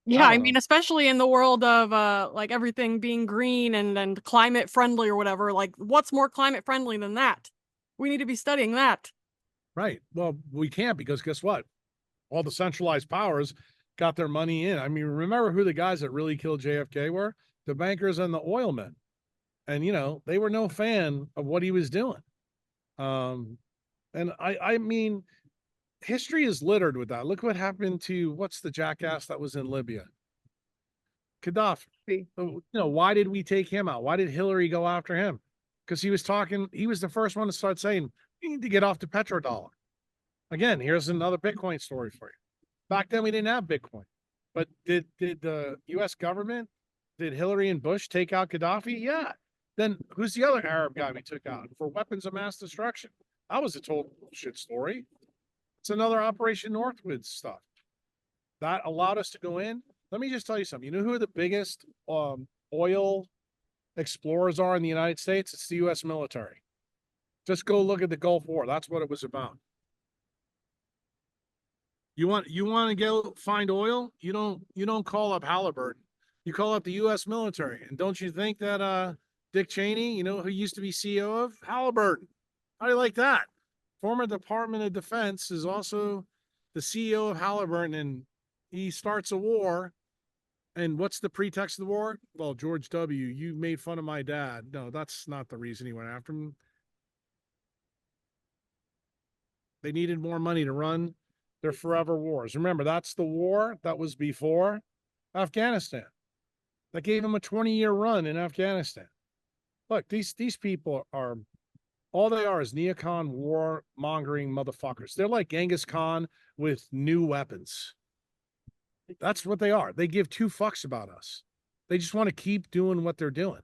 Yeah, I mean, especially in the world of like everything being green and climate friendly or whatever, like what's more climate friendly than that? We need to be studying that. Right. Well, we can't, because guess what? All the centralized powers got their money in. I mean, remember who the guys that really killed JFK were? The bankers and the oil men. And, they were no fan of what he was doing. And I mean, history is littered with that. Look what happened to, what's the jackass that was in Libya? Gaddafi. Why did we take him out? Why did Hillary go after him? Because he was the first one to start saying, you need to get off the petrodollar. Again, here's another Bitcoin story for you. Back then, we didn't have Bitcoin. But did the U.S. government, did Hillary and Bush take out Gaddafi? Yeah. Then who's the other Arab guy we took out for weapons of mass destruction? That was a total bullshit story. It's another Operation Northwoods stuff. That allowed us to go in. Let me just tell you something. You know who the biggest oil explorers are in the United States? It's the U.S. military. Just go look at the Gulf War. That's what it was about. You want to go find oil? You don't call up Halliburton. You call up the U.S. military. And don't you think that Dick Cheney, you know who used to be CEO of Halliburton? How do you like that? Former Department of Defense is also the CEO of Halliburton, and he starts a war. And what's the pretext of the war? Well, George W., you made fun of my dad. No, that's not the reason he went after him. They needed more money to run their forever wars. Remember, that's the war that was before Afghanistan. That gave them a 20-year run in Afghanistan. Look, these people are, all they are is neocon war-mongering motherfuckers. They're like Genghis Khan with new weapons. That's what they are. They give two fucks about us. They just want to keep doing what they're doing.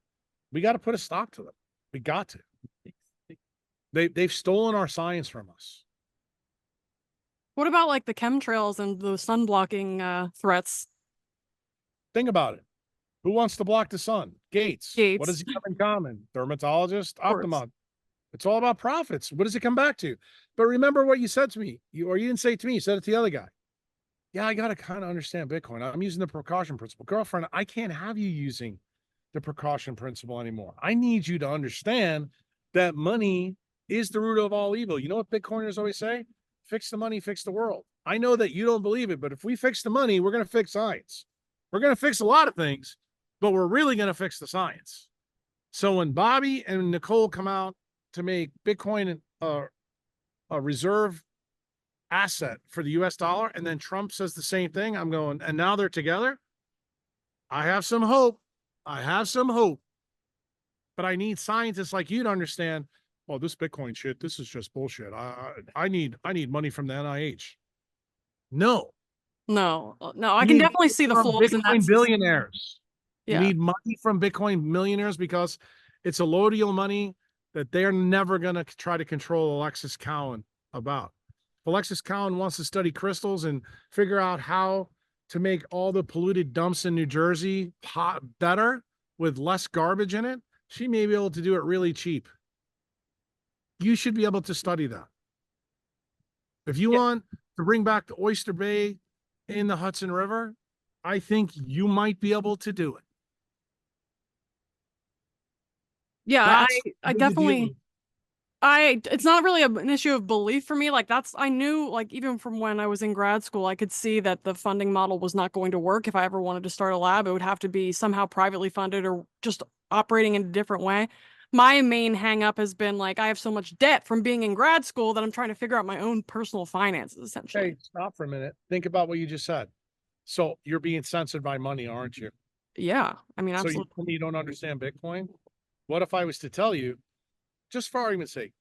We got to put a stop to them. We got to. They've stolen our science from us. What about like the chemtrails and the sun blocking threats? Think about it. Who wants to block the sun? Gates. What does he have in common? Dermatologist, ophthalmologist. It's all about profits. What does it come back to? But remember what you said to me. You didn't say it to me. You said it to the other guy. Yeah, I got to kind of understand Bitcoin. I'm using the precaution principle. Girlfriend, I can't have you using the precaution principle anymore. I need you to understand that money is the root of all evil. You know what Bitcoiners always say? Fix the money, fix the world. I know that you don't believe it, but if we fix the money, we're going to fix science. We're going to fix a lot of things, but we're really going to fix the science. So when Bobby and Nicole come out to make Bitcoin a reserve asset for the US dollar, and then Trump says the same thing, I'm going, and now they're together. I have some hope. But I need scientists like you to understand, oh, this Bitcoin shit, this is just bullshit. I need money from the NIH. No, I can definitely see the flaws in that. Bitcoin billionaires. Yeah. You need money from Bitcoin millionaires because it's allodial money that they're never going to try to control Alexis Cowan about. If Alexis Cowan wants to study crystals and figure out how to make all the polluted dumps in New Jersey better with less garbage in it, she may be able to do it really cheap. You should be able to study that. If you want to bring back the Oyster Bay in the Hudson River, I think you might be able to do it. Yeah, I definitely, it's not really an issue of belief for me. Like I knew, like even from when I was in grad school, I could see that the funding model was not going to work. If I ever wanted to start a lab, it would have to be somehow privately funded or just operating in a different way. My main hang up has been like, I have so much debt from being in grad school that I'm trying to figure out my own personal finances, essentially. Hey, stop for a minute. Think about what you just said. So you're being censored by money, aren't you? Yeah, I mean, absolutely. So you don't understand Bitcoin? What if I was to tell you, just for argument's sake,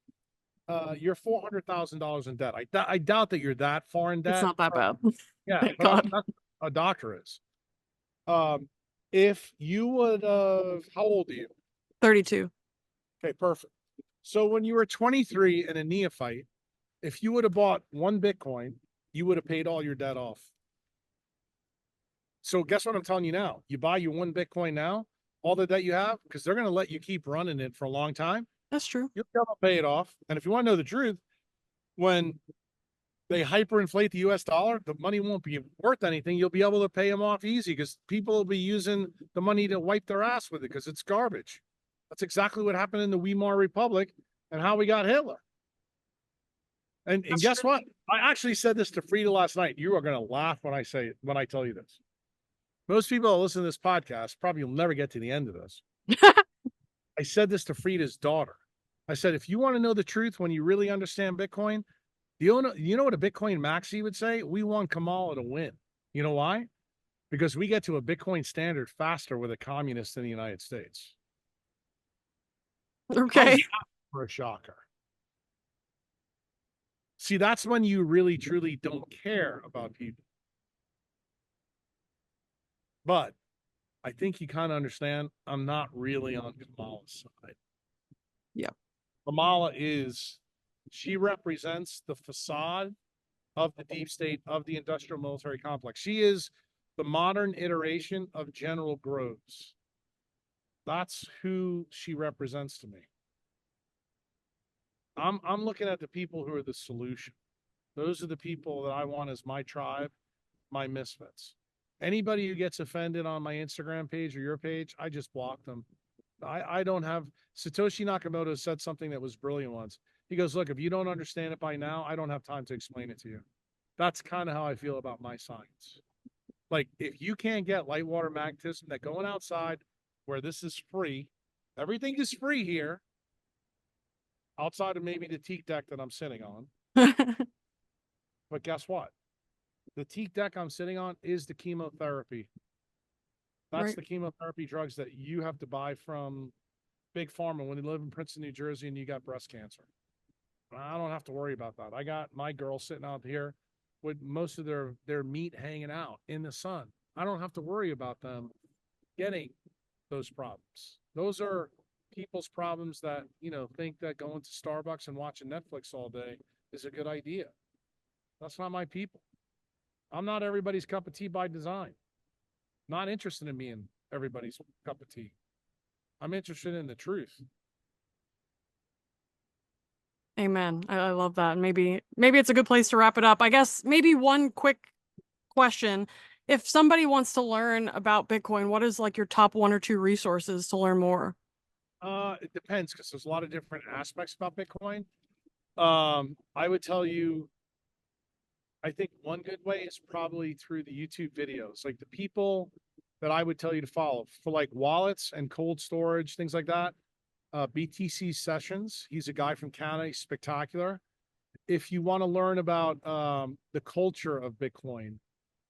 you're $400,000 in debt. I doubt that you're that far in debt. It's not that bad. Yeah, Thank God. A doctor is. If you would, how old are you? 32. Okay, perfect. So when you were 23 and a neophyte, if you would have bought one Bitcoin, you would have paid all your debt off. So guess what I'm telling you now? You buy your one Bitcoin now, all the debt you have, because they're going to let you keep running it for a long time. That's true. You'll be able to pay it off. And if you want to know the truth, when they hyperinflate the US dollar, the money won't be worth anything. You'll be able to pay them off easy because people will be using the money to wipe their ass with it because it's garbage. That's exactly what happened in the Weimar Republic and how we got Hitler. And guess what? I actually said this to Frida last night. You are going to laugh when I tell you this. Most people that listen to this podcast probably will never get to the end of this. I said this to Frida's daughter. I said, if you want to know the truth when you really understand Bitcoin, you know what a Bitcoin maxi would say? We want Kamala to win. You know why? Because we get to a Bitcoin standard faster with a communist in the United States. Okay. For a shocker. See, that's when you really, truly don't care about people. But I think you kind of understand I'm not really on Kamala's side. Yeah. Kamala she represents the facade of the deep state, of the industrial military complex. She is the modern iteration of General Groves. That's who she represents to me. I'm looking at the people who are the solution. Those are the people that I want as my tribe, my misfits. Anybody who gets offended on my Instagram page or your page, I just block them. I don't have Satoshi Nakamoto said something that was brilliant once. He goes, look, if you don't understand it by now, I don't have time to explain it to you. That's kind of how I feel about my science. Like, if you can't get light water magnetism, that going outside where this is free, everything is free here, outside of maybe the teak deck that I'm sitting on. But guess what? The teak deck I'm sitting on is the chemotherapy. That's Right. the chemotherapy drugs that you have to buy from BigHarma when you live in Princeton, New Jersey, and you got breast cancer. I don't have to worry about that. I got my girl sitting out here with most of their meat hanging out in the sun. I don't have to worry about them getting those problems. Those are people's problems that, think that going to Starbucks and watching Netflix all day is a good idea. That's not my people. I'm not everybody's cup of tea by design. Not interested in being everybody's cup of tea. I'm interested in the truth. Amen. I love that. Maybe it's a good place to wrap it up. I guess maybe one quick question. If somebody wants to learn about Bitcoin, what is like your top 1 or 2 resources to learn more? It depends because there's a lot of different aspects about Bitcoin. I would tell you, I think one good way is probably through the YouTube videos. Like the people that I would tell you to follow for like wallets and cold storage, things like that. BTC Sessions. He's a guy from Canada. He's spectacular. If you want to learn about the culture of Bitcoin,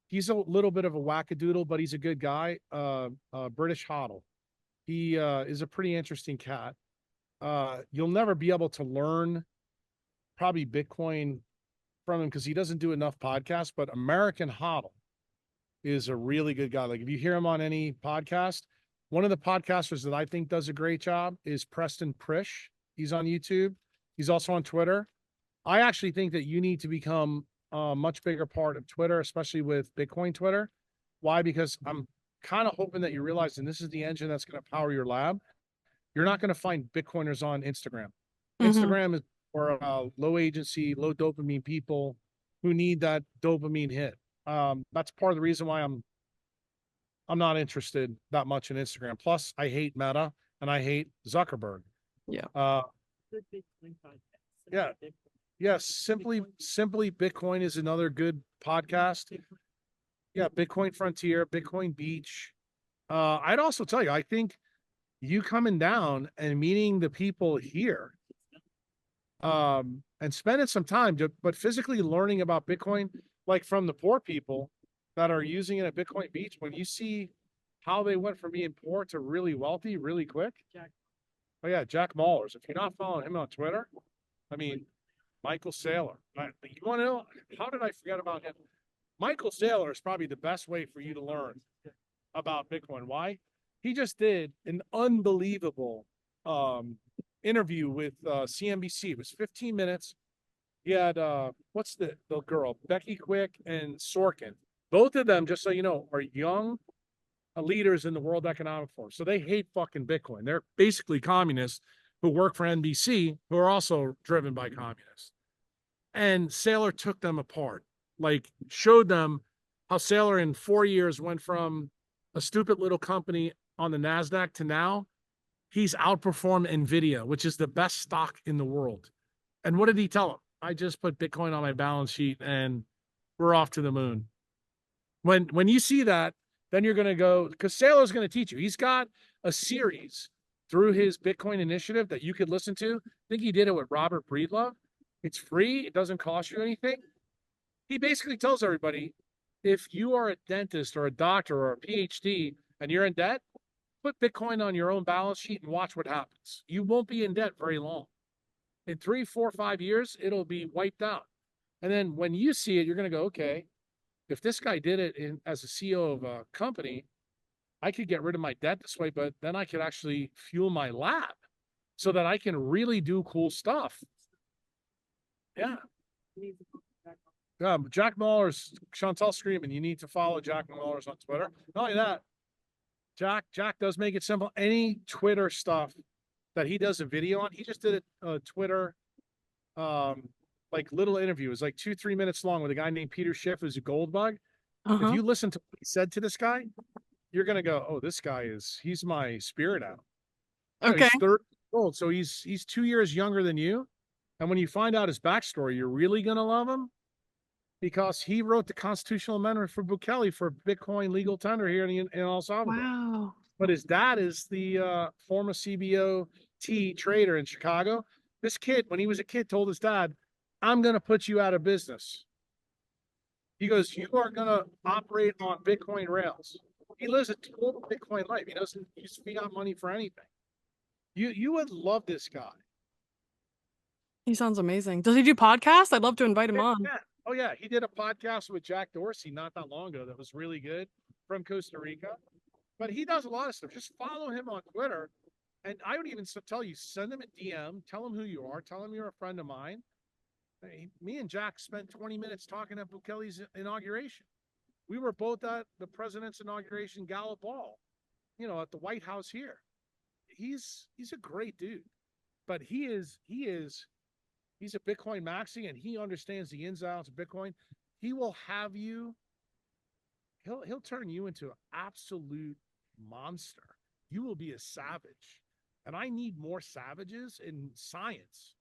he's a little bit of a wackadoodle, but he's a good guy. British Hodl. He is a pretty interesting cat. You'll never be able to learn probably Bitcoin from him because he doesn't do enough podcasts, but American Hodl is a really good guy. Like if you hear him on any podcast, one of the podcasters that I think does a great job is Preston Prish. He's on YouTube. He's also on Twitter. I actually think that you need to become a much bigger part of Twitter, especially with Bitcoin Twitter. Why? Because I'm kind of hoping that you realize, and this is the engine that's going to power your lab. You're not going to find Bitcoiners on Instagram. Instagram is for low agency, low dopamine people who need that dopamine hit. That's part of the reason why I'm not interested that much in Instagram. Plus, I hate Meta and I hate Zuckerberg. Yeah. Yeah. Yes. Simply Bitcoin is another good podcast. Yeah. Bitcoin Frontier, Bitcoin Beach. I'd also tell you, I think you coming down and meeting the people here, and spending some time, but physically learning about Bitcoin, like from the poor people that are using it at Bitcoin Beach, when you see how they went from being poor to really wealthy really quick. Oh yeah, Jack Maulers. If you're not following him on Twitter, I mean, Michael Saylor. You want to know, how did I forget about him? Michael Saylor is probably the best way for you to learn about Bitcoin. Why? He just did an unbelievable interview with CNBC. It was 15 minutes. He had what's the girl, Becky Quick and Sorkin. Both of them, just so you know, are young leaders in the World Economic Forum. So they hate fucking Bitcoin. They're basically communists who work for NBC, who are also driven by communists. And Saylor took them apart, like showed them how Saylor in 4 years went from a stupid little company on the NASDAQ to now he's outperformed NVIDIA, which is the best stock in the world. And what did he tell them? I just put Bitcoin on my balance sheet and we're off to the moon. When you see that, then you're going to go, because Saylor's going to teach you. He's got a series through his Bitcoin initiative that you could listen to. I think he did it with Robert Breedlove. It's free. It doesn't cost you anything. He basically tells everybody, if you are a dentist or a doctor or a PhD and you're in debt, put Bitcoin on your own balance sheet and watch what happens. You won't be in debt very long. In 3, 4, 5 years, it'll be wiped out. And then when you see it, you're going to go, okay, if this guy did it as a CEO of a company, I could get rid of my debt this way, but then I could actually fuel my lab so that I can really do cool stuff. Yeah. Jack Mahler's Chantal screaming. You need to follow Jack Mahler's on Twitter. Not only that, Jack does make it simple. Any Twitter stuff that he does a video on, he just did a Twitter like little interview. It was like 2-3 minutes long with a guy named Peter Schiff, who's a gold bug. If you listen to what he said to this guy, you're gonna go, oh, this guy he's my spirit out. Okay. He's 30 years old, so he's 2 years younger than you. And when you find out his backstory, you're really gonna love him, because he wrote the constitutional amendment for Bukele for Bitcoin legal tender here in El Salvador. Wow. But his dad is the former CBOT trader in Chicago. This kid, when he was a kid, told his dad, I'm going to put you out of business. He goes, you are going to operate on Bitcoin rails. He lives a total Bitcoin life. He doesn't use fiat money for anything. You would love this guy. He sounds amazing. Does he do podcasts? I'd love to invite him on. Yeah. Oh, yeah. He did a podcast with Jack Dorsey not that long ago that was really good, from Costa Rica. But he does a lot of stuff. Just follow him on Twitter. And I would even tell you, send him a DM, tell him who you are, tell him you're a friend of mine. Me and Jack spent 20 minutes talking at Bukele's inauguration. We were both at the president's inauguration gala ball, at the White House here. He's a great dude, but he's a Bitcoin maxi, and he understands the ins and outs of Bitcoin. He will have you. He'll turn you into an absolute monster. You will be a savage, and I need more savages in science.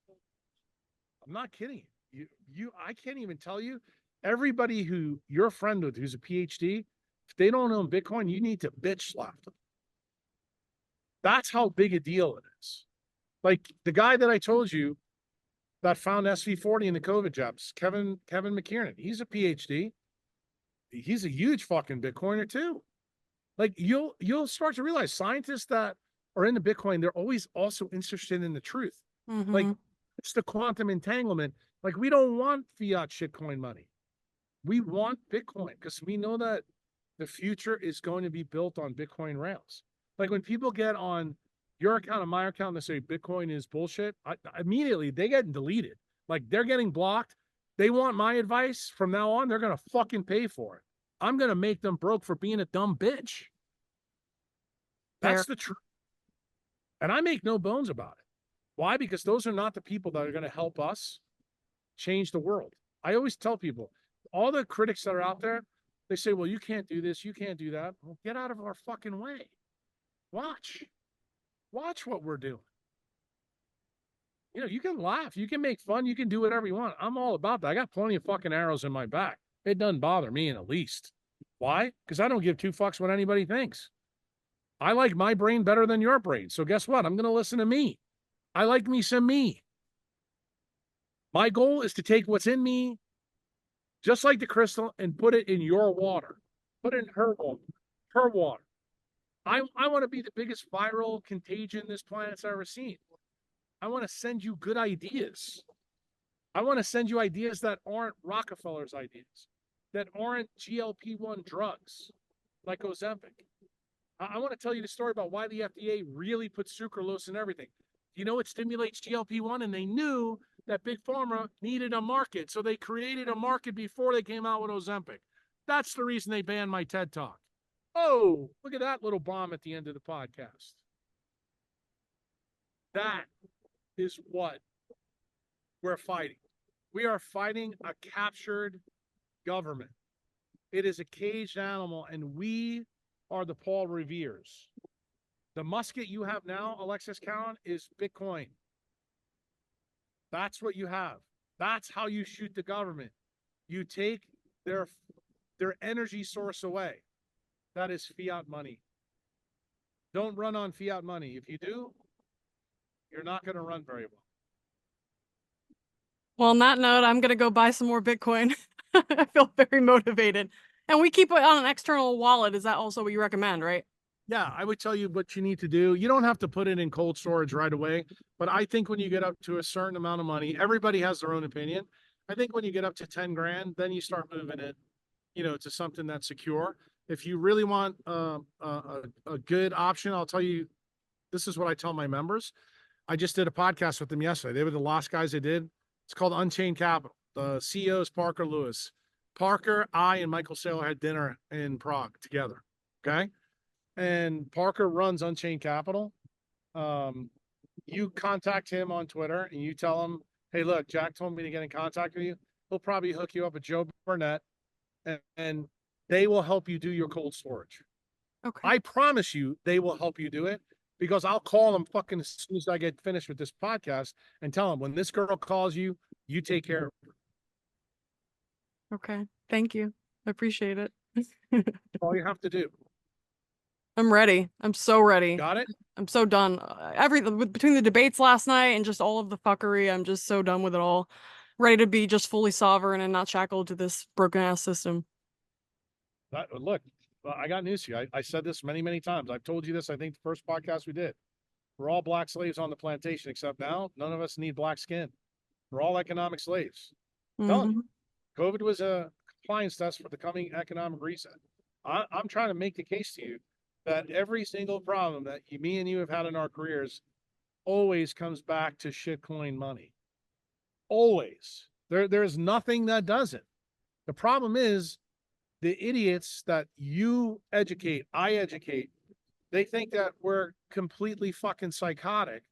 I'm not kidding you. I can't even tell you. Everybody who you're a friend with who's a PhD, if they don't own Bitcoin, you need to bitch slap them. That's how big a deal it is. Like the guy that I told you that found SV40 in the COVID jabs, Kevin McKiernan. He's a PhD. He's a huge fucking Bitcoiner too. Like you'll start to realize scientists that are into Bitcoin, they're always also interested in the truth. Like it's the quantum entanglement. Like we don't want fiat shitcoin money. We want Bitcoin because we know that the future is going to be built on Bitcoin rails. Like when people get on your account and my account and they say Bitcoin is bullshit, immediately they get deleted. Like they're getting blocked. They want my advice from now on. They're going to fucking pay for it. I'm going to make them broke for being a dumb bitch. That's the truth. And I make no bones about it. Why? Because those are not the people that are going to help us change the world. I always tell people, all the critics that are out there, they say, well, you can't do this, you can't do that. Well, get out of our fucking way. Watch what we're doing. You can laugh, you can make fun, you can do whatever you want. I'm all about that. I got plenty of fucking arrows in my back. It doesn't bother me in the least. Why? Because I don't give two fucks what anybody thinks. I like my brain better than your brain. So guess what? I'm going to listen to me. I like me some me. My goal is to take what's in me, just like the crystal, and put it in your water. Put it in her water. I want to be the biggest viral contagion this planet's ever seen. I want to send you good ideas. I want to send you ideas that aren't Rockefeller's ideas, that aren't GLP-1 drugs like Ozempic. I want to tell you the story about why the FDA really put sucralose in everything. It stimulates GLP-1, and they knew that Big Pharma needed a market, so they created a market before they came out with Ozempic. That's the reason they banned my TED Talk. Oh, look at that little bomb at the end of the podcast. That is what we're fighting. We are fighting a captured government. It is a caged animal, and we are the Paul Reveres. The musket you have now, Alexis Cowan, is Bitcoin. That's what you have. That's how you shoot the government. You take their energy source away. That is fiat money. Don't run on fiat money. If you do, you're not going to run very well. Well, on that note, I'm going to go buy some more Bitcoin. I feel very motivated. And we keep it on an external wallet. Is that also what you recommend, right? Yeah, I would tell you what you need to do. You don't have to put it in cold storage right away. But I think when you get up to a certain amount of money, everybody has their own opinion. I think when you get up to 10 grand, then you start moving it, to something that's secure. if you really want a good option, I'll tell you, this is what I tell my members. I just did a podcast with them yesterday. They were the last guys I did. It's called Unchained Capital. The CEO is Parker Lewis. Parker, I, and Michael Saylor had dinner in Prague together. Okay. And Parker runs Unchained Capital. You contact him on Twitter and you tell him, hey, look, Jack told me to get in contact with you. He'll probably hook you up with Joe Burnett, and they will help you do your cold storage. Okay. I promise you they will help you do it, because I'll call them fucking as soon as I get finished with this podcast and tell them, when this girl calls you, you take care of her. Okay. Thank you. I appreciate it. That's all you have to do. I'm ready. I'm so ready. Got it? I'm so done. Between the debates last night and just all of the fuckery, I'm just so done with it all. Ready to be just fully sovereign and not shackled to this broken ass system. Look, I got news for you. I said this many, many times. I've told you this, I think, the first podcast we did. We're all black slaves on the plantation, except now none of us need black skin. We're all economic slaves. Mhm. COVID was a compliance test for the coming economic reset. I'm trying to make the case to you that every single problem that me and you have had in our careers always comes back to shitcoin money. Always. There's nothing that doesn't. The problem is the idiots that you educate, I educate, they think that we're completely fucking psychotic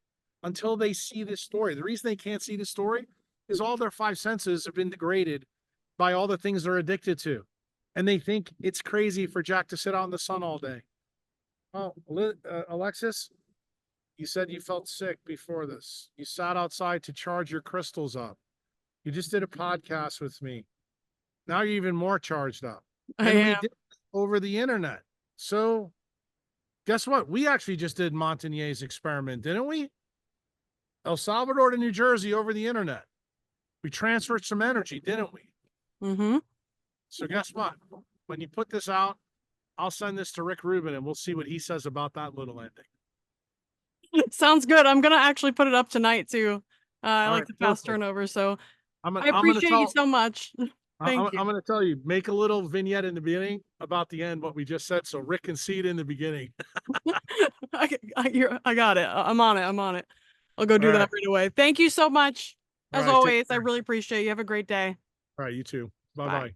until they see this story. The reason they can't see the story is all their five senses have been degraded by all the things they're addicted to. And they think it's crazy for Jack to sit out in the sun all day. Oh, Alexis, you said you felt sick before this. You sat outside to charge your crystals up. You just did a podcast with me. Now you're even more charged up. And we did it over the internet. So guess what? We actually just did Montagnier's experiment, didn't we? El Salvador to New Jersey over the internet. We transferred some energy, didn't we? Mm-hmm. So guess what? When you put this out, I'll send this to Rick Rubin and we'll see what he says about that little ending. Sounds good. I'm gonna actually put it up tonight too. I like right, the fast perfect. turnover, so I'm I appreciate you so much. Thank you. I'm going to tell you, make a little vignette in the beginning about the end, what we just said, so Rick can see it in the beginning. I got it. I'm on it. I'm on it. I'll go do All that right. right away. Thank you so much. All As right, take always, I care. really appreciate it. You have a great day. All right, you too. Bye. Bye-bye.